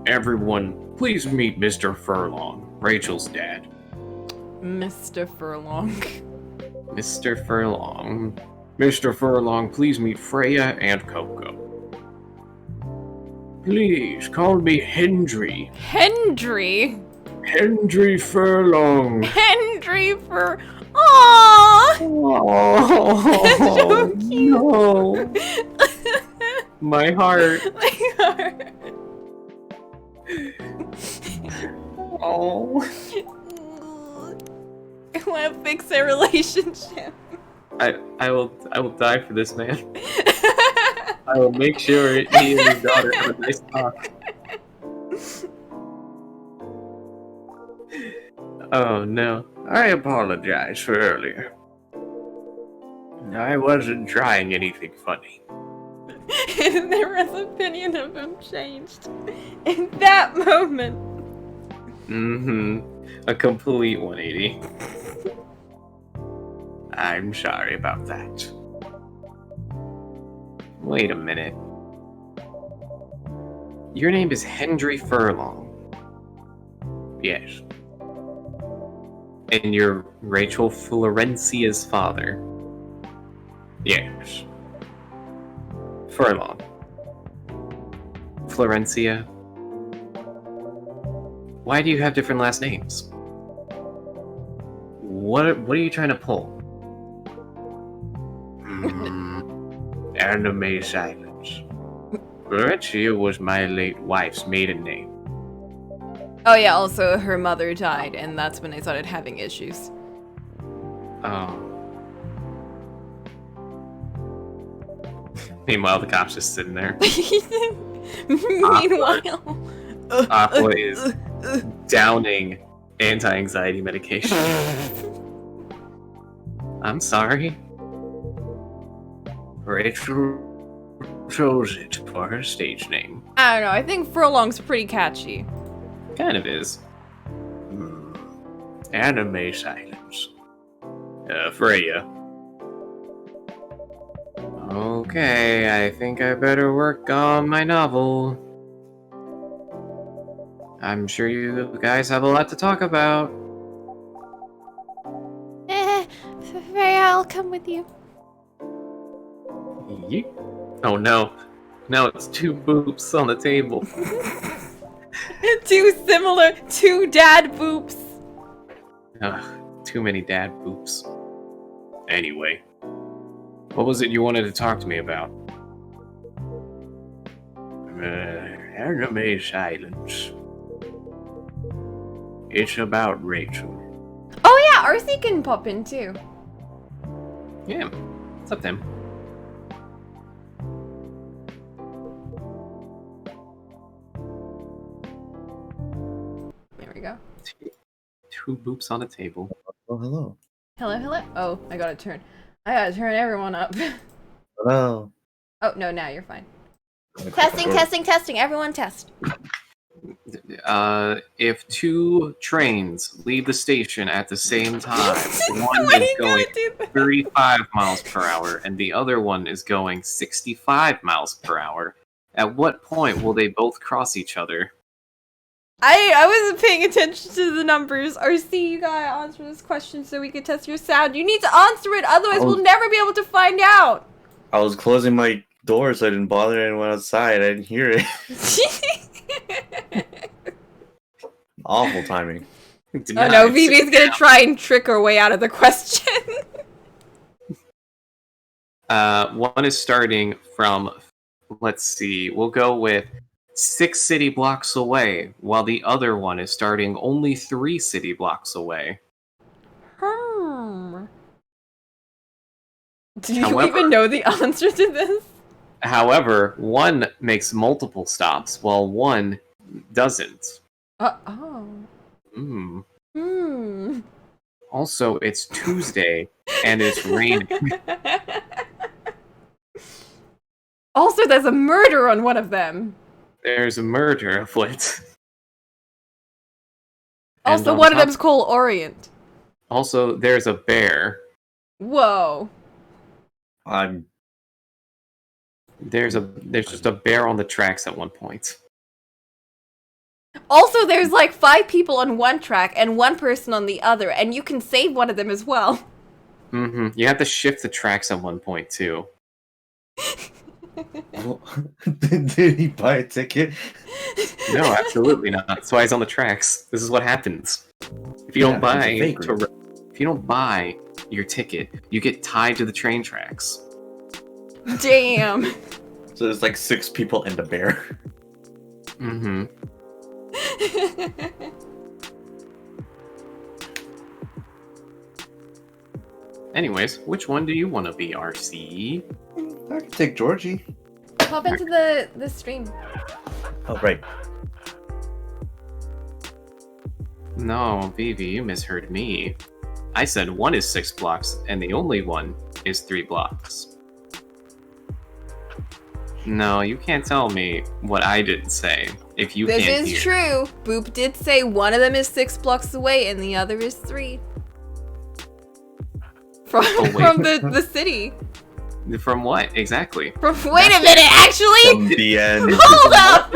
Everyone, please meet Mr. Furlong, Rachel's dad. Mr. Furlong. Mr. Furlong. Mr. Furlong, please meet Freya and Coco. Please call me Hendry. Hendry? Hendry Furlong. Hendry Fur... Aww! Oh, no. My heart. My heart. Oh. I want to fix their relationship. I will die for this man. I will make sure he and his daughter have a nice talk. Oh no. I apologize for earlier. I wasn't trying anything funny. Their opinion of him changed in that moment. Mm-hmm. A complete 180. I'm sorry about that. Wait a minute. Your name is Hendry Furlong. Yes. And you're Rachel Florencia's father. Yes. Furlong. Florencia. Why do you have different last names? What are you trying to pull? Anime silence. Florencia was my late wife's maiden name. Oh yeah, also her mother died, and that's when they started having issues. Oh. Meanwhile, the cop's just sitting there. Meanwhile... Aqua is downing anti-anxiety medication. I'm sorry. Rachel chose it for her stage name. I don't know, I think Furlong's pretty catchy. Kind of is. Anime silence. Freya. Okay, I think I better work on my novel. I'm sure you guys have a lot to talk about. Freya, I'll come with you. Yeet. Oh no. Now it's two boops on the table. Two dad boops. Ugh, too many dad boops. Anyway, what was it you wanted to talk to me about? Anime silence. It's about Rachel. Oh yeah, Arcee can pop in too. Yeah, what's up, Tim? There we go. Two boops on a table. Oh, hello. Hello, hello. Oh, I gotta turn everyone up. Hello. Oh no, now you're fine. Testing. Everyone test. If two trains leave the station at the same time, one Why is you going gotta do that? 35 miles per hour and the other one is going 65 miles per hour, at what point will they both cross each other? I wasn't paying attention to the numbers. Arcee, you gotta answer this question so we can test your sound. You need to answer it, otherwise we'll never be able to find out. I was closing my door so I didn't bother anyone outside. I didn't hear it. Awful timing. Oh no, Vivi's gonna try and trick her way out of the question. One is starting from, let's see, we'll go with 6 city blocks away, while the other one is starting only 3 city blocks away. Do you even know the answer to this? However, one makes multiple stops, while one doesn't. Oh. Also, it's Tuesday, and it's raining. Also, there's a murder on one of them. There's a murder afoot. Also, And one of top- them's called Orient. Also, there's a bear. Whoa. I'm. There's just a bear on the tracks at one point. Also, there's like 5 people on one track and 1 person on the other, and you can save one of them as well. Mm-hmm. You have to shift the tracks at one point too. Did he buy a ticket? No, absolutely not. That's why he's on the tracks. This is what happens. If you Yeah, don't buy he's a vagrant. if you don't buy your ticket, you get tied to the train tracks. Damn. So there's like 6 people and a bear. Mm-hmm. Anyways, which one do you want to be, RC? I can take Georgie. Pop into the stream. Oh, right. No, Vivi, you misheard me. I said 1 is 6 blocks, and the only one is 3 blocks. No, you can't tell me what I didn't say if you This can't is hear. true. Boop did say one of them is 6 blocks away and the other is 3. From, Oh, wait. from the city. From what exactly? Wait a minute, actually? From the end. Hold up!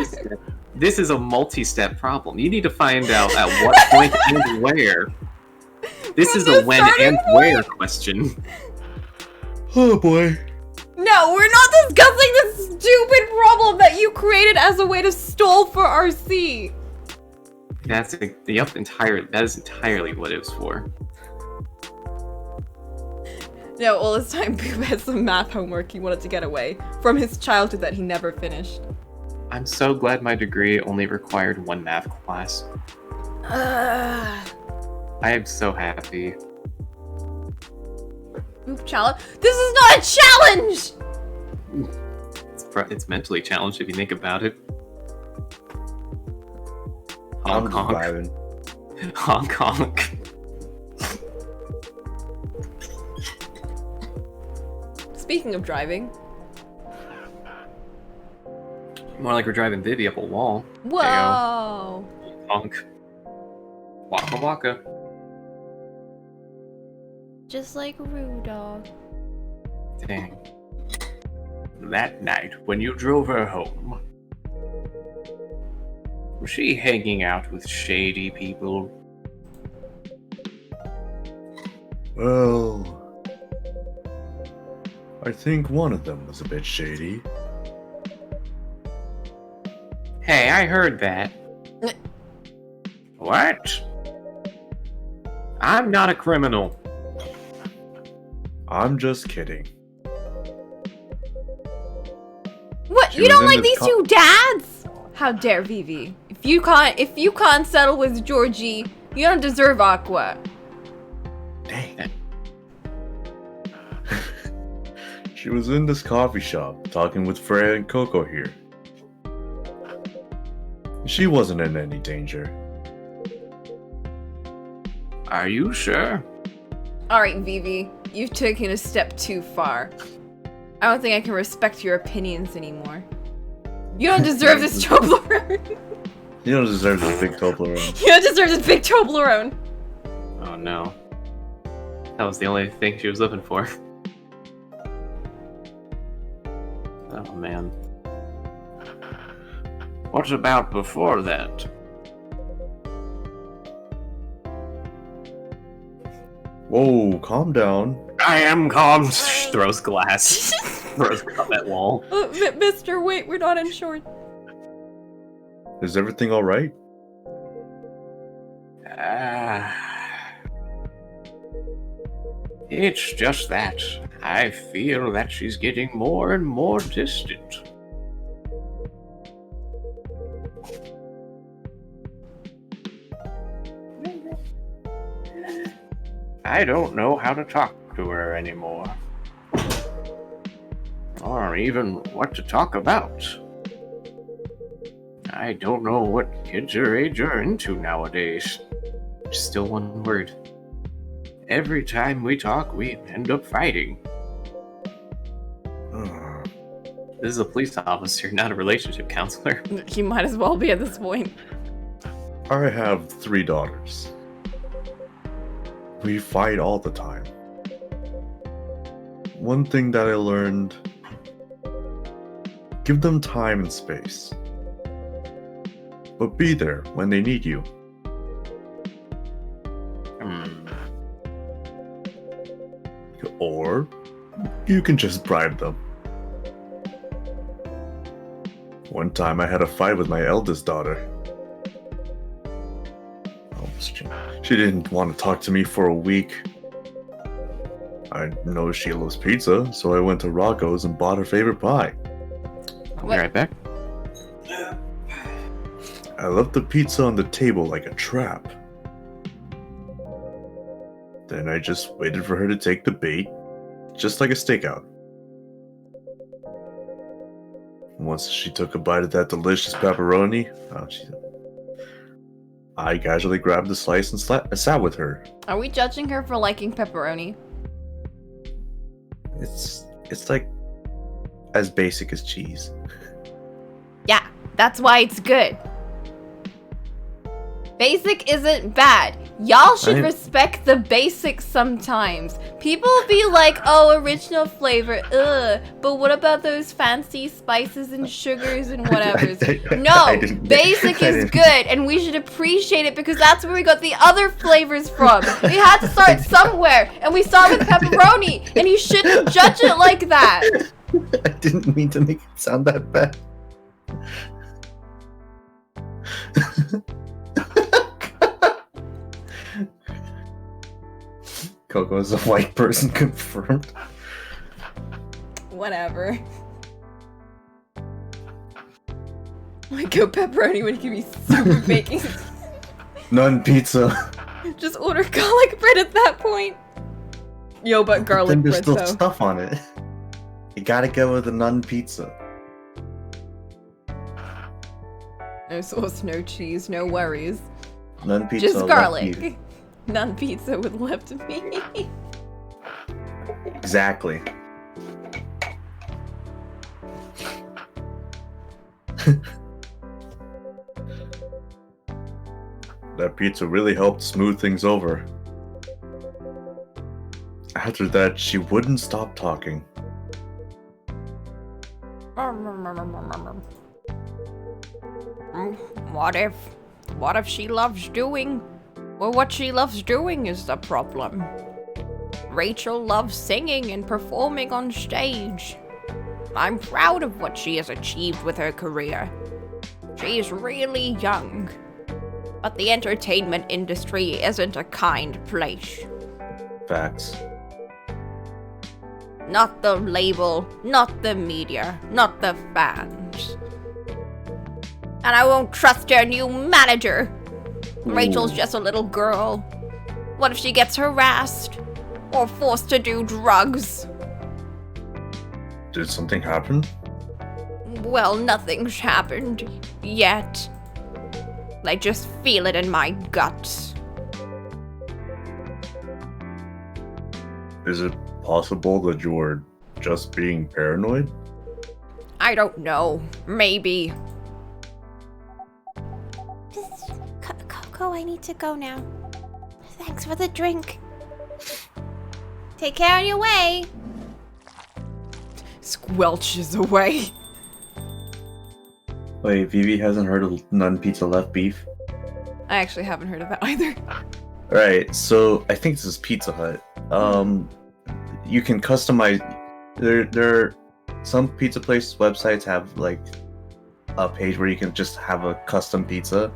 This is a multi-step problem. You need to find out at what point and where. This From is the a when starting and where question. Oh boy. No, we're not discussing this stupid problem that you created as a way to stall for RC. That is entirely what it was for. No, all this time Boop had some math homework he wanted to get away from his childhood that he never finished. I'm so glad my degree only required 1 math class. I am so happy. Boop challenge? This is not a challenge! It's mentally challenged if you think about it. I'm Honk just honk. vibing. Honk honk. Speaking of driving. More like we're driving Vivi up a wall. Whoa! Honk. Waka waka. Just like a rude dog. Dang. That night, when you drove her home, was she hanging out with shady people? Well, I think one of them was a bit shady. Hey, I heard that. What? I'm not a criminal. I'm just kidding. What? She You was don't in like this these 2 dads? How dare Vivi? If you can't settle with Georgie, you don't deserve Aqua. Dang. She was in this coffee shop talking with Freya and Coco here. She wasn't in any danger. Are you sure? Alright, Vivi. You've taken a step too far. I don't think I can respect your opinions anymore. You don't deserve this Toblerone. You don't deserve this big Toblerone. You don't deserve this big Toblerone. Oh no. That was the only thing she was looking for. Oh man. What about before that? Whoa, calm down. I am calm. Throws glass. Throws up that wall. Mister, wait, we're not insured. Is everything alright? It's just that I feel that she's getting more and more distant. I don't know how to talk to her anymore. Or even what to talk about. I don't know what kids her age are into nowadays. Still one word. Every time we talk, we end up fighting. This is a police officer, not a relationship counselor. He might as well be at this point. I have 3 daughters. We fight all the time. one thing that I learned, give them time and space. But be there when they need you. Or you can just bribe them. One time I had a fight with my eldest daughter. She didn't want to talk to me for a week. I know she loves pizza, so I went to Rocco's and bought her favorite pie. I'll be right back. I left the pizza on the table like a trap. Then I just waited for her to take the bait, just like a stakeout. Once she took a bite of that delicious pepperoni, I casually grabbed the slice and sat with her. Are we judging her for liking pepperoni? It's like as basic as cheese. Yeah, that's why it's good. Basic isn't bad. Y'all should respect the basics sometimes. People be like, oh, original flavor, ugh. But what about those fancy spices and sugars and whatever? No, basic is good, and we should appreciate it because that's where we got the other flavors from. We had to start somewhere, and we started with pepperoni, and you shouldn't judge it like that. I didn't mean to make it sound that bad. Coco is a white person confirmed. Whatever. Like go pepperoni would give me super baking. None pizza. Just order garlic bread at that point. Yo, but garlic Then there's bread still though. stuff on it. You gotta go with a none pizza. No sauce, no cheese, no worries. None pizza. Just left garlic. beef. None pizza with left meat. Exactly. That pizza really helped smooth things over. After that, she wouldn't stop talking. What if she loves doing? Well, what she loves doing is the problem. Rachel loves singing and performing on stage. I'm proud of what she has achieved with her career. She's really young. But the entertainment industry isn't a kind place. Facts. Not the label, not the media, not the fans. And I won't trust your new manager. Rachel's just a little girl. What if she gets harassed? Or forced to do drugs? Did something happen? Well, nothing's happened yet. I just feel it in my guts. Is it possible that you were just being paranoid? I don't know. Maybe. Coco, I need to go now. Thanks for the drink. Take care on your way. Squelches away. Wait, Vivi hasn't heard of none pizza left beef? I actually haven't heard of that either. Right, so I think this is Pizza Hut. You can customize. There some pizza place websites have like a page where you can just have a custom pizza,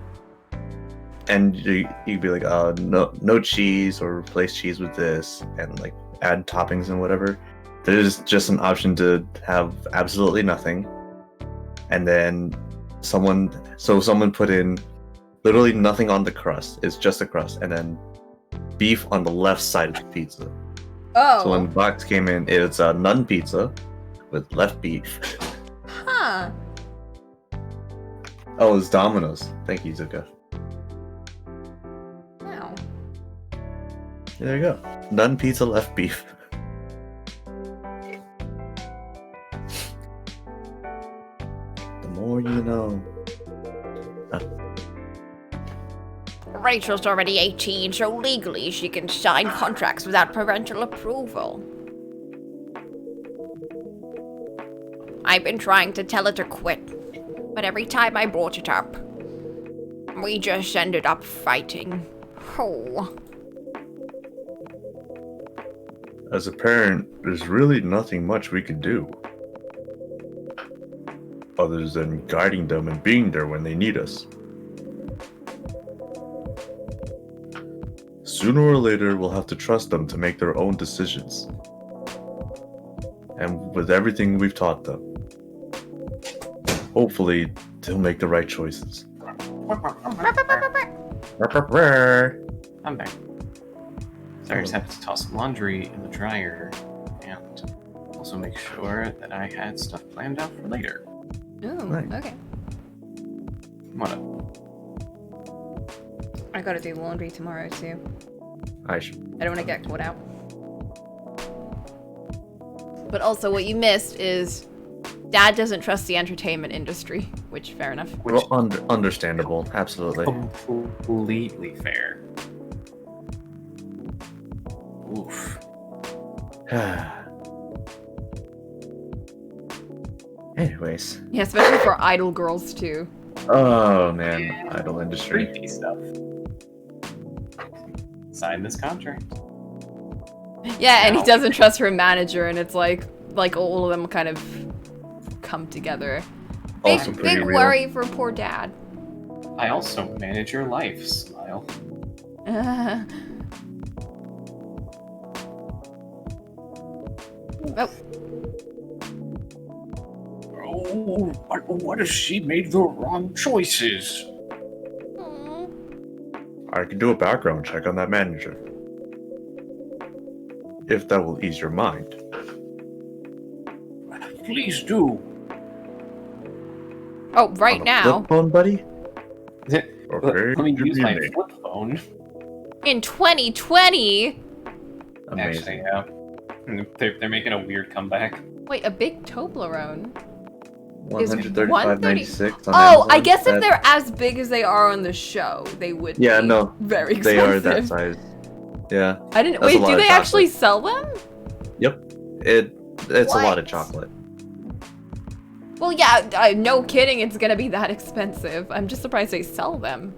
and you'd be like, no cheese, or replace cheese with this, and like add toppings and whatever. There's just an option to have absolutely nothing, and then someone put in literally nothing on the crust. It's just a crust, and then beef on the left side of the pizza. Oh. So when the box came in, it's a none pizza with left beef. Huh. Oh, it's Domino's. Thank you, Zuka. Wow. There you go. None pizza, left beef. The more you know. Rachel's already 18, so legally she can sign contracts without parental approval. I've been trying to tell it to quit, but every time I brought it up, we just ended up fighting. Oh. As a parent, there's really nothing much we can do. Other than guiding them and being there when they need us. Sooner or later, we'll have to trust them to make their own decisions. And with everything we've taught them, hopefully they'll make the right choices. I'm back. Sorry, I just had to toss laundry in the dryer and also make sure that I had stuff planned out for later. Oh, Right. okay. What up? I gotta do laundry tomorrow too. I I don't want to get caught out. But also, what you missed is Dad doesn't trust the entertainment industry, which fair enough. Well, understandable, absolutely. Completely fair. Oof. Anyways. Yeah, especially for idol girls too. Oh man, idol industry. Creepy stuff. Sign this contract. Yeah, and he Ow. doesn't trust her manager, and it's like all of them kind of come together. Big, Also pretty big real. worry for poor Dad. I also manage your life, Smile. Oh, Oh, what if she made the wrong choices? I can do a background check on that manager. If that will ease your mind. Please do. oh, right On a now. flip phone, buddy? Let Okay. me give use me a my minute. flip phone. In 2020? Amazing. Actually, yeah. They're making a weird comeback. Wait, a big Toblerone? 135.96 on Oh, I Amazon. guess if That- they're as big as they are on the show, they would Yeah, be no, very they expensive. are that size. Yeah. I didn't. That's a Wait, lot do of they actually chocolate. sell them? It's a lot of What? chocolate. Well, yeah, no kidding, it's gonna be that expensive. I'm just surprised they sell them.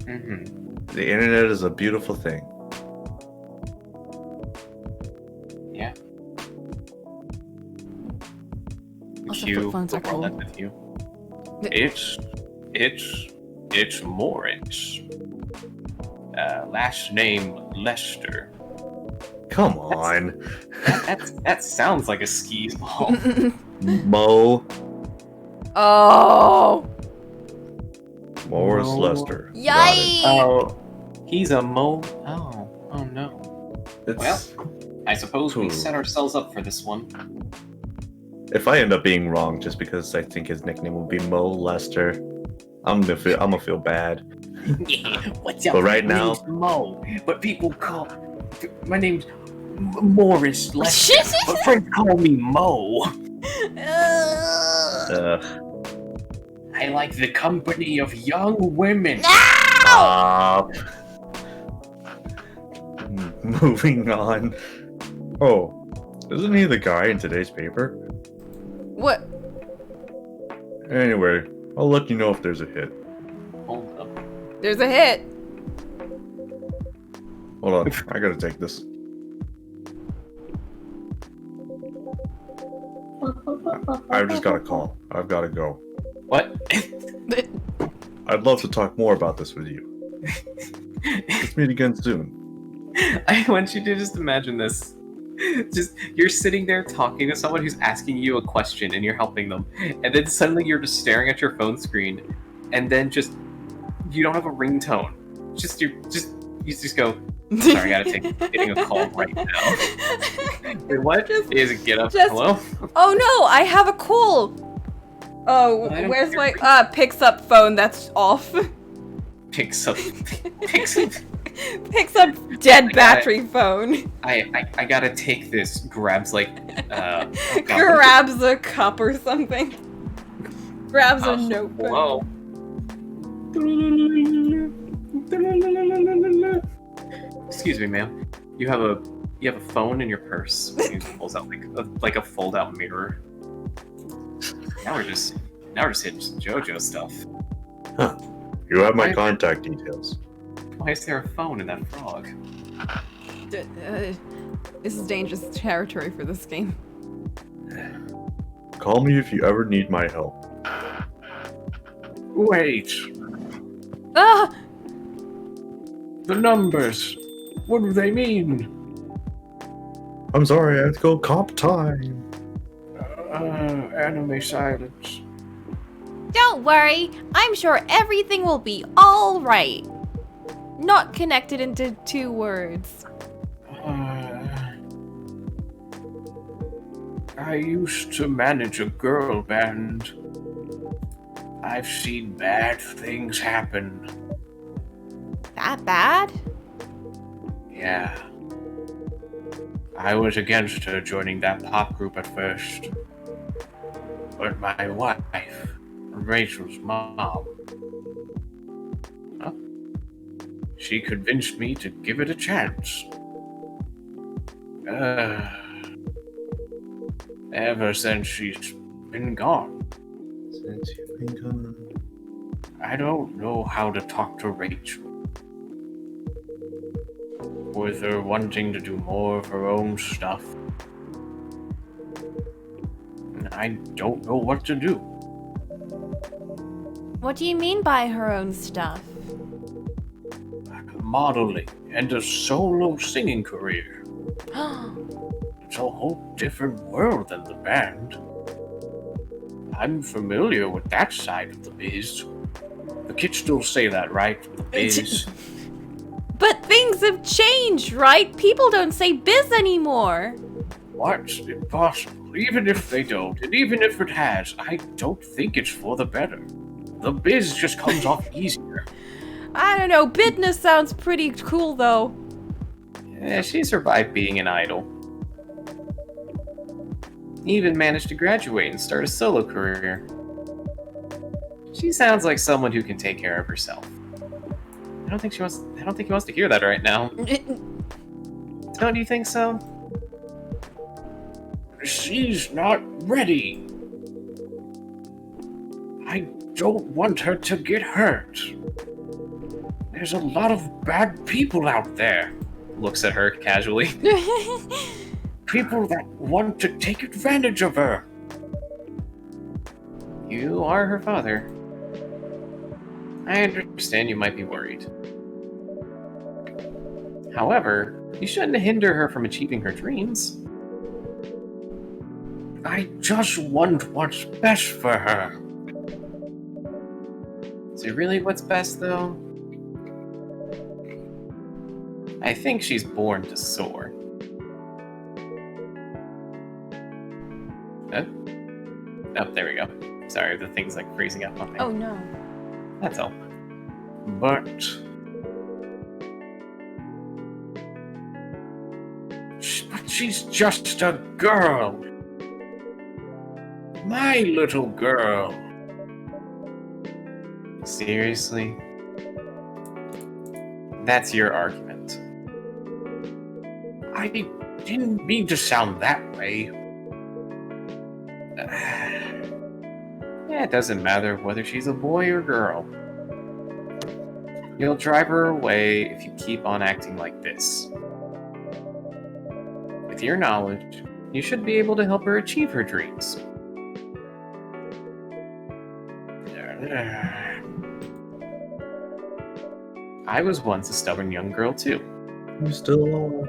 Mm-hmm. The internet is a beautiful thing. Yeah. Also, You flip phones are will roll cool. that with you. It's Morris. Last name Lester. Come on. That sounds like a ski ball. Mo. Oh, Morris Mo. Lester. Got it. yikes! Oh, he's a mo. Oh no. It's, Well, I suppose we Cool. set ourselves up for this one. if I end up being wrong just because I think his nickname will be Mo Lester, I'm gonna feel bad. Yeah, what's up? But right My now- name's Mo, but people call my name's Morris Lester. But friends call me Mo. I like the company of young women. Stop. Moving on. Oh, isn't he the guy in today's paper? What? Anyway, I'll let you know if there's a hit. Hold up. There's a hit. Hold on, I gotta take this. I've just got a call. I've gotta go. What? I'd love to talk more about this with you. Let's meet again soon. I want you to just imagine this. Just you're sitting there talking to someone who's asking you a question and you're helping them, and then suddenly you're just staring at your phone screen, and then just you don't have a ringtone. You just go. Sorry, I gotta getting a call right now. Wait, what? Is it get up? just- Hello? Oh no, I have a call. Oh, I don't where's hear my picks up phone that's off. Picks up. Picks up dead I got battery phone. I gotta take this. Grabs like oh, God, Grabs a cup or something. Grabs a Oh, notebook. Whoa. Excuse me, ma'am. You have a phone in your purse. He pulls out like a fold-out mirror. Now we're just hitting some JoJo stuff. Huh. You have my Why- contact details. Why is there a phone in that frog? This is dangerous territory for this game. Call me if you ever need my help. Wait, Ah! the numbers. What do they mean? I'm sorry, I have to go comp time. Anime silence. Don't worry, I'm sure everything will be all right. Not connected into 2 words. I used to manage a girl band. I've seen bad things happen. That bad? Yeah. I was against her joining that pop group at first. But my wife, Rachel's mom, she convinced me to give it a chance. Ever since she's been gone, Since you've been gone. I don't know how to talk to Rachel. With her wanting to do more of her own stuff, I don't know what to do. What do you mean by her own stuff? Modeling and a solo singing career. It's a whole different world than the band. I'm familiar with that side of the biz. The kids still say that, right? The biz. But things have changed, right? People don't say biz anymore. What's impossible? Even if they don't, and even if it has, I don't think it's for the better. The biz just comes off easier. I don't know, bidness sounds pretty cool though. Yeah, she survived being an idol. Even managed to graduate and start a solo career. She sounds like someone who can take care of herself. I don't think he wants to hear that right now. Don't you think so? She's not ready. I don't want her to get hurt. There's a lot of bad people out there. Looks at her casually. People that want to take advantage of her. You are her father. I understand you might be worried. However, you shouldn't hinder her from achieving her dreams. I just want what's best for her. Is it really what's best, though? I think she's born to soar. Oh, there we go. Sorry, the thing's like freezing up on me. Oh no. That's all. But she's just a girl. My little girl. Seriously? That's your argument. I didn't mean to sound that way. Yeah, it doesn't matter whether she's a boy or girl. You'll drive her away if you keep on acting like this. With your knowledge, you should be able to help her achieve her dreams. I was once a stubborn young girl too. You still are.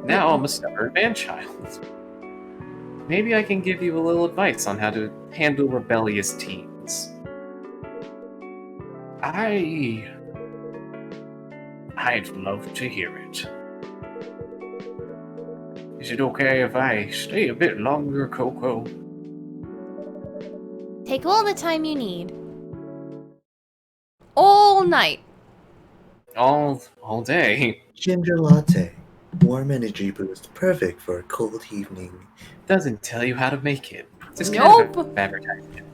Now I'm a stubborn man-child. Maybe I can give you a little advice on how to handle rebellious teens. I'd love to hear it. Is it okay if I stay a bit longer, Coco? Take all the time you need. All night. All day. Ginger latte. Warm energy boost. Perfect for a cold evening. Doesn't tell you how to make it. Just Nope. kind of advertisement.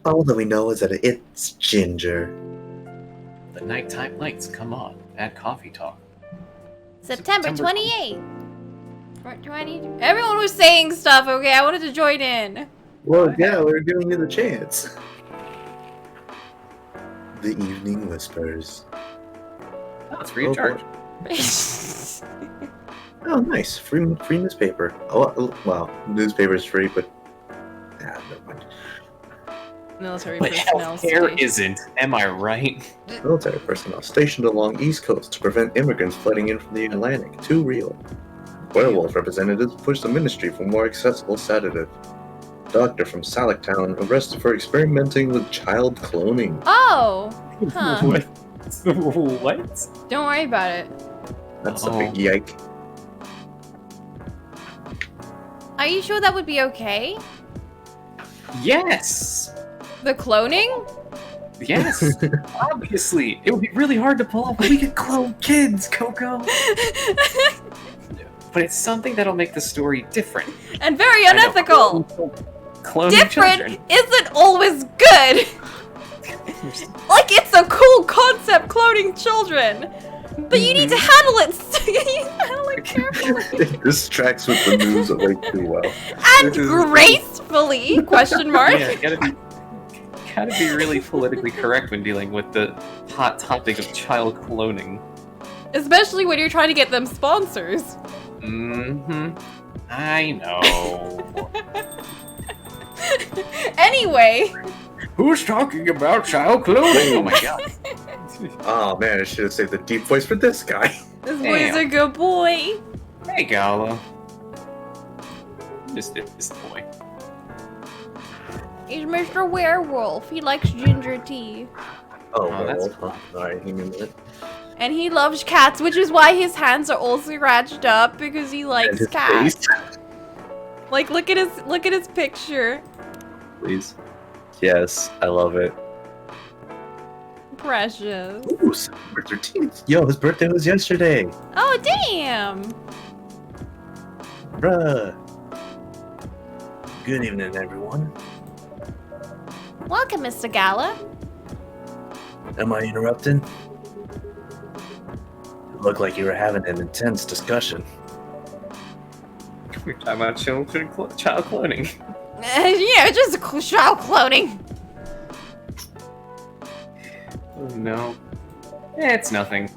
All that we know is that it's ginger. The nighttime lights come on at Coffee Talk. September 28th. Everyone was saying stuff, okay? I wanted to join in. Well, yeah, we're giving you the chance. The Evening Whispers. Oh, it's free of charge. Oh, nice. Free newspaper. Oh, well, newspaper's free, but... never mind. Military But personnel healthcare station. isn't. Am I right? Military personnel stationed along East Coast to prevent immigrants flooding in from the Atlantic. Too real. Werewolf representatives push the ministry for more accessible sedative. Doctor from Salictown arrested for experimenting with child cloning. Oh! Huh. What? What? Don't worry about it. That's a Oh. big yike. Are you sure that would be okay? Yes! The cloning? Yes! Obviously! It would be really hard to pull off. We could clone kids, Coco! But it's something that'll make the story different. And very I know. unethical! Cloning Different children. isn't always good! Like, it's a cool concept, cloning children! But you need to handle it, you need to handle it carefully. This tracks with the news way too well. And gracefully, question mark. Yeah, gotta be really politically correct when dealing with the hot topic of child cloning. Especially when you're trying to get them sponsors. Mm-hmm. I know. Anyway. Who's talking about child cloning? Oh my god. Oh man, I should have saved the deep voice for this guy. This boy's a good boy. Hey, Gala. This boy. He's Mr. Werewolf. He likes ginger tea. Oh, that's werewolf. Huh? Alright, give me a minute. And he loves cats, which is why his hands are all scratched up, because he And likes his cats. face. Like, look at his picture. Please. Yes, I love it. Precious. Ooh, September 13th. Yo, his birthday was yesterday. Oh, damn. Bruh. Good evening, everyone. Welcome, Mr. Gala. Am I interrupting? It looked like you were having an intense discussion. We're talking about child cloning. Yeah, just child cloning. Oh no. It's nothing.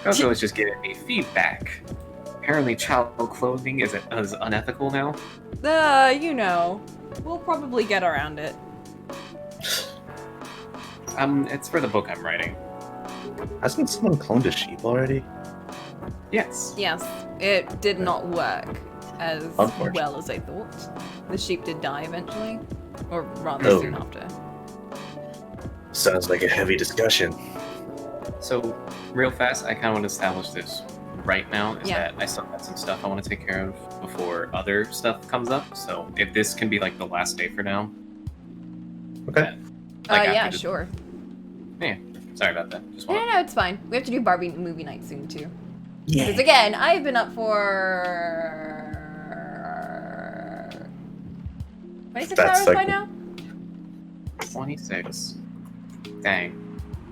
Coco was just giving me feedback. Apparently child cloning is unethical now. You know. We'll probably get around it. It's for the book I'm writing. Hasn't someone cloned a sheep already? Yes. Yes, it did not work as Unfortunate. well as I thought. The sheep did die eventually. Or rather Oh. soon after. Sounds like a heavy discussion. So, real fast, I kind of want to establish this right now, is Yeah. that I still have some stuff I want to take care of before other stuff comes up. So, if this can be like the last day for now. Okay. Like, Yeah, after the- sure. Yeah, sorry about that. Just No, want no, it's fine. We have to do Barbie movie night soon, too. Because again, I've been up for 26 That's hours like- by now. 26. Dang.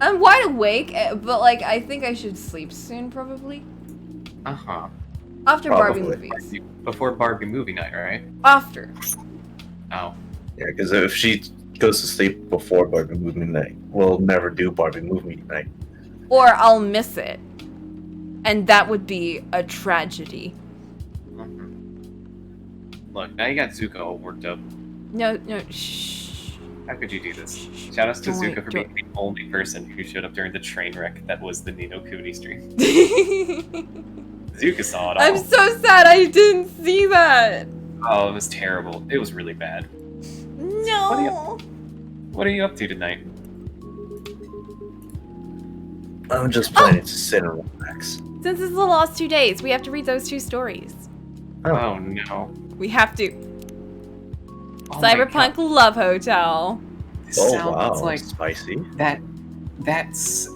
I'm wide awake, but like I think I should sleep soon, probably Uh-huh. after Barbie Probably. movies. Before Barbie movie night, right? After. Oh. Yeah, because if she goes to sleep before Barbie movie night, we'll never do Barbie movie night. Or I'll miss it, and that would be a tragedy. Look, now you got Zuko all worked up. No, shh. How could you do this? Shout outs to Don't Zuko wait, for being the only person who showed up during the train wreck that was the Nino Cooney stream. Zuko saw it all. I'm so sad I didn't see that. Oh, it was terrible. It was really bad. No. What are you up to tonight? I'm just planning to sit and relax. Since it's the last 2 days, we have to read those 2 stories. Oh no. We have to. Oh my Cyberpunk God. Love Hotel. This Oh sounds wow, like spicy. that's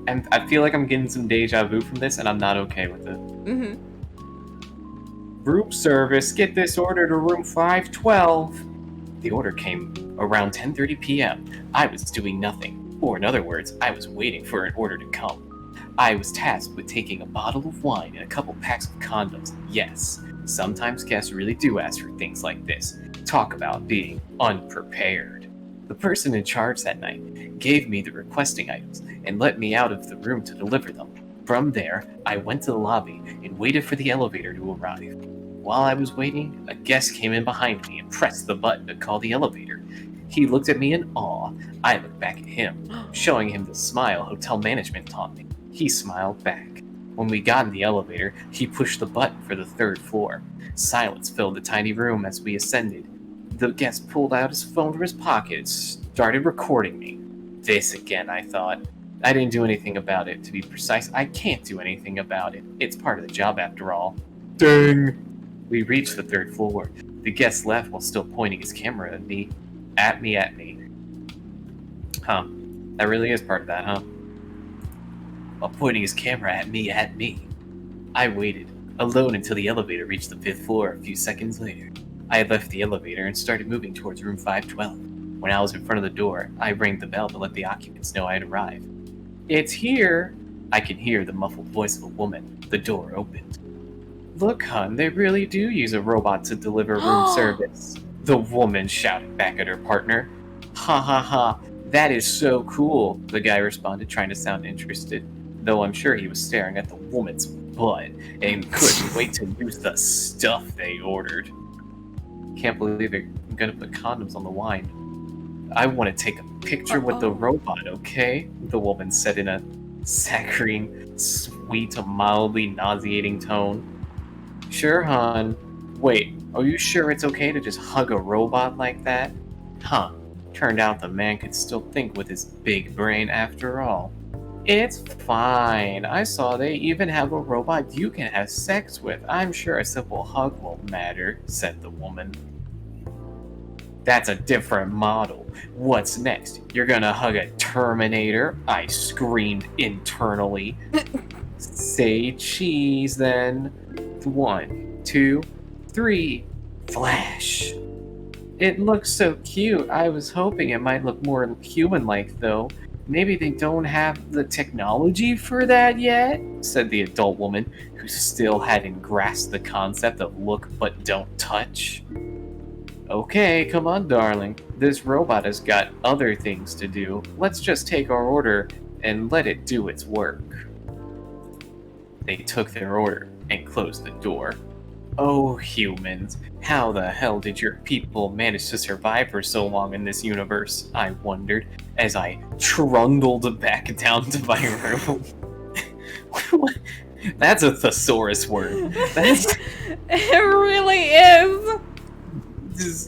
and I feel like I'm getting some deja vu from this and I'm not okay with it. Mm-hmm. Room service, get this order to room 512. The order came around 10:30 p.m. I was doing nothing, or in other words, I was waiting for an order to come. I was tasked with taking a bottle of wine and a couple packs of condoms. Yes, sometimes guests really do ask for things like this. Talk about being unprepared. The person in charge that night gave me the requesting items and let me out of the room to deliver them. From there, I went to the lobby and waited for the elevator to arrive. While I was waiting, a guest came in behind me and pressed the button to call the elevator. He looked at me in awe. I looked back at him, showing him the smile hotel management taught me. He smiled back. When we got in the elevator, he pushed the button for the 3rd floor. Silence filled the tiny room as we ascended. The guest pulled out his phone from his pocket and started recording me. This again, I thought. I didn't do anything about it. To be precise, I can't do anything about it. It's part of the job after all. Dang! We reached the 3rd floor. The guest left while still pointing his camera at me. At me. Huh. That really is part of that, huh? While pointing his camera at me. I waited, alone until the elevator reached the 5th floor a few seconds later. I had left the elevator and started moving towards room 512. When I was in front of the door, I rang the bell to let the occupants know I had arrived. It's here! I could hear the muffled voice of a woman. The door opened. Look, hon, they really do use a robot to deliver room service. The woman shouted back at her partner. Ha ha ha, that is so cool, the guy responded, trying to sound interested, though I'm sure he was staring at the woman's butt and couldn't wait to use the stuff they ordered. Can't believe they're gonna put condoms on the wine. I want to take a picture with the robot, okay? The woman said in a saccharine, sweet, mildly nauseating tone. Sure, hon. Wait, are you sure it's okay to just hug a robot like that? Huh. Turned out the man could still think with his big brain after all. It's fine. I saw they even have a robot you can have sex with. I'm sure a simple hug won't matter, said the woman. That's a different model. What's next? You're gonna hug a Terminator? I screamed internally. Say cheese then. 1, 2, 3. Flash. It looks so cute. I was hoping it might look more human-like, though. Maybe they don't have the technology for that yet, said the adult woman, who still hadn't grasped the concept of look but don't touch. Okay, come on, darling. This robot has got other things to do. Let's just take our order and let it do its work. They took their order and closed the door. Oh, humans, how the hell did your people manage to survive for so long in this universe? I wondered, as I trundled back down to my room. That's a thesaurus word. That's... It really is.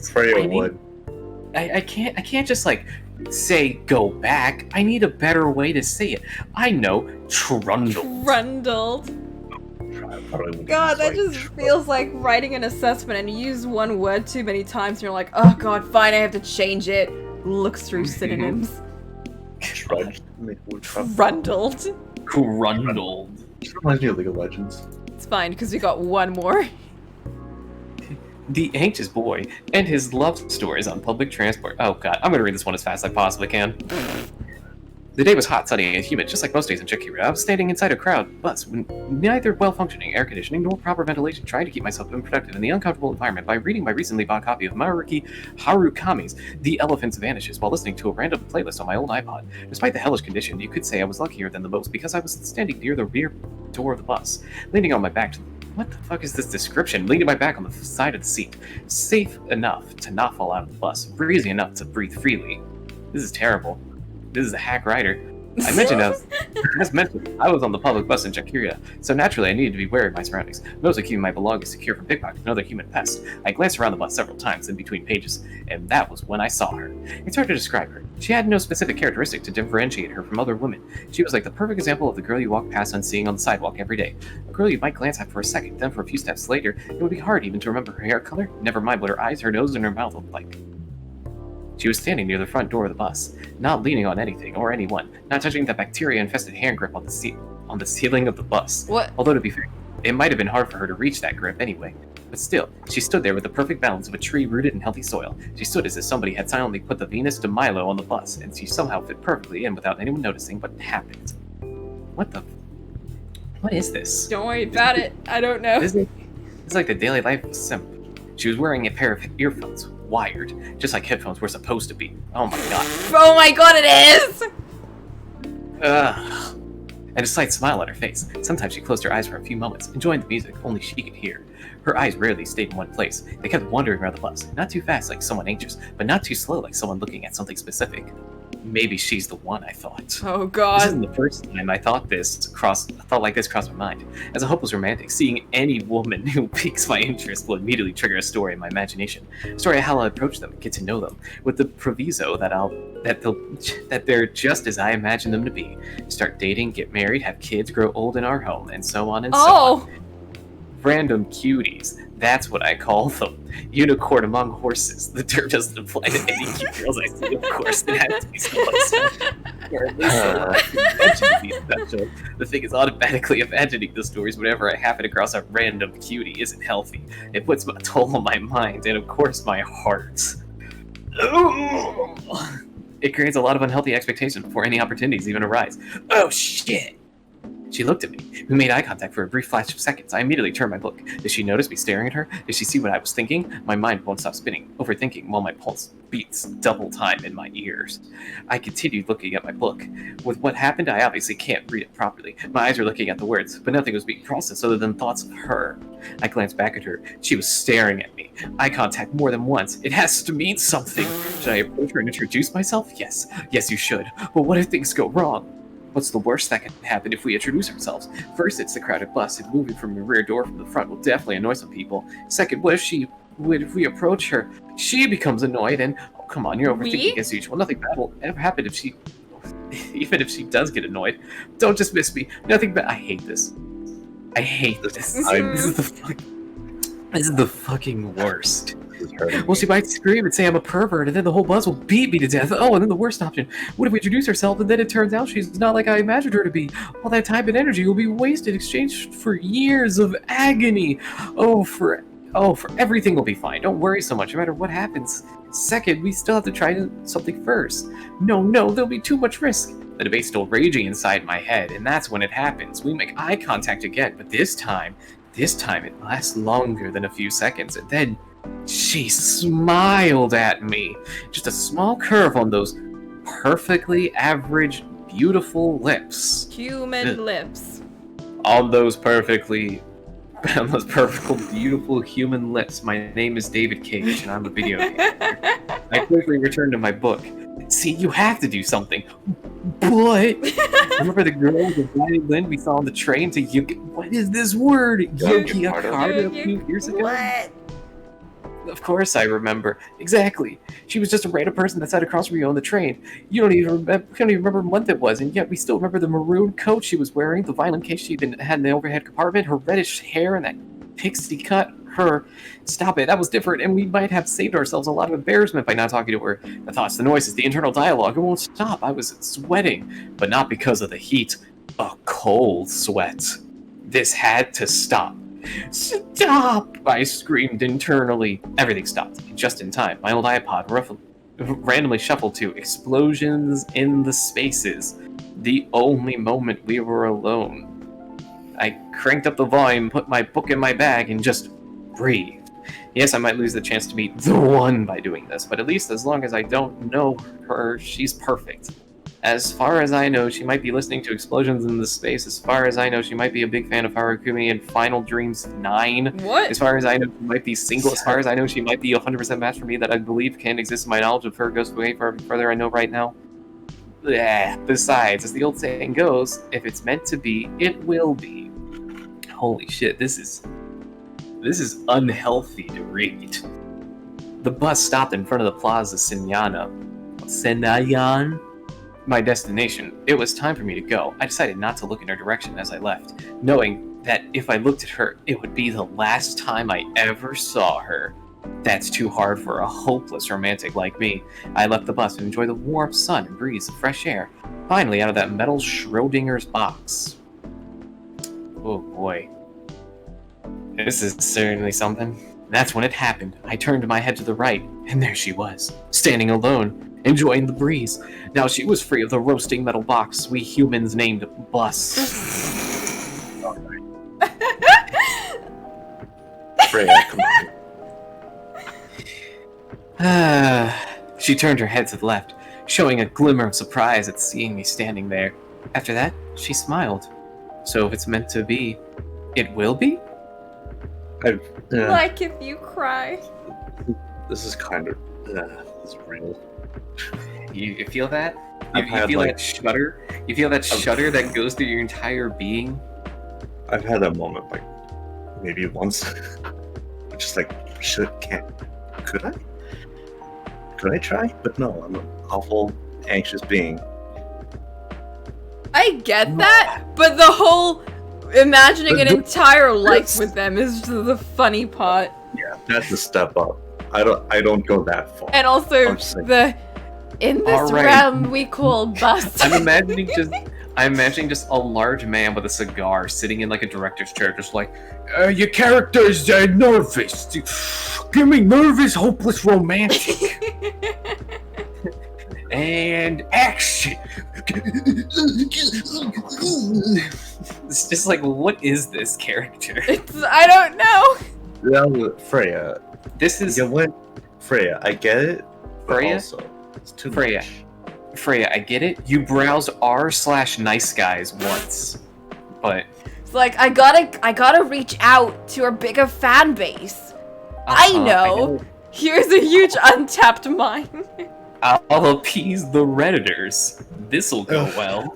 Freya would. I can't just like say go back. I need a better way to say it. I know, trundled. Trundled. God, that just feels like writing an assessment and you use one word too many times and you're like, oh god, fine, I have to change it. Looks through synonyms. Trundled. Trundled. This reminds me of League of Legends. It's fine, because we got one more. The Anxious Boy and His Love Stories on Public Transport. Oh god, I'm gonna read this one as fast as I possibly can. The day was hot, sunny, and humid, just like most days in Shakira. I was standing inside a crowd bus with neither well-functioning air conditioning nor proper ventilation, trying to keep myself productive in the uncomfortable environment by reading my recently bought copy of Maruki Harukami's The Elephant Vanishes while listening to a random playlist on my old iPod. Despite the hellish condition, you could say I was luckier than the most because I was standing near the rear door of the bus, leaning on my back to what the fuck is this description? Leaning my back on the side of the seat. Safe enough to not fall out of the bus. Breezy enough to breathe freely. This is terrible. This is a hack writer. As mentioned, I was on the public bus in Shakira, so naturally I needed to be wary of my surroundings, mostly keeping my belongings secure from pickpockets and other human pests. I glanced around the bus several times in between pages, and that was when I saw her. It's hard to describe her. She had no specific characteristic to differentiate her from other women. She was like the perfect example of the girl you walk past unseeing on the sidewalk every day. A girl you might glance at for a second, then for a few steps later, it would be hard even to remember her hair color, never mind what her eyes, her nose, and her mouth looked like. She was standing near the front door of the bus, not leaning on anything or anyone, not touching the bacteria-infested hand grip on the ceiling of the bus. What? Although, to be fair, it might have been hard for her to reach that grip anyway. But still, she stood there with the perfect balance of a tree rooted in healthy soil. She stood as if somebody had silently put the Venus de Milo on the bus, and she somehow fit perfectly in without anyone noticing what happened. What is this? Don't worry about it. I don't know. It's like the daily life of a simp. She was wearing a pair of earphones, wired, just like headphones were supposed to be. Oh my god. Oh my god, it is! Ugh. And a slight smile on her face. Sometimes she closed her eyes for a few moments, enjoying the music only she could hear. Her eyes rarely stayed in one place. They kept wandering around the bus, not too fast like someone anxious, but not too slow like someone looking at something specific. Maybe she's the one, I thought. Oh This god. isn't the first time I thought like this crossed my mind. As a hopeless romantic, seeing any woman who piques my interest will immediately trigger a story in my imagination. A story of how I'll approach them, get to know them, with the proviso that they're just as I imagine them to be. Start dating, get married, have kids, grow old in our home, and so on and so on. Oh! Random cuties. That's what I call them. Unicorn among horses. The term doesn't apply to any cute girls I see, of course. It has to be someone special. Or at least someone I can imagine to be special. The thing is, automatically imagining the stories whenever I happen across a random cutie isn't healthy. It puts a toll on my mind and, of course, my heart. It creates a lot of unhealthy expectations before any opportunities even arise. Oh, shit! She looked at me. We made eye contact for a brief flash of seconds. I immediately turned my book. Did she notice me staring at her? Did she see what I was thinking? My mind won't stop spinning, overthinking while my pulse beats double time in my ears. I continued looking at my book. With what happened, I obviously can't read it properly. My eyes were looking at the words, but nothing was being processed other than thoughts of her. I glanced back at her. She was staring at me. Eye contact more than once. It has to mean something. Should I approach her and introduce myself? Yes. Yes, you should. But what if things go wrong? What's the worst that can happen if we introduce ourselves? First, it's the crowded bus, and moving from the rear door from the front will definitely annoy some people. Second, what if we approach her, she becomes annoyed, and oh, come on, you're overthinking as usual. Nothing bad will ever happen if she, even if she does get annoyed. Don't dismiss me. Nothing bad. I hate this. I hate this. This is the fucking worst. Well, she might scream and say I'm a pervert, and then the whole bus will beat me to death. Oh, and then the worst option. What if we introduce ourselves, and then it turns out she's not like I imagined her to be? All that time and energy will be wasted, exchanged for years of agony. For everything will be fine. Don't worry so much, no matter what happens. Second, we still have to try something first. No, there'll be too much risk. The debate's still raging inside my head, and that's when it happens. We make eye contact again, but this time it lasts longer than a few seconds, and then she smiled at me. Just a small curve on those perfectly average, beautiful lips. Human lips. On those perfectly beautiful human lips. My name is David Cage, and I'm a video game character. I quickly returned to my book. See, you have to do something. But remember the girl with the violin we saw on the train to what is this word? Yogyakarta a few years ago? What? Of course I remember. Exactly. She was just a random person that sat across from you on the train. You can't even remember what month it was, and yet we still remember the maroon coat she was wearing, the violin case she had in the overhead compartment, her reddish hair, and that pixie cut. Stop it. That was different, and we might have saved ourselves a lot of embarrassment by not talking to her. The thoughts, the noises, the internal dialogue, it won't stop. I was sweating, but not because of the heat. A cold sweat. This had to stop. Stop! I screamed internally. Everything stopped, just in time. My old iPod randomly shuffled to Explosions in the Spaces. The only moment we were alone. I cranked up the volume, put my book in my bag, and just breathed. Yes, I might lose the chance to meet the one by doing this, but at least as long as I don't know her, she's perfect. As far as I know, she might be listening to Explosions in the Space. As far as I know, she might be a big fan of Harakumi and Final Dreams 9. What? As far as I know, she might be single. As far as I know, she might be a 100% match for me that I believe can exist. My knowledge of her goes way further I know right now. Besides, as the old saying goes, if it's meant to be, it will be. Holy shit, this is unhealthy to read. The bus stopped in front of the Plaza Senayan, my destination. It was time for me to go. I decided not to look in her direction as I left, knowing that if I looked at her, it would be the last time I ever saw her. That's too hard for a hopeless romantic like me. I left the bus and enjoyed the warm sun and breeze of fresh air, finally out of that metal Schrodinger's box. Oh boy. This is certainly something. That's when it happened. I turned my head to the right, and there she was, standing alone, enjoying the breeze. Now she was free of the roasting metal box we humans named Bus. Freya, come on. She turned her head to the left, showing a glimmer of surprise at seeing me standing there. After that, she smiled. So if it's meant to be, it will be? Like if you cry. This is kind of this is real. You feel that? I've You had, feel like- that shudder? You feel that shudder that goes through your entire being? I've had that moment like maybe once. Just like could I? Could I try? But no, I'm an awful anxious being. I get that, but the whole imagining an entire life Yes. with them is the funny part. Yeah, that's a step up. I don't go that far. And also I'm just saying. in this Alright. realm we call bust. I'm imagining just a large man with a cigar sitting in like a director's chair, just like, Your character's nervous. Give me nervous, hopeless, romantic. And action. it's just like, what is this character? I don't know. Yeah, Freya. This is You went Freya. I get it. But Freya? Also, it's too Freya. much. Freya, I get it. You browsed r/nice guys once, but It's like I gotta reach out to a bigger fan base. I know. Here's a huge untapped mine. I'll appease the Redditors. This'll go Ugh. well.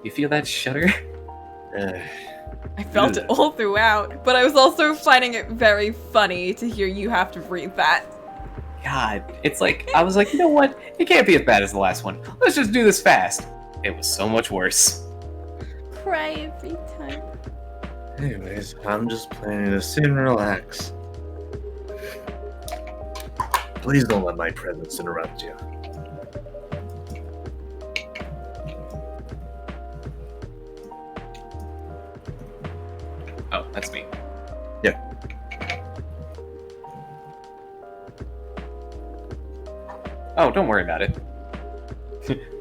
You feel that shudder? I felt it all throughout, but I was also finding it very funny to hear you have to read that. God, it's like, I was like, you know what? It can't be as bad as the last one. Let's just do this fast. It was so much worse. Cry every time. Anyways, I'm just planning to sit and relax. Please don't let my presence interrupt you. Oh, that's me. Yeah. Oh, don't worry about it.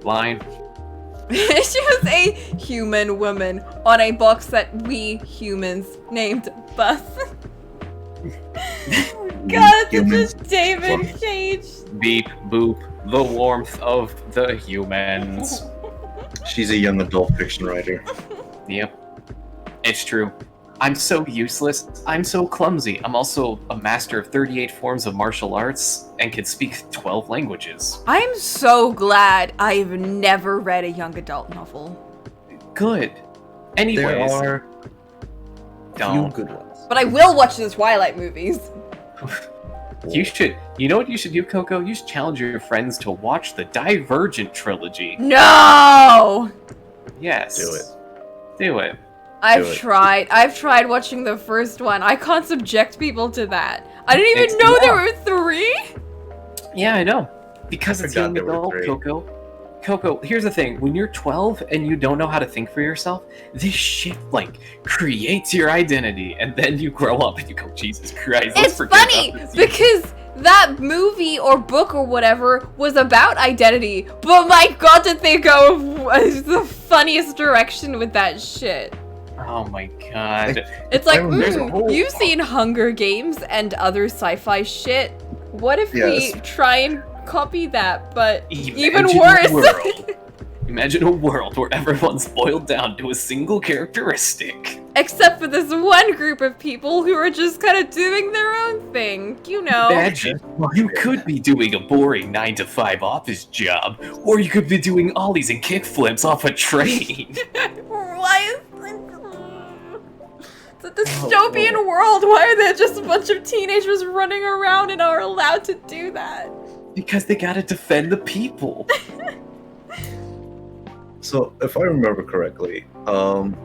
Line. She was a human woman on a box that we humans named Bus. God, it's Humans. just David Cage. Beep, boop, the warmth of the humans. She's a young adult fiction writer. Yep. It's true. I'm so useless. I'm so clumsy. I'm also a master of 38 forms of martial arts and can speak 12 languages. I'm so glad I've never read a young adult novel. Good. Anyways, There are few don't. good ones. But I will watch the Twilight movies. You should. You know what you should do, Coco? You should challenge your friends to watch the Divergent trilogy. No! Yes. Do it. Do it. I've Do it. tried. I've tried watching the first one. I can't subject people to that. I didn't even It's know there not. were 3. Yeah, I know. Because I it's forgot young there were adult, 3. Coco. Coco, here's the thing. When you're 12 and you don't know how to think for yourself, this shit, like, creates your identity. And then you grow up and you go, Jesus Christ, let's It's forget funny about this." because that movie or book or whatever was about identity. But my god, did they go the funniest direction with that shit. Oh my god. It's like, There's a whole- you've seen Hunger Games and other sci-fi shit. What if Yes. we try and copy that, but even Imagine a worse? world. Imagine a world where everyone's boiled down to a single characteristic. Except for this one group of people who are just kind of doing their own thing, you know. Imagine you could be doing a boring 9-to-5 office job, or you could be doing ollies and kickflips off a train. Why is it's a dystopian world? Why are there just a bunch of teenagers running around and are allowed to do that? Because they gotta defend the people. So, if I remember correctly, I don't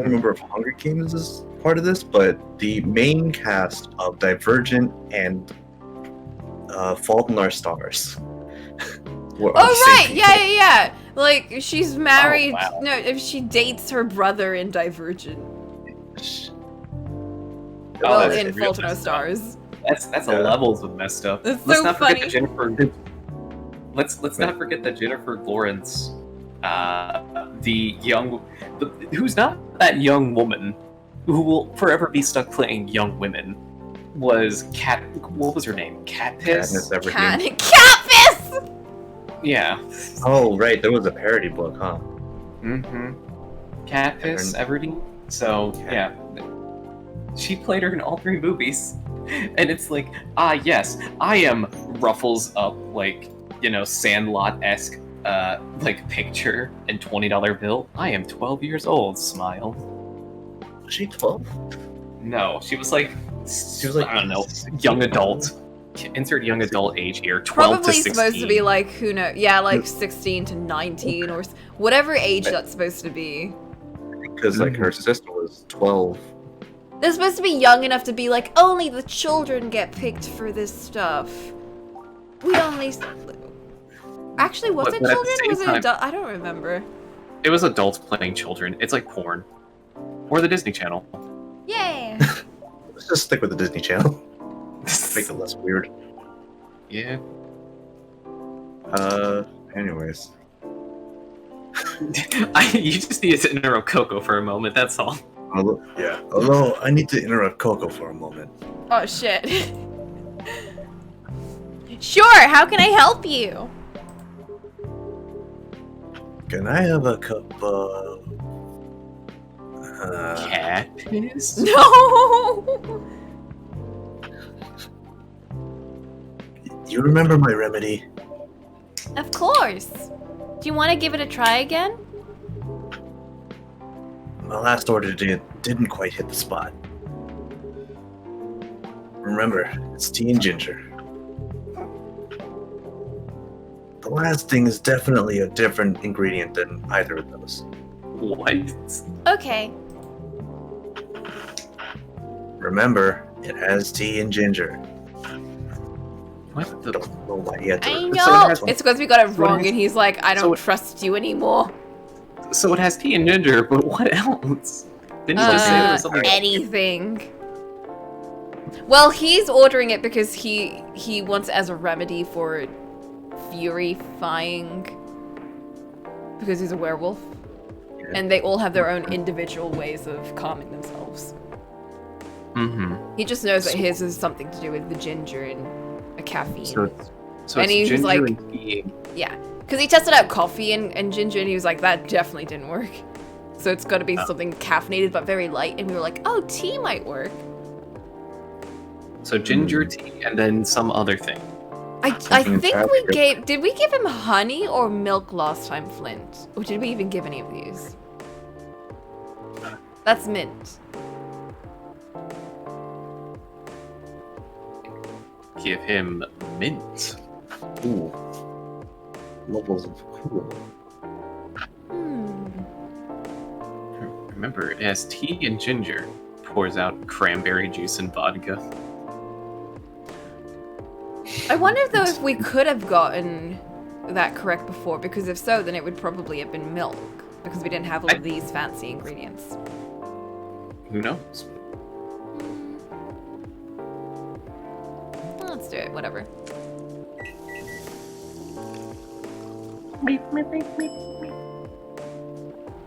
remember if Hunger Games is part of this, but the main cast of Divergent and Fault in Our Stars. were on the Oh same right, people. yeah. Like she's married. wow. No, if she dates her brother in Divergent. Well, that's in real Fault in Our messed up. Stars. That's Yeah. a levels of messed up. It's Let's so not funny. forget that Jennifer. Let's not forget that Jennifer Lawrence, who's not that young woman, who will forever be stuck playing young women, was Cat. What was her name? Cat Piss? Katniss Everdeen. Catfish! Yeah. Oh, right. There was a parody book, huh? Mm-hmm. Cat Piss Everdeen. So, yeah. She played her in all 3 movies. And it's like, yes, I am ruffles up, like, Sandlot-esque, like, picture and $20 bill. I am 12 years old, smile. Was she 12? No, she was like, I don't know, 16. young adult. Insert young adult age here, 12 Probably to 16. supposed to be like, who knows? Yeah, like 16 to 19 or whatever age that's supposed to be. Because, like, her sister was 12. They're supposed to be young enough to be like, only the children get picked for this stuff. We only... Actually, was it But at the children? same Was it time- adult? I don't remember. It was adults playing children. It's like porn. Or the Disney Channel. Yay! Let's just stick with the Disney Channel. Make it less weird. Yeah. Anyways. You just needed to interrupt Coco for a moment, that's all. Although, I need to interrupt Coco for a moment. Oh, shit. Sure, how can I help you? Can I have a cup of... Cat piss? No! You remember my remedy? Of course. Do you want to give it a try again? My last order didn't quite hit the spot. Remember, it's tea and ginger. The last thing is definitely a different ingredient than either of those. What? Okay. Remember, it has tea and ginger. What the... Don't know why he had to. I So know! it has- It's because we got it so it wrong has- and he's like, I so don't it- trust you anymore. So it has tea and ginger, but what else? Didn't you just say there was something else? Anything. Well, he's ordering it because he wants it as a remedy for fury-fying. Because he's a werewolf. And they all have their own individual ways of calming themselves. Mm-hmm. He just knows that his is something to do with the ginger and a caffeine. So And it's he's ginger like- and tea. Yeah, because he tested out coffee and ginger, and he was like, that definitely didn't work. So it's got to be something caffeinated but very light. And we were like, oh, tea might work. So ginger tea and then some other thing. I Something think in we fabric. did we give him honey or milk last time, Flint? Or did we even give any of these? That's mint. Give him mint. Ooh. Levels of cool. Hmm. Remember, it has tea and ginger. Pours out cranberry juice and vodka. I wonder though if we could have gotten that correct before, because if so, then it would probably have been milk, because we didn't have all of these fancy ingredients. Who knows? Well, let's do it, whatever.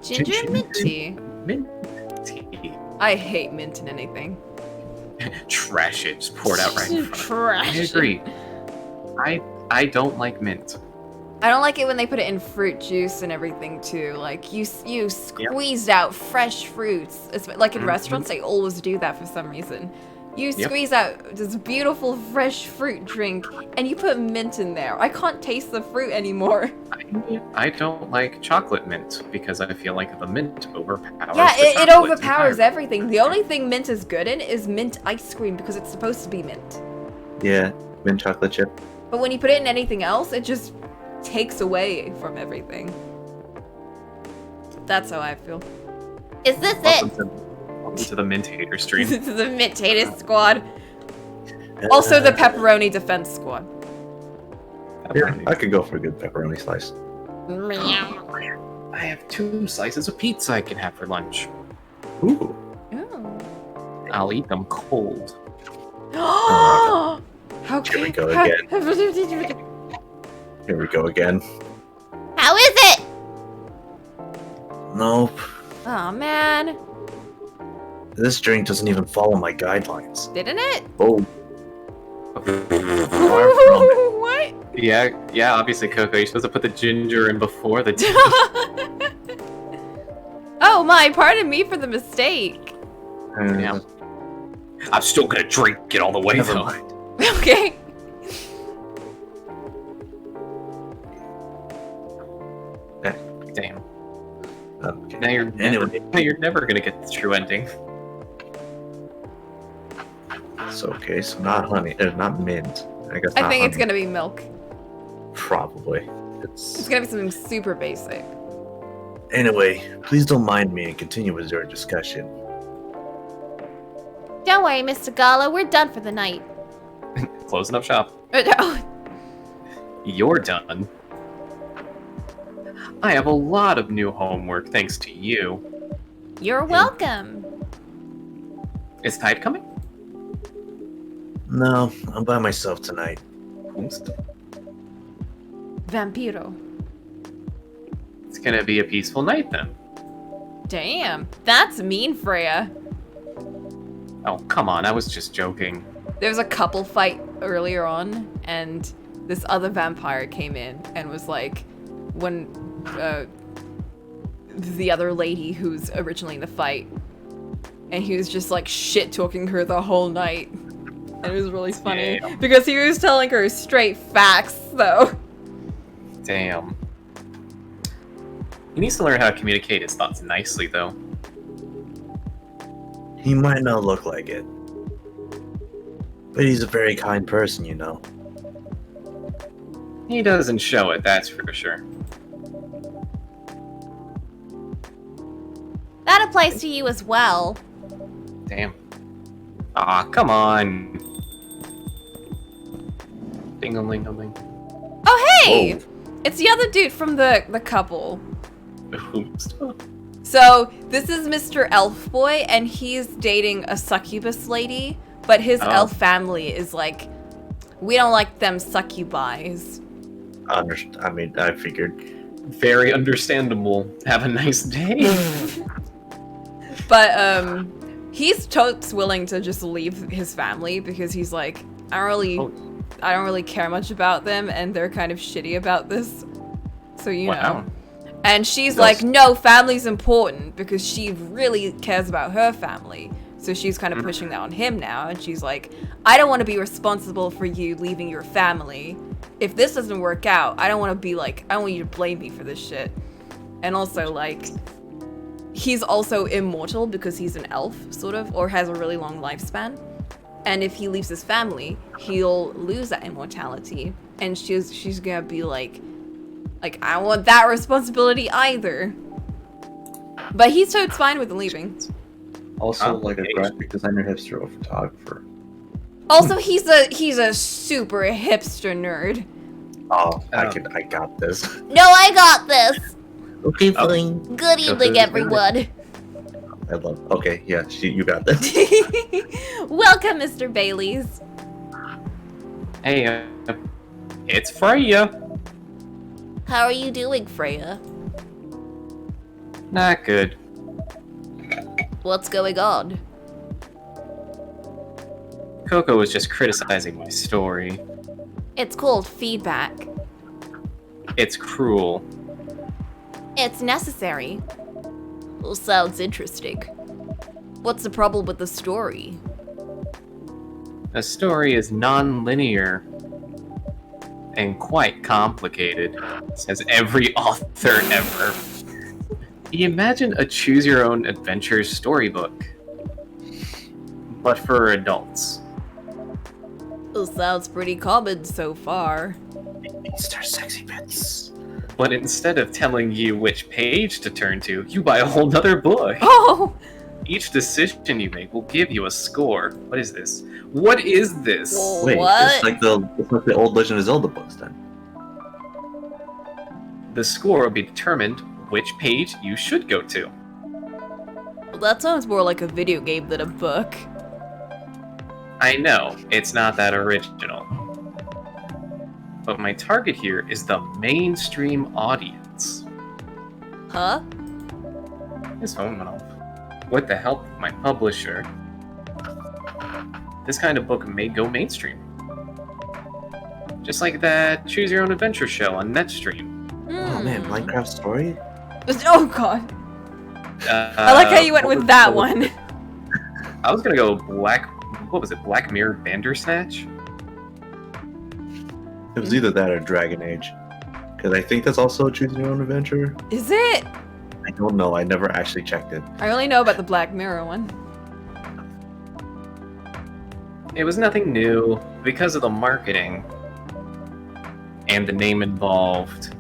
Ginger and mint tea. Mint tea. I hate mint in anything. Trash it. Just pour it out right in front of me. Trash. I agree. I don't like mint. I don't like it when they put it in fruit juice and everything too. Like you squeezed out fresh fruits. It's like in restaurants, they always do that for some reason. You squeeze out this beautiful fresh fruit drink and you put mint in there. I can't taste the fruit anymore. I don't like chocolate mint because I feel like the mint overpowers. Yeah, the it chocolate overpowers entirely. everything. The only thing mint is good in is mint ice cream because it's supposed to be mint. Yeah, mint chocolate chip. But when you put it in anything else, it just takes away from everything. That's how I feel. Is this Welcome to the mint hater stream. This is the mint hater squad. Also the pepperoni defense squad. Yeah, I could go for a good pepperoni slice. I have 2 slices of pizza I can have for lunch. Ooh. Ooh. I'll eat them cold. How Here we can go again. Here we go again. How is it? Nope. Oh man. This drink doesn't even follow my guidelines. Didn't it? Oh, What? Yeah, obviously, Coco, you're supposed to put the ginger in before the tea. Oh my, pardon me for the mistake. Yeah. I'm still gonna drink it all the way, Never though. mind. Okay. Damn. Okay. Now you're never gonna get the true ending. It's okay. So not honey, not mint. I guess. I not think it's honey. gonna be milk. Probably. It's gonna be something super basic. Anyway, please don't mind me and continue with your discussion. Don't worry, Mr. Gala, we're done for the night. Closing up shop. Oh, You're done. I have a lot of new homework thanks to you. you're welcome. Is Tide coming? No, I'm by myself tonight. Vampiro. It's gonna be a peaceful night then. Damn, that's mean, Freya. Oh, come on, I was just joking. There was a couple fight earlier on, and this other vampire came in and was like, when the other lady who's originally in the fight, and he was just like shit talking her the whole night. And it was really funny Damn. because he was telling her straight facts, though. Damn. He needs to learn how to communicate his thoughts nicely, though. He might not look like it, but he's a very kind person, you know. He doesn't show it, that's for sure. That applies to you as well. Damn. Aw, come on. Ding-a-ling-a-ling. Oh, hey! Whoa. It's the other dude from the couple. Oops. So, this is Mr. Elf Boy, and he's dating a succubus lady, but his Oh. elf family is like, we don't like them succubis. I mean, I figured. Very understandable. Have a nice day. But, he's totes willing to just leave his family because he's like, I don't really care much about them, and they're kind of shitty about this. So, you Wow. know. And she's like, no, family's important because she really cares about her family. So she's kind of pushing that on him now. And she's like, I don't want to be responsible for you leaving your family. If this doesn't work out, I don't want to be like, I don't want you to blame me for this shit. And also, like, he's also immortal because he's an elf, sort of, or has a really long lifespan. And if he leaves his family, he'll lose that immortality. And she's gonna be like, I don't want that responsibility either. But he's totes fine with leaving. Also, Oh, like a okay. graphic designer, hipster, or photographer. Also, he's a super hipster nerd. Oh, Oh. I got this. No, I got this. Okay, fine. Good evening, everyone. I love. Okay, yeah, you got this. Welcome, Mr. Bailey's. Hey, it's Freya. How are you doing, Freya? Not good. What's going on? Coco was just criticizing my story. It's called feedback. It's cruel. It's necessary. Well, sounds interesting. What's the problem with the story? The story is non-linear and quite complicated, says every author ever. You imagine a choose-your-own-adventure storybook, but for adults. Well, sounds pretty common so far. These are sexy bits. But instead of telling you which page to turn to, you buy a whole nother book. Oh! Each decision you make will give you a score. What is this? What is this? Whoa. Wait, What? it's like the old Legend of Zelda books then. The score will be determined which page you should go to. Well, that sounds more like a video game than a book. I know, it's not that original. But my target here is the mainstream audience. Huh? His phone went off. with the help of my publisher, this kind of book may go mainstream. Just like that Choose Your Own Adventure show on NetStream. Oh man, Minecraft story? Oh god. I like how you went with that one. I was gonna go Black Mirror Bandersnatch? It was either that or Dragon Age. Because I think that's also Choose Your Own Adventure. Is it? I don't know, I never actually checked it. I only know about the Black Mirror one. It was nothing new because of the marketing and the name involved,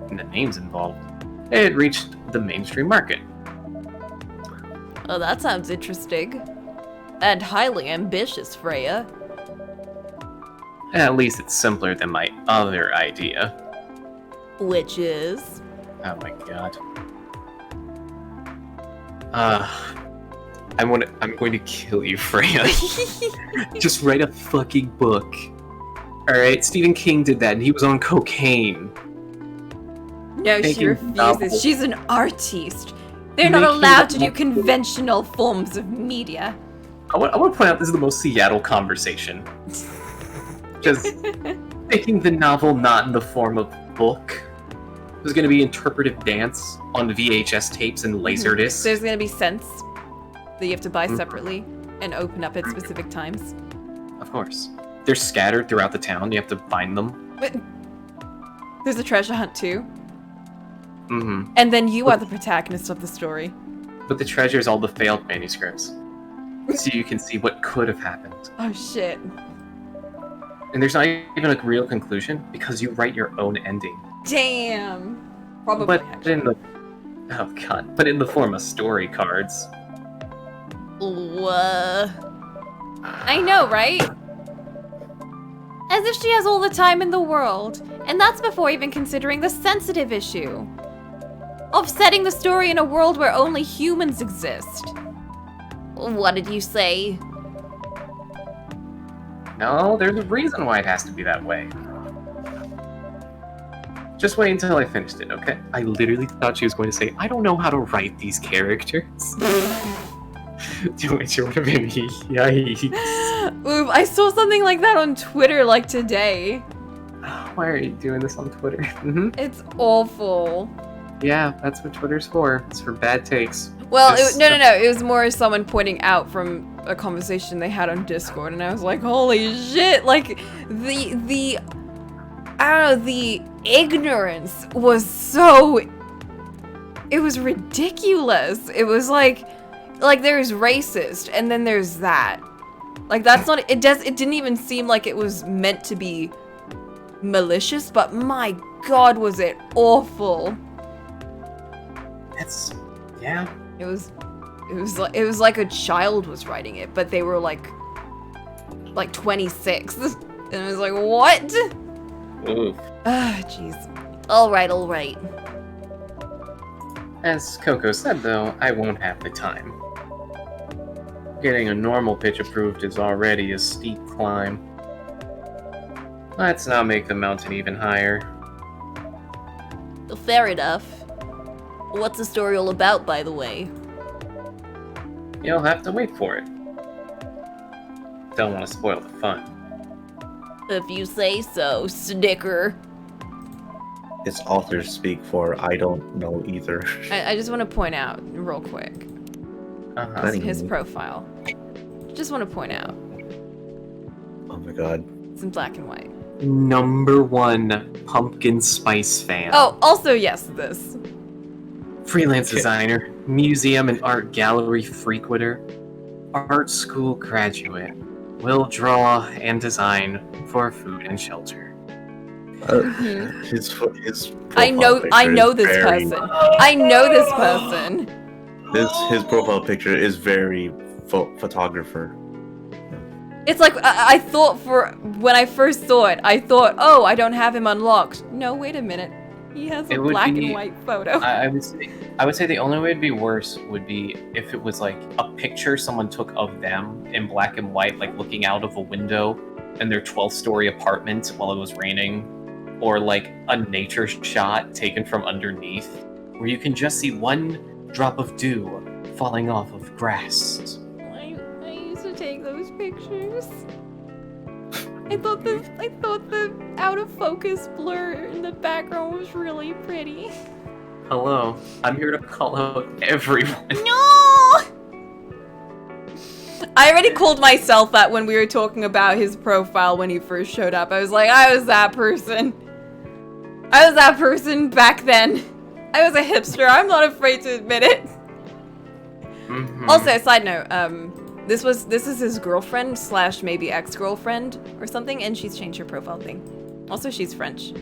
and the names involved. It reached the mainstream market. Oh, that sounds interesting. And highly ambitious, Freya. At least it's simpler than my other idea. Which is? Oh my god. I'm going to kill you, Freya. Just write a fucking book. Alright, Stephen King did that and he was on cocaine. No, she Making refuses. novels. She's an artiste. They're not Making allowed to do novels. conventional forms of media. I want to point out this is the most Seattle conversation. Just making the novel not in the form of book. There's going to be interpretive dance on VHS tapes and Laserdiscs. There's gonna be scents that you have to buy separately and open up at specific times. Of course. They're scattered throughout the town. You have to find them. But there's a treasure hunt too. Mm-hmm. And then you are the protagonist of the story. But the treasure is all the failed manuscripts. So you can see what could have happened. Oh shit. And there's not even a real conclusion because you write your own ending. Damn. Probably. But actually. in the but in the form of story cards. I know, right? As if she has all the time in the world. And that's before even considering the sensitive issue of setting the story in a world where only humans exist. What did you say? No, there's a reason why it has to be that way. Just wait until I finished it, okay? I literally thought she was going to say, I don't know how to write these characters. Which would have been yikes. Oof, I saw something like that on Twitter like today. Why are you doing this on Twitter? Mm-hmm. It's awful. Yeah, that's what Twitter's for. It's for bad takes. Well, Just- no. It was more someone pointing out from a conversation they had on Discord, and I was like, holy shit! Like, the I don't know, the ignorance was so... It was ridiculous. It was like there's racist, and then there's that. Like, that's not... It didn't even seem like it was meant to be malicious, but my god, was it awful. It's... yeah. It was like a child was writing it, but they were like 26. And it was like, what? Oof. Ah, jeez. All right. As Coco said, though, I won't have the time. Getting a normal pitch approved is already a steep climb. Let's not make the mountain even higher. Fair enough. What's the story all about, by the way? You'll have to wait for it. Don't want to spoil the fun. If you say so, Snicker. It's authors speak for I don't know either. I just want to point out, real quick, Uh-huh. his profile. Just want to point out, Oh my god. it's in black and white. #1 pumpkin spice fan. Oh, also, yes, this. Freelance designer, museum and art gallery frequenter, art school graduate, will draw and design for food and shelter. His I know profile this picture is very- person. I know this person. His profile picture is very photographer. It's like, I thought when I first saw it, I thought, oh, I don't have him unlocked. No, wait a minute. He has a It would black be- and white photo. I would say the only way it'd be worse would be if it was like a picture someone took of them in black and white, like looking out of a window in their 12th-story apartment while it was raining, or like a nature shot taken from underneath, where you can just see one drop of dew falling off of grass. I used to take those pictures. I thought the out of focus blur in the background was really pretty. Hello, I'm here to call out everyone. No! I already called myself that when we were talking about his profile when he first showed up. I was like, I was that person. I was that person back then. I was a hipster. I'm not afraid to admit it. Mhm. Also, side note, this is his girlfriend / maybe ex-girlfriend or something, and she's changed her profile thing. Also, she's French.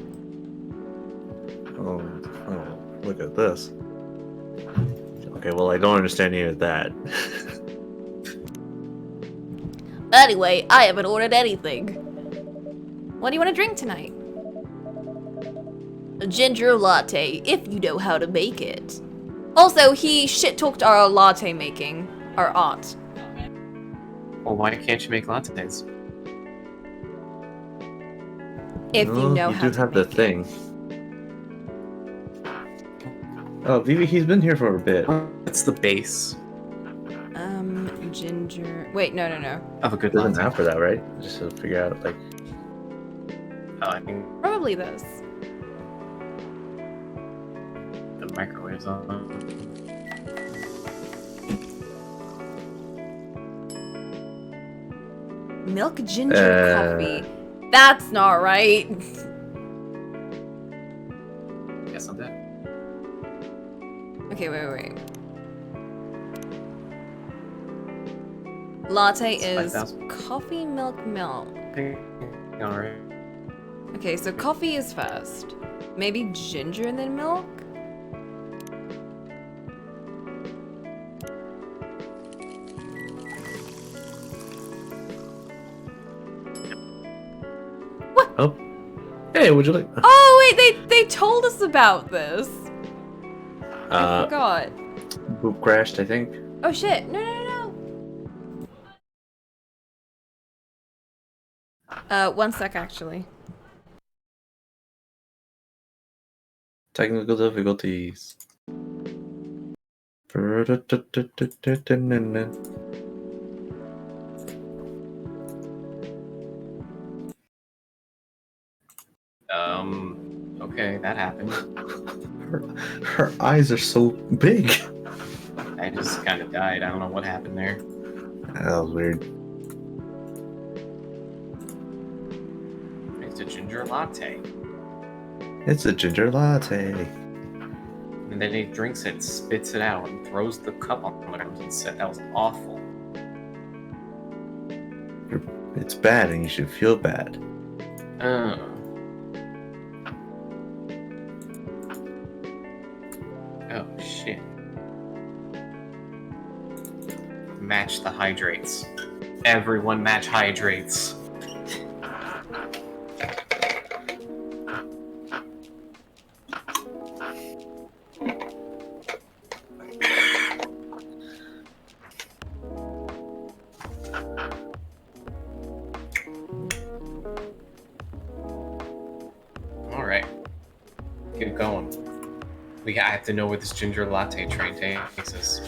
Oh, look at this. Okay, well, I don't understand any of that. Anyway, I haven't ordered anything. What do you want to drink tonight? A ginger latte, if you know how to make it. Also, he shit-talked our latte making, our art. Well, why can't you make lattes? If you know you how do to have make the thing. Oh, Vivi, he's been here for a bit. What's the base Ginger. Wait, no. of a good There's an latte? app for that, right? Just to figure out, like. I think Probably this. the microwave's on. Milk ginger coffee. That's not right. Guess I'm dead. Okay, wait. Latte is 5,000. coffee, milk. Alright. Okay, so coffee is first. Maybe ginger and then milk? Oh. Hey, would you like. Oh, wait, they told us about this. I Uh, forgot. Boop crashed, I think. Oh, shit. No. 1 sec, actually. Technical difficulties. Okay, that happened. Her eyes are so big. I just kind of died. I don't know what happened there. That was weird. It's a ginger latte. It's a ginger latte. And then he drinks it, spits it out, and throws the cup on the ground and said that was awful. It's bad and you should feel bad. Oh, shit. Match the hydrates. Everyone match hydrates. Alright. Get going. I have to know where this ginger latte train takes us.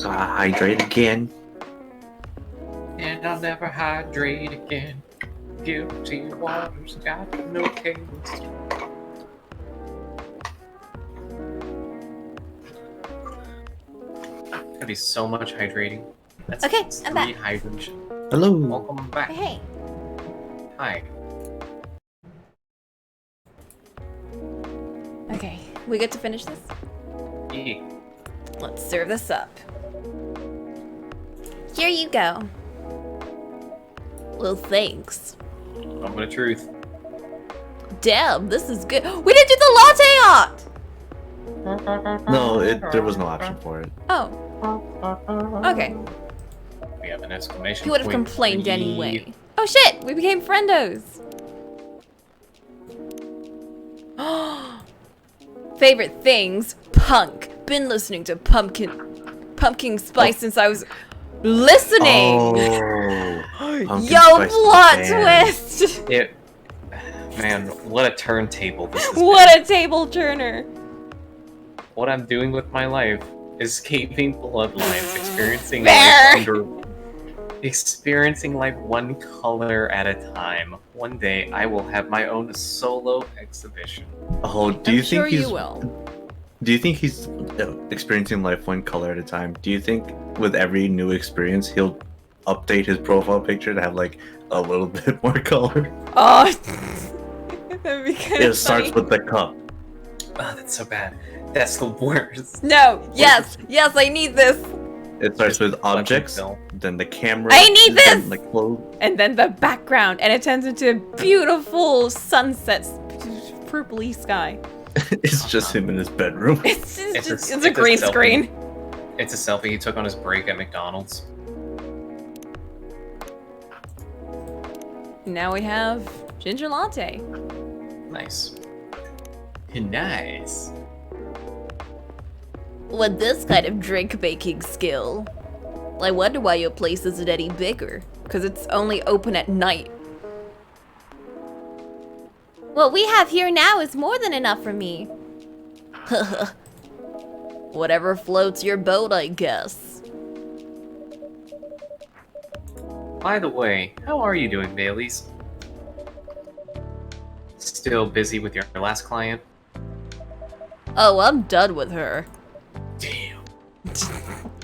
Hydrate again. And I'll never hydrate again. Guilty waters got no case. Gotta be so much hydrating. That's Okay, I'm back. 3 hydration. Hello. Welcome back. Hey. Hi. Okay, we good to finish this? Yeah. Let's serve this up. Here you go. Well, thanks. Moment of truth. Damn, this is good. We didn't do the latte art! No, there was no option for it. Oh. Okay. We have an exclamation He would have point. complained 3. anyway. Oh shit, we became friendos. Favorite things, punk. been listening to pumpkin spice since I was listening. Pumpkin Yo, spice plot band. twist! Man, what a turntable this is. What a table turner! What I'm doing with my life, escaping bloodlines, experiencing life one color at a time. One day, I will have my own solo exhibition. Oh, do I'm you sure think he's? you will. Do you think he's experiencing life one color at a time? Do you think with every new experience he'll update his profile picture to have like a little bit more color? Oh, that'd be kind It of starts funny. with the cup. Oh, that's so bad. That's the worst. No, yes, I need this. It starts with objects, film. then the camera. I need then, this! like clothes. And then the background, and it turns into a beautiful sunset, purpley sky. It's just him in his bedroom. It's It's a green selfie. screen. It's a selfie he took on his break at McDonald's. Now we have ginger latte. Nice. Nice. With this kind of drink making skill, I wonder why your place isn't any bigger. Because it's only open at night. What we have here now is more than enough for me. Whatever floats your boat, I guess. By the way, how are you doing, Baileys? Still busy with your last client? Oh, I'm done with her. Damn.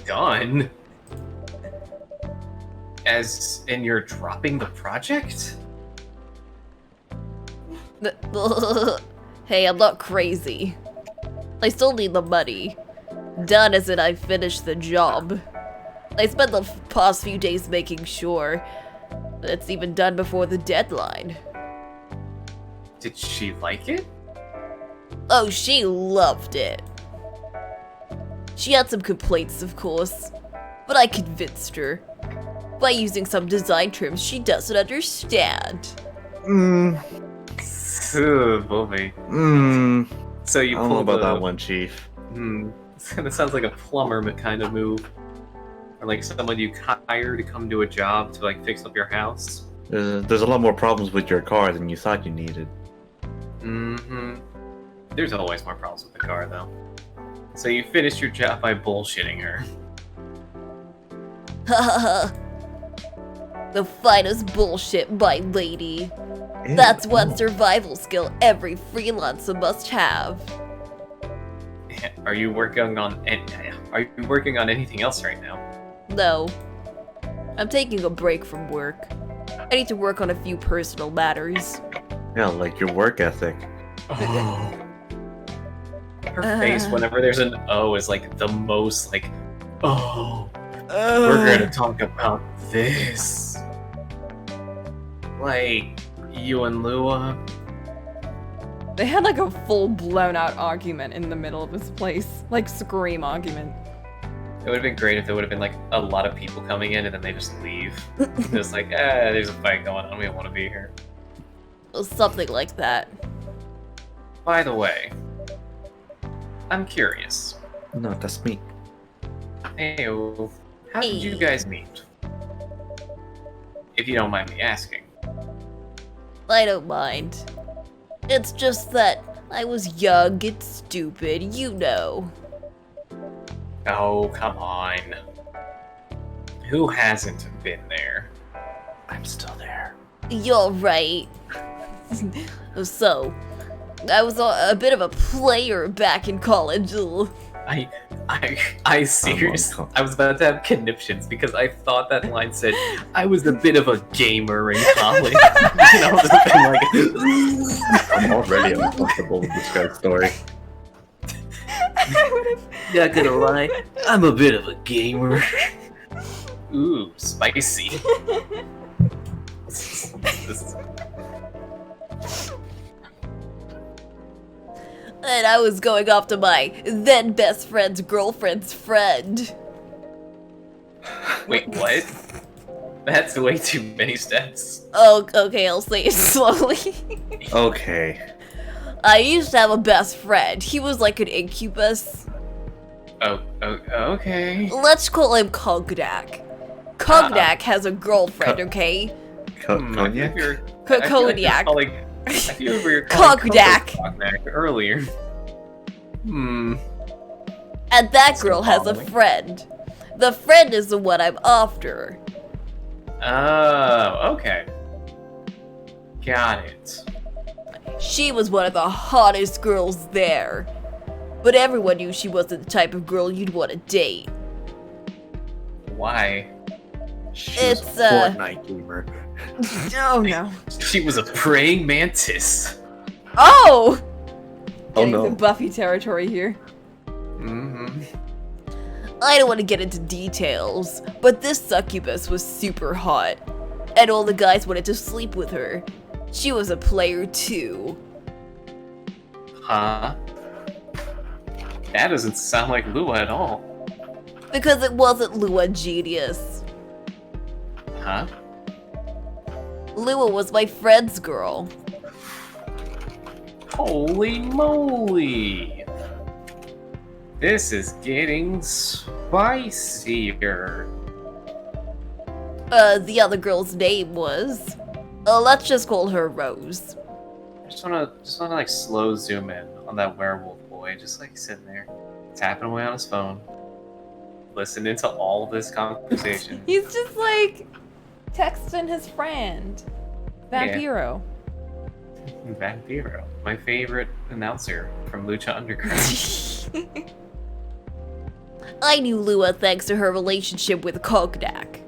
Done? As in you're dropping the project? Hey, I'm not crazy. I still need the money. Done as in I finished the job. I spent the past few days making sure that it's even done before the deadline. Did she like it? Oh, she loved it. She had some complaints, of course, but I convinced her. By using some design terms she doesn't understand. Bobby. So you I don't know pulled about the... that one, Chief. That sounds like a plumber kind of move. Or like someone you hire to come to a job to like fix up your house. There's a lot more problems with your car than you thought you needed. There's always more problems with the car though. So you finished your job by bullshitting her. The finest bullshit, my lady. That's one survival skill every freelancer must have. Are you working on anything else right now? No. I'm taking a break from work. I need to work on a few personal matters. Yeah, like your work ethic. Her face whenever there's an O is like the most like, oh, we're gonna talk about this. Like, you and Lua. They had like a full blown out argument in the middle of this place. Like scream argument. It would have been great if there would have been like a lot of people coming in and then they just leave. Just like, there's a fight going on, we don't want to be here. Something like that. By the way, I'm curious. No, that's me. Hey, how did you guys meet? If you don't mind me asking. I don't mind. It's just that I was young and stupid, you know. Oh, come on. Who hasn't been there? I'm still there. You're right. So, I was a bit of a player back in college. I seriously, I was about to have conniptions because I thought that line said, I was a bit of a gamer in college. And I was like, I'm already uncomfortable with this guy's story. not gonna lie, I'm a bit of a gamer. Ooh, spicy. And I was going off to my then best friend's girlfriend's friend. Wait, what? That's way too many steps. Oh, okay, I'll say it slowly. Okay. I used to have a best friend. He was like an incubus. Okay. Let's call him Cogdak. Cogdak has a girlfriend, okay? I feel Cognac? you're- I feel like you're Cognac. calling- I feel we were calling Cogdak. Cognac earlier. And that girl has a following. friend. The friend is the one I'm after. Oh, okay. Got it. She was one of the hottest girls there. But everyone knew she wasn't the type of girl you'd want to date. Why? She It's, was a Fortnite gamer. Oh no. She was a praying mantis. Oh! Oh Getting no. the Buffy territory here. Mm-hmm. I don't want to get into details, but this succubus was super hot. And all the guys wanted to sleep with her. She was a player too. Huh? That doesn't sound like Lua at all. Because it wasn't Lua Genius. Huh? Lua was my friend's girl. Holy moly! This is getting spicier. The other girl's name was... let's just call her Rose. I just wanna like slow zoom in on that werewolf boy, just like sitting there, tapping away on his phone, listening to all this conversation. He's just like texting his friend. Vampiro. Vampiro, my favorite announcer from Lucha Underground. I knew Lua thanks to her relationship with Cognac.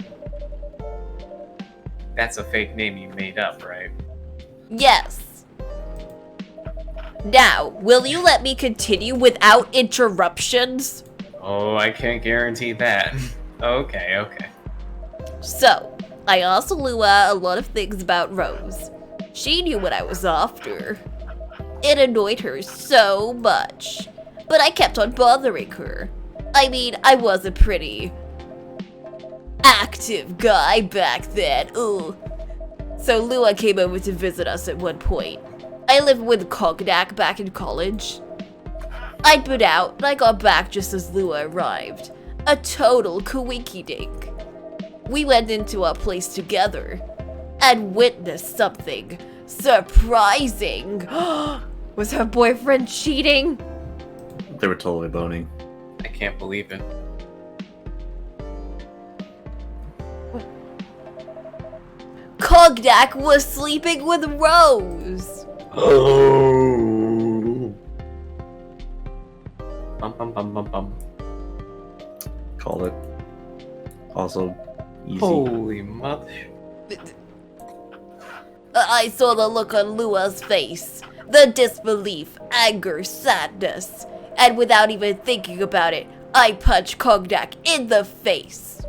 That's a fake name you made up, right? Yes. Now, will you let me continue without interruptions? Oh, I can't guarantee that. Okay. So, I asked Lua a lot of things about Rose. She knew what I was after. It annoyed her so much. But I kept on bothering her. I mean, I was a pretty active guy back then. Ugh. So Lua came over to visit us at one point. I lived with Cognac back in college. I'd been out, and I got back just as Lua arrived. A total kawiki-dink. We went into our place together and witnessed something surprising. Was her boyfriend cheating? They were totally boning. I can't believe it. Cognac was sleeping with Rose. Oh. Bum. Call it. Also, easy. Holy mother. I saw the look on Lua's face. The disbelief, anger, sadness. And without even thinking about it, I punched Cognac in the face.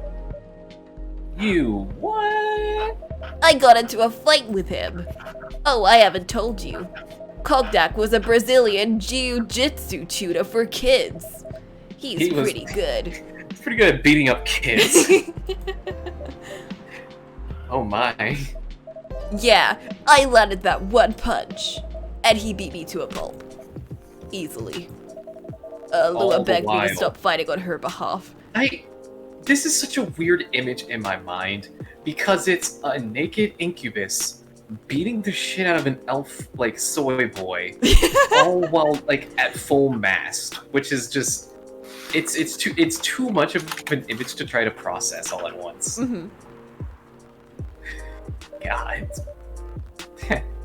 You what? I got into a fight with him. Oh, I haven't told you. Cognac was a Brazilian jiu-jitsu tutor for kids. He's He was- pretty good. He's pretty good at beating up kids. Oh my. Yeah, I landed that one punch. And he beat me to a pulp. Easily. Lua All the begged me while. to stop fighting on her behalf. This is such a weird image in my mind because it's a naked incubus beating the shit out of an elf like soy boy, all while like at full mast, which is just it's too much of an image to try to process all at once. Mm-hmm. God,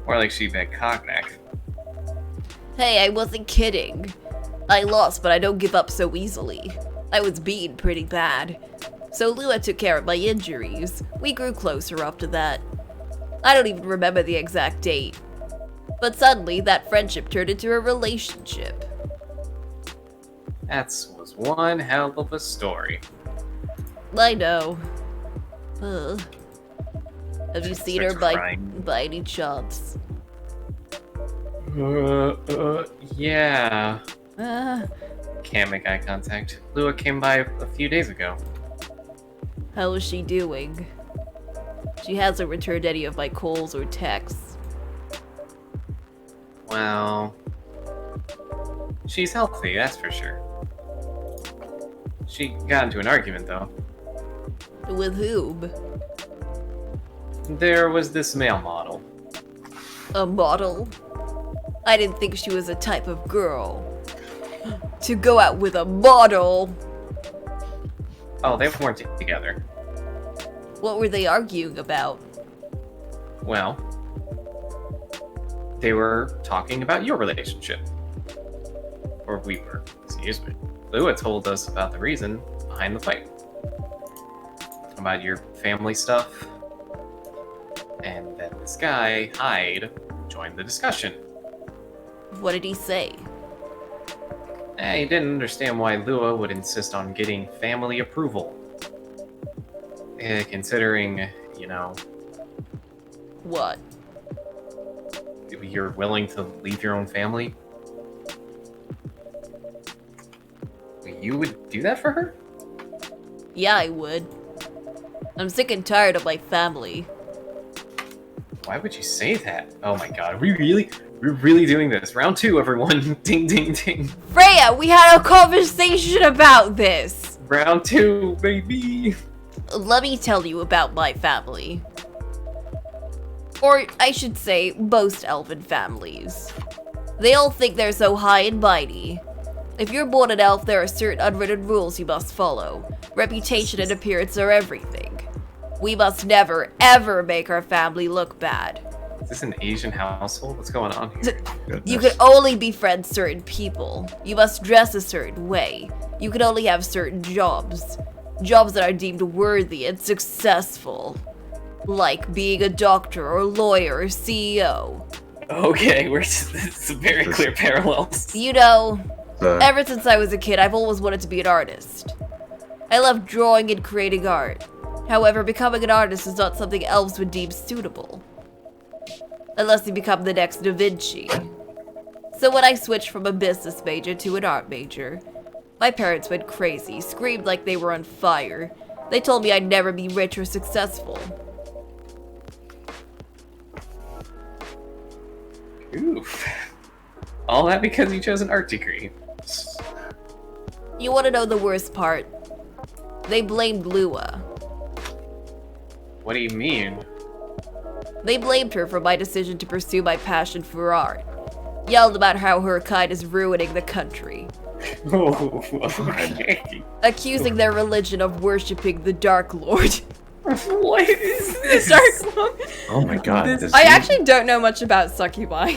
more like she bet Cognac. Hey, I wasn't kidding. I lost, but I don't give up so easily. I was beaten pretty bad. So Lua took care of my injuries. We grew closer after that. I don't even remember the exact date. But suddenly, that friendship turned into a relationship. That was one hell of a story. I know. Ugh. Have you seen her Starts crying. by any chance? Yeah. Uh, Can't make eye contact. Lua came by a few days ago. how is she doing? She hasn't returned any of my calls or texts. Well, she's healthy, that's for sure. She got into an argument, though. With whom? There was this male model. A model? I didn't think she was a type of girl. To go out with a model! Oh, they weren't together. What were they arguing about? Well, they were talking about your relationship. Or we were, excuse me. Lua told us about the reason behind the fight. About your family stuff. And then this guy, Hyde, joined the discussion. What did he say? He didn't understand why Lua would insist on getting family approval. Considering, you know, What? you're willing to leave your own family. You would do that for her? Yeah, I would. I'm sick and tired of my family. Why would you say that? Oh my god, we're really doing this. Round 2, everyone. Ding, ding, ding. Freya, we had a conversation about this! Round 2, baby. Let me tell you about my family. Or, I should say, most elven families. They all think they're so high and mighty. If you're born an elf, there are certain unwritten rules you must follow. Reputation and appearance are everything. We must never, ever make our family look bad. Is this an Asian household? What's going on here? You can only befriend certain people. You must dress a certain way. You can only have certain jobs. Jobs that are deemed worthy and successful. Like being a doctor or lawyer or CEO. Okay, it's a very clear parallels. You know, ever since I was a kid, I've always wanted to be an artist. I love drawing and creating art. However, becoming an artist is not something elves would deem suitable. Unless you become the next Da Vinci. So when I switched from a business major to an art major, my parents went crazy, screamed like they were on fire. They told me I'd never be rich or successful. Oof. All that because you chose an art degree. You want to know the worst part? They blamed Lua. What do you mean? They blamed her for my decision to pursue my passion for art. Yelled about how her kind is ruining the country. Oh, okay. Accusing their religion of worshipping the Dark Lord. What is this? Dark Lord? Oh my god. This- this I dude- actually don't know much about succubi.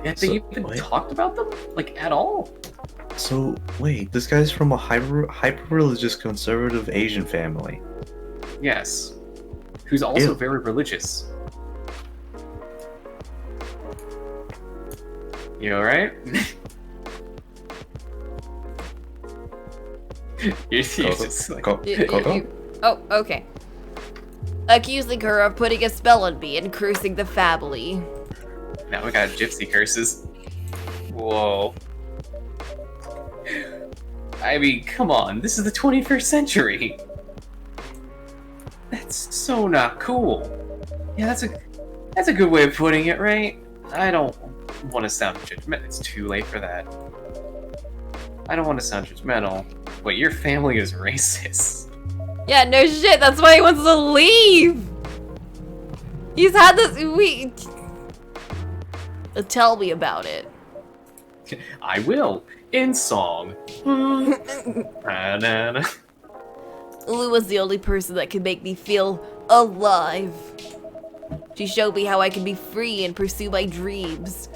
Have So, they even wait. talked about them? Like, at all? So, wait, this guy's from a hyper-religious conservative Asian family. Yes. Who's also Ew. very religious. You alright? You're just like... Coco? Oh, okay. Accusing her of putting a spell on me and cursing the family. Now we got gypsy curses. Whoa. I mean, come on, this is the 21st century. That's so not cool. Yeah, that's a good way of putting it, right? I don't want to sound judgmental. It's too late for that. I don't want to sound judgmental, but your family is racist. Yeah, no shit, that's why he wants to leave! He's had this- Tell me about it. I will, in song. Na-na-na. Lua's the only person that can make me feel alive. She showed me how I can be free and pursue my dreams.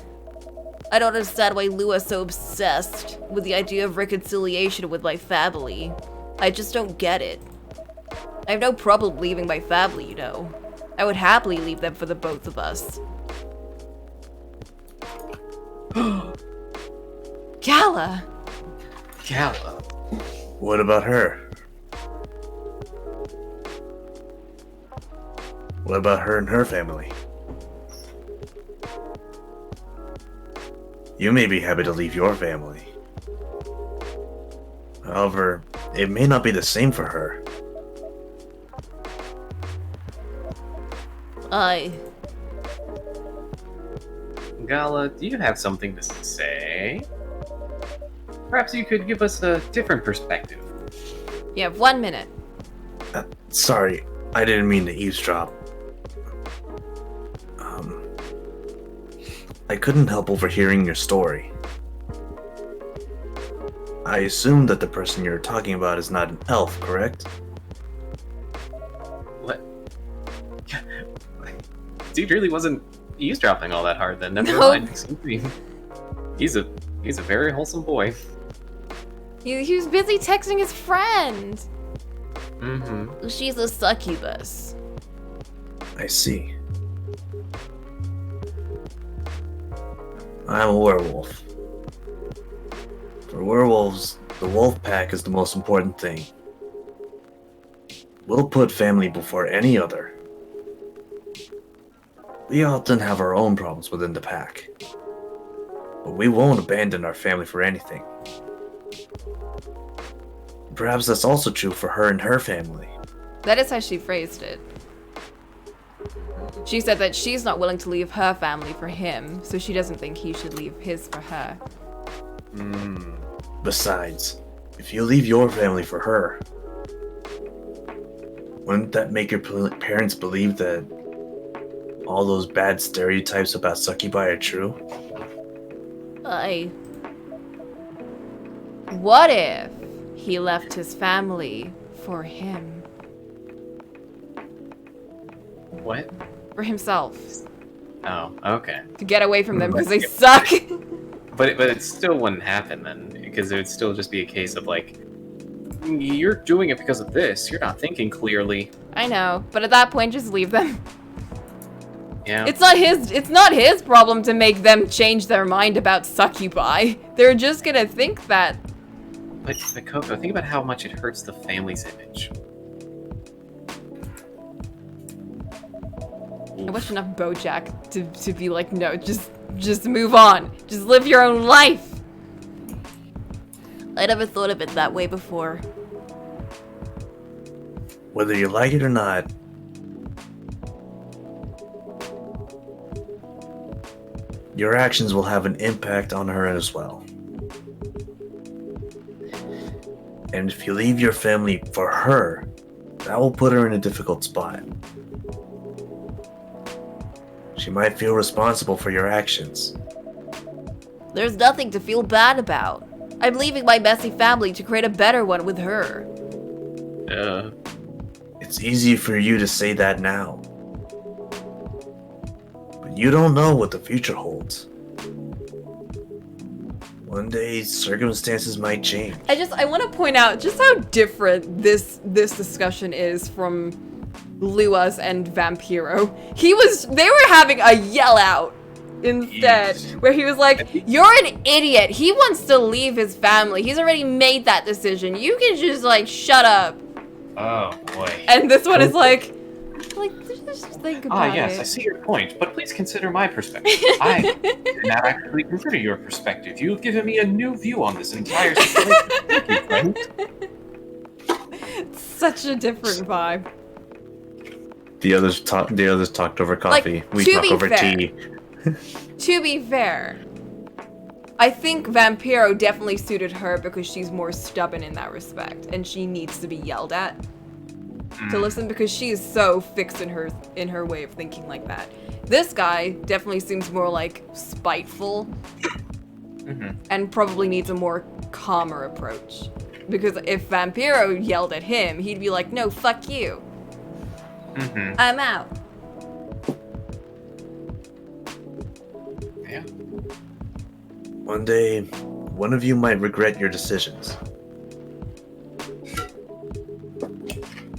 I don't understand why Lua's so obsessed with the idea of reconciliation with my family. I just don't get it. I have no problem leaving my family, you know. I would happily leave them for the both of us. Gala! Gala. What about her? What about her and her family? You may be happy to leave your family. However, it may not be the same for her. Gala, do you have something to say? Perhaps you could give us a different perspective. You have 1 minute. Sorry, I didn't mean to eavesdrop. I couldn't help overhearing your story. I assume that the person you're talking about is not an elf, correct? What? Dude really wasn't eavesdropping all that hard then. Never No. mind. Excuse me. He's a very wholesome boy. He was busy texting his friend. Mm-hmm. She's a succubus. I see. I'm a werewolf. For werewolves, the wolf pack is the most important thing. We'll put family before any other. We often have our own problems within the pack, but we won't abandon our family for anything. Perhaps that's also true for her and her family. That is how she phrased it. She said that she's not willing to leave her family for him, so she doesn't think he should leave his for her. Besides, if you leave your family for her, wouldn't that make your parents believe that all those bad stereotypes about succubi are true? What if he left his family for him? What? For himself. Oh, okay. To get away from them because they suck. But it still wouldn't happen then, because it would still just be a case of like, you're doing it because of this. You're not thinking clearly. I know, but at that point, just leave them. Yeah. It's not his problem to make them change their mind about succubi. They're just gonna think that. But Coco, think about how much it hurts the family's image. I wish enough BoJack to be like, no, just move on. Just live your own life. I never thought of it that way before. Whether you like it or not, your actions will have an impact on her as well. And if you leave your family for her, that will put her in a difficult spot. She might feel responsible for your actions. There's nothing to feel bad about. I'm leaving my messy family to create a better one with her. It's easy for you to say that now. But you don't know what the future holds. One day, circumstances might change. I want to point out just how different this discussion is from Lua's and Vampiro. They were having a yell out instead, Yes. where he was like, "You're an idiot. He wants to leave his family. He's already made that decision. You can just like shut up." Oh boy. And this one is like just think about Ah, yes, it. I see your point, but please consider my perspective. I did not actually consider your perspective. You've given me a new view on this entire situation. Thank you, friend. Such a different vibe. The others talked over coffee. Like, We to talk be over fair. tea. To be fair, I think Vampiro definitely suited her because she's more stubborn in that respect, and she needs to be yelled at to listen because she is so fixed in her way of thinking like that. This guy definitely seems more like spiteful and probably needs a more calmer approach. Because if Vampiro yelled at him, he'd be like, "No, fuck you. I'm out." Yeah. One day, one of you might regret your decisions.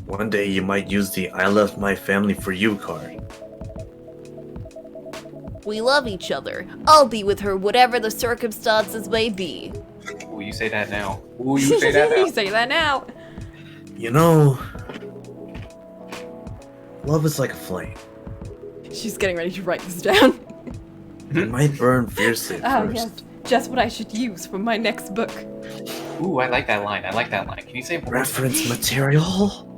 One day you might use the "I left my family for you" card. We love each other. I'll be with her whatever the circumstances may be. Ooh, you say that now. Ooh, you say that now. You say that now. You know, love is like a flame. She's getting ready to write this down. It might burn fiercely at Oh, first. yes. Just what I should use for my next book. Ooh, I like that line. Can you say more? Reference material?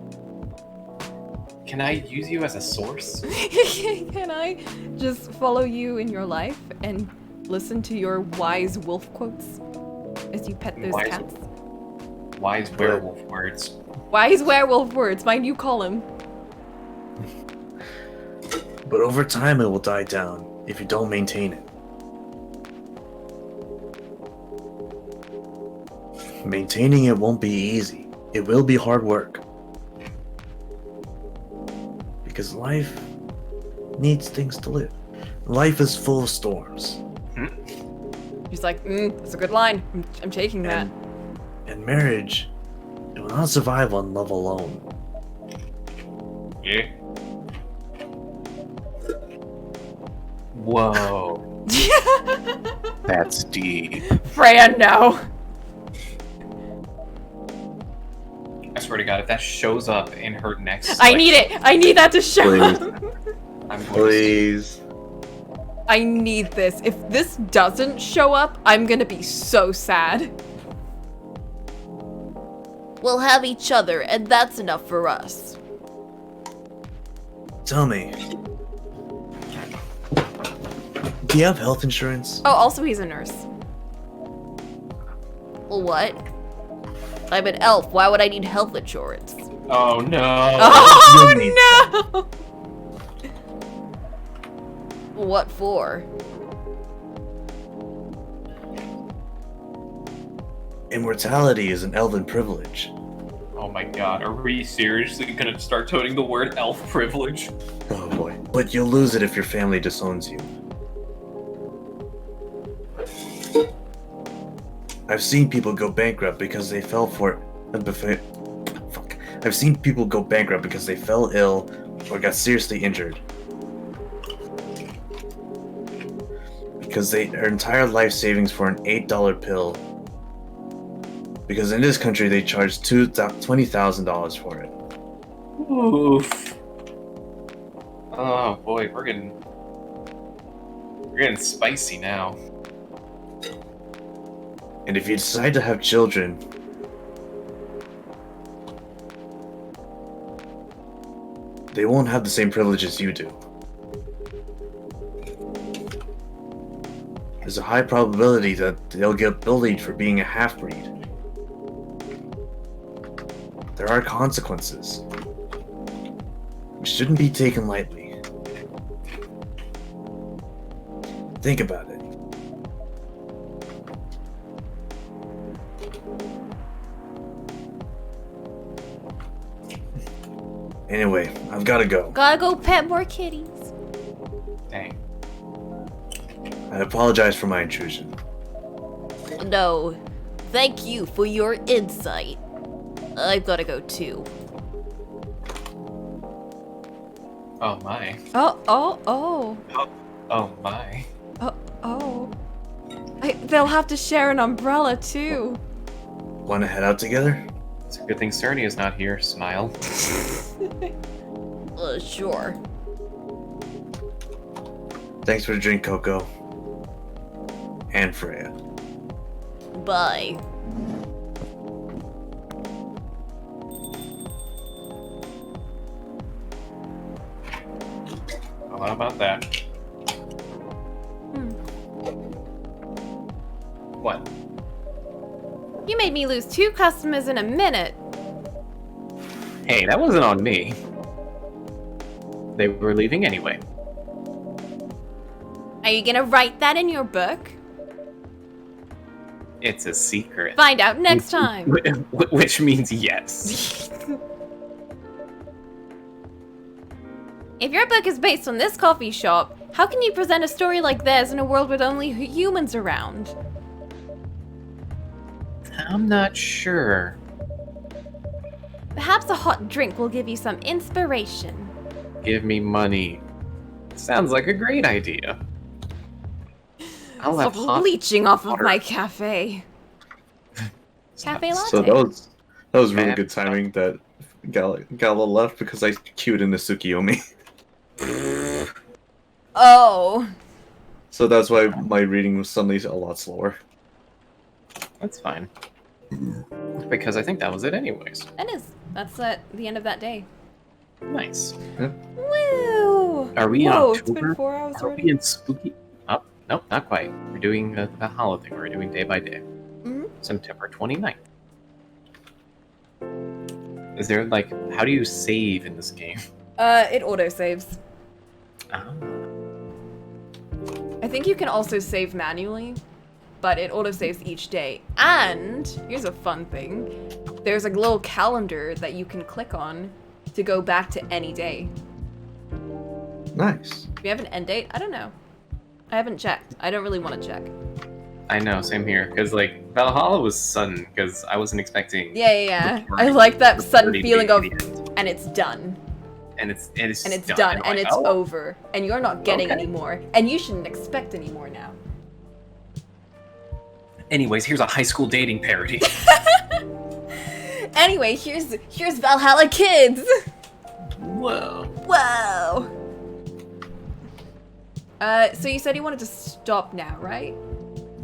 Can I use you as a source? Can I just follow you in your life and listen to your wise wolf quotes? as you pet those Wise- cats. Wise werewolf words. Wise werewolf words, mind you call him. But over time, it will die down if you don't maintain it. Maintaining it won't be easy. It will be hard work. Because life needs things to live. Life is full of storms. He's like, that's a good line. I'm taking that. And marriage, it will not survive on love alone. Yeah. Whoa. That's deep. Freya, no. I swear to God, if that shows up in her next, I need it. I need that to show Please. up. I'm going to Please. I need this. If this doesn't show up, I'm gonna be so sad. We'll have each other, and that's enough for us. Tell me. Do you have health insurance? Oh, also he's a nurse. Well, what? I'm an elf. Why would I need health insurance? Oh no. Oh You need no! What for? Immortality is an elven privilege. Oh my God, are we seriously gonna start toting the word elf privilege? Oh boy. But you'll lose it if your family disowns you. I've seen people go bankrupt because they fell for fuck. I've seen people go bankrupt because they fell ill or got seriously injured. Because their entire life savings for an $8 pill. Because in this country they charge $20,000 for it. Oof. Oh boy, we're getting spicy now. And if you decide to have children, they won't have the same privileges you do. There's a high probability that they'll get bullied for being a half-breed. There are consequences, which shouldn't be taken lightly. Think about it. Anyway, I've gotta go. Gotta go pet more kitties. Dang. I apologize for my intrusion. No. Thank you for your insight. I've gotta go too. Oh my. Oh. Oh my. Oh. They'll have to share an umbrella too. Wanna head out together? It's a good thing Cerny is not here. Smile. Sure. Thanks for the drink, Coco. And Freya. Bye. Well, how about that? What? You made me lose 2 customers in a minute. Hey, that wasn't on me. They were leaving anyway. Are you gonna write that in your book? It's a secret. Find out next time. Which means yes. If your book is based on this coffee shop, how can you present a story like theirs in a world with only humans around? I'm not sure. Perhaps a hot drink will give you some inspiration. Give me money. Sounds like a great idea. I'll have Stop hot leeching off of water. my cafe. Cafe latte. So that was really Bad good timing that Gala left because I queued in the Tsukiyomi. Oh. So that's why my reading was suddenly a lot slower. That's fine. Because I think that was it anyways. That is. That's the end of that day. Nice. Woo! Are we in Whoa, it's October? been 4 hours Are already. we in spooky? Oh, nope, not quite. We're doing the hollow thing. We're doing day by day. Mhm. September 29th. Is there, like, how do you save in this game? It autosaves. Ah. I think you can also save manually, but it autosaves each day. And here's a fun thing. There's a little calendar that you can click on to go back to any day. Nice. Do you have an end date? I don't know. I haven't checked. I don't really want to check. I know, same here. Because, like, Valhalla was sudden, because I wasn't expecting... Yeah. the I like that sudden 30 feeling days of, at the end. and it's done. And it's And it's done, done, I'm and like, it's oh. over. And you're not getting Okay. any more. And you shouldn't expect any more now. Anyways, here's a high school dating parody. Anyway, here's Valhalla Kids! Whoa. Whoa! So you said you wanted to stop now, right?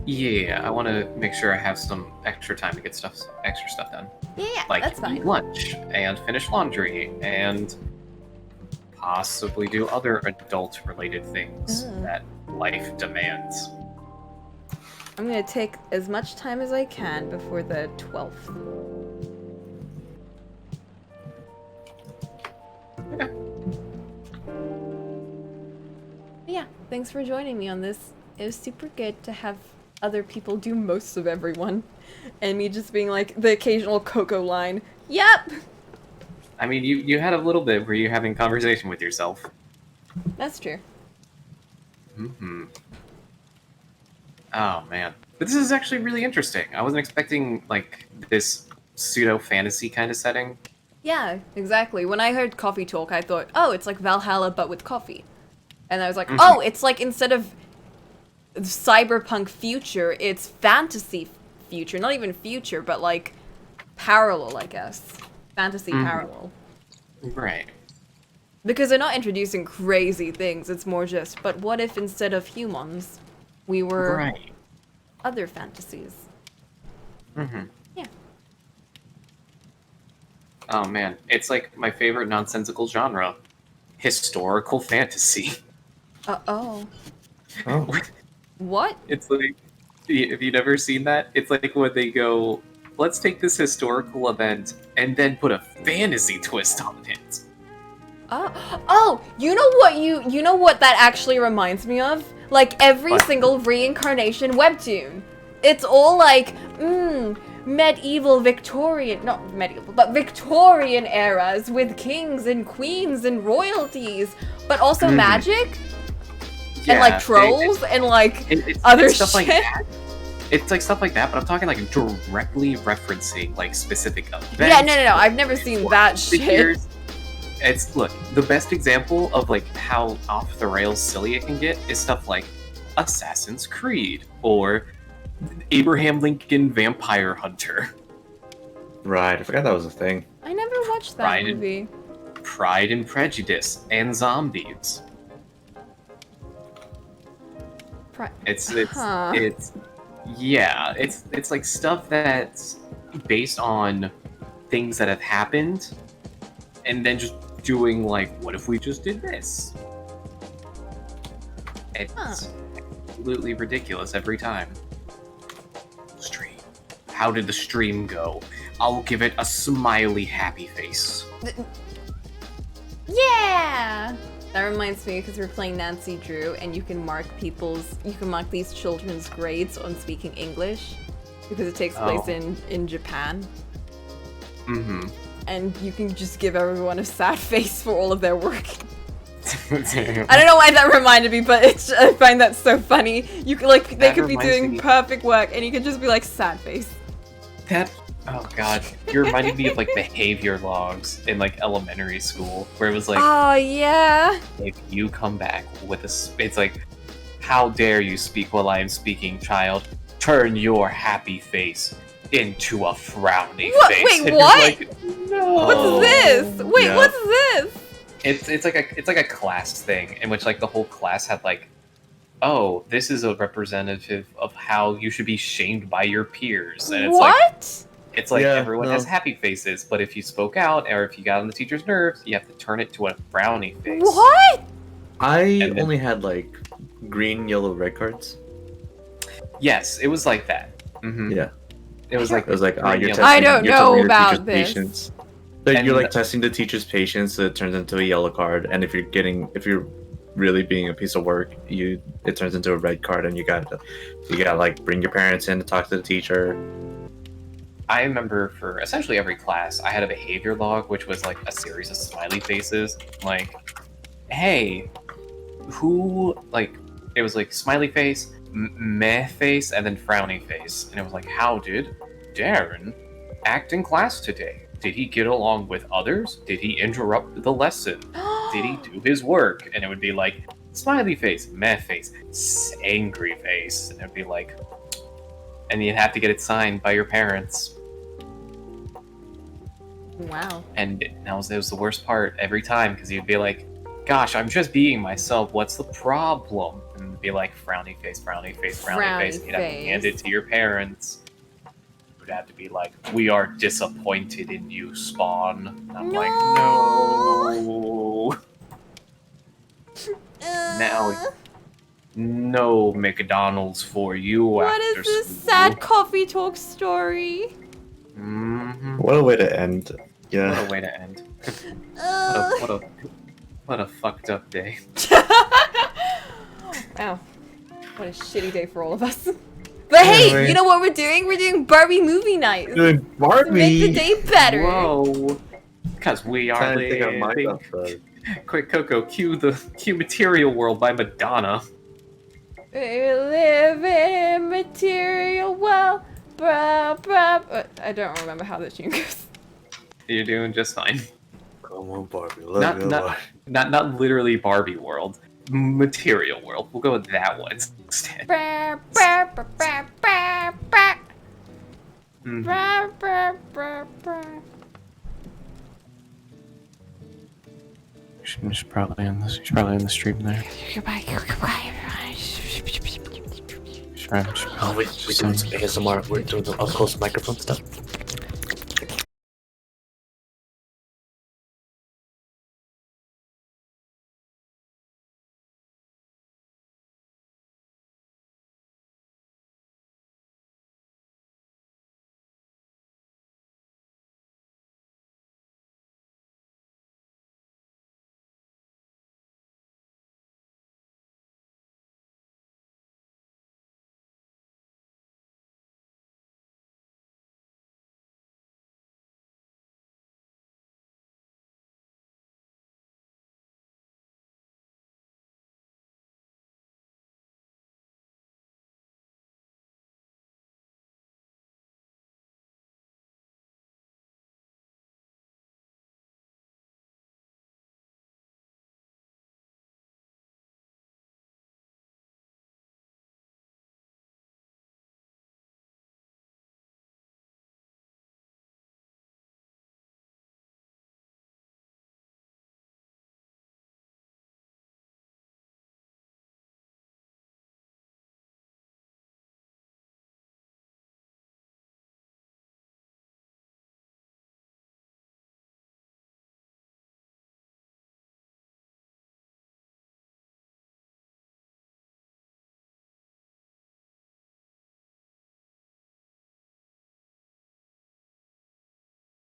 Yeah, I want to make sure I have some extra time to get extra stuff done. Yeah, Like that's fine. eat lunch and finish laundry and possibly do other adult-related things Mm. that life demands. I'm gonna take as much time as I can before the 12th. Yeah, thanks for joining me on this. It was super good to have other people do most of everyone. And me just being like the occasional Coco line. Yep! I mean, you had a little bit where you're having conversation with yourself. That's true. Mm-hmm. Oh, man. But this is actually really interesting. I wasn't expecting, like, this pseudo-fantasy kind of setting. Yeah, exactly. When I heard coffee talk, I thought, oh, it's like Valhalla but with coffee. And I was like, oh, it's like instead of cyberpunk future, it's fantasy future. Not even future, but like parallel, I guess. Fantasy parallel. Right. Because they're not introducing crazy things. It's more just, but what if instead of humans, we were Right. other fantasies? Mm-hmm. Yeah. Oh, man. It's like my favorite nonsensical genre. Historical fantasy. Oh. Oh. What? It's like, have you never seen that? It's like when they go, let's take this historical event and then put a fantasy twist on it. Oh, you know what that actually reminds me of? Like every What? single reincarnation webtoon. It's all like, medieval Victorian, not medieval, but Victorian eras with kings and queens and royalties, but also magic and like trolls and like other it's stuff shit. like that. It's like stuff like that, but I'm talking like directly referencing like specific events. Yeah, no, I've never seen that shit. figures. It's look, the best example of like how off the rails silly it can get is stuff like Assassin's Creed or Abraham Lincoln Vampire Hunter, Right, I forgot that was a thing. I never watched that Right. movie. Pride and Prejudice, and zombies. It's Huh. yeah, it's like stuff that's based on things that have happened, and then just doing like, what if we just did this? It's absolutely ridiculous every time. Stream. How did the stream go? I'll give it a smiley, happy face. Yeah! That reminds me because we're playing Nancy Drew and you can mark these children's grades on speaking English because it takes place in Japan. Mm-hmm. And you can just give everyone a sad face for all of their work. I don't know why that reminded me, but I find that so funny. You could they could be doing perfect work and you could just be like sad face. Oh god, you're reminding me of like behavior logs in like elementary school, where it was like, Oh yeah. if you come back with it's like, how dare you speak while I am speaking, child? Turn your happy face into a frowny face. Wait, And you're what? like, no. What's this? Wait, yeah. what's this? It's like a class thing in which like the whole class had like, oh, this is a representative of how you should be shamed by your peers, and it's like. What? It's like Yeah, everyone no. has happy faces, but if you spoke out or if you got on the teacher's nerves, you have to turn it to a frowny face. What? I And then- only had like green, yellow, red cards. Yes, it was like that. Mm-hmm. Yeah. It was like you're testing, I don't you're know testing your about teacher's this. patience. So And- you're like testing the teacher's patience, so it turns into a yellow card, and if you're really being a piece of work, it turns into a red card, and you gotta like bring your parents in to talk to the teacher. I remember for essentially every class, I had a behavior log, which was like a series of smiley faces. Like, hey, who, like, it was like smiley face, meh face, and then frowny face. And it was like, how did Darren act in class today? Did he get along with others? Did he interrupt the lesson? Did he do his work? And it would be like, smiley face, meh face, angry face. And it would be like, and you'd have to get it signed by your parents. Wow. And that was the worst part every time, because you'd be like, gosh, I'm just being myself, what's the problem? And it'd be like, frowny face, frowny face, frowny Frowny face. And you'd have to hand face. it to your parents. It would have to be like, we are disappointed in you, Spawn. And I'm like, no. Now, no McDonald's for you What after is this school. sad coffee talk story? Mhm. What a way to end. Yeah. What a way to end. What a fucked up day. Wow. What a shitty day for all of us. But hey, Anyway. you know what we're doing? We're doing Barbie movie nights. Doing To Barbie. make the day better. Whoa. Because we are Trying to think of my living. stuff, though. Quick, Coco, cue Material World by Madonna. We live in material world. Bra, bra. I don't remember how the tune goes. You're doing just fine. Come on, Barbie. Not literally Barbie World. Material World. We'll go with that one instead. Bra, bra, bra, bra, bra, bra. Mhm. Bra, bra, bra, bra. She's probably in this. She's probably in the stream there. Oh, we doing some ASMR. We're doing the up close microphone stuff.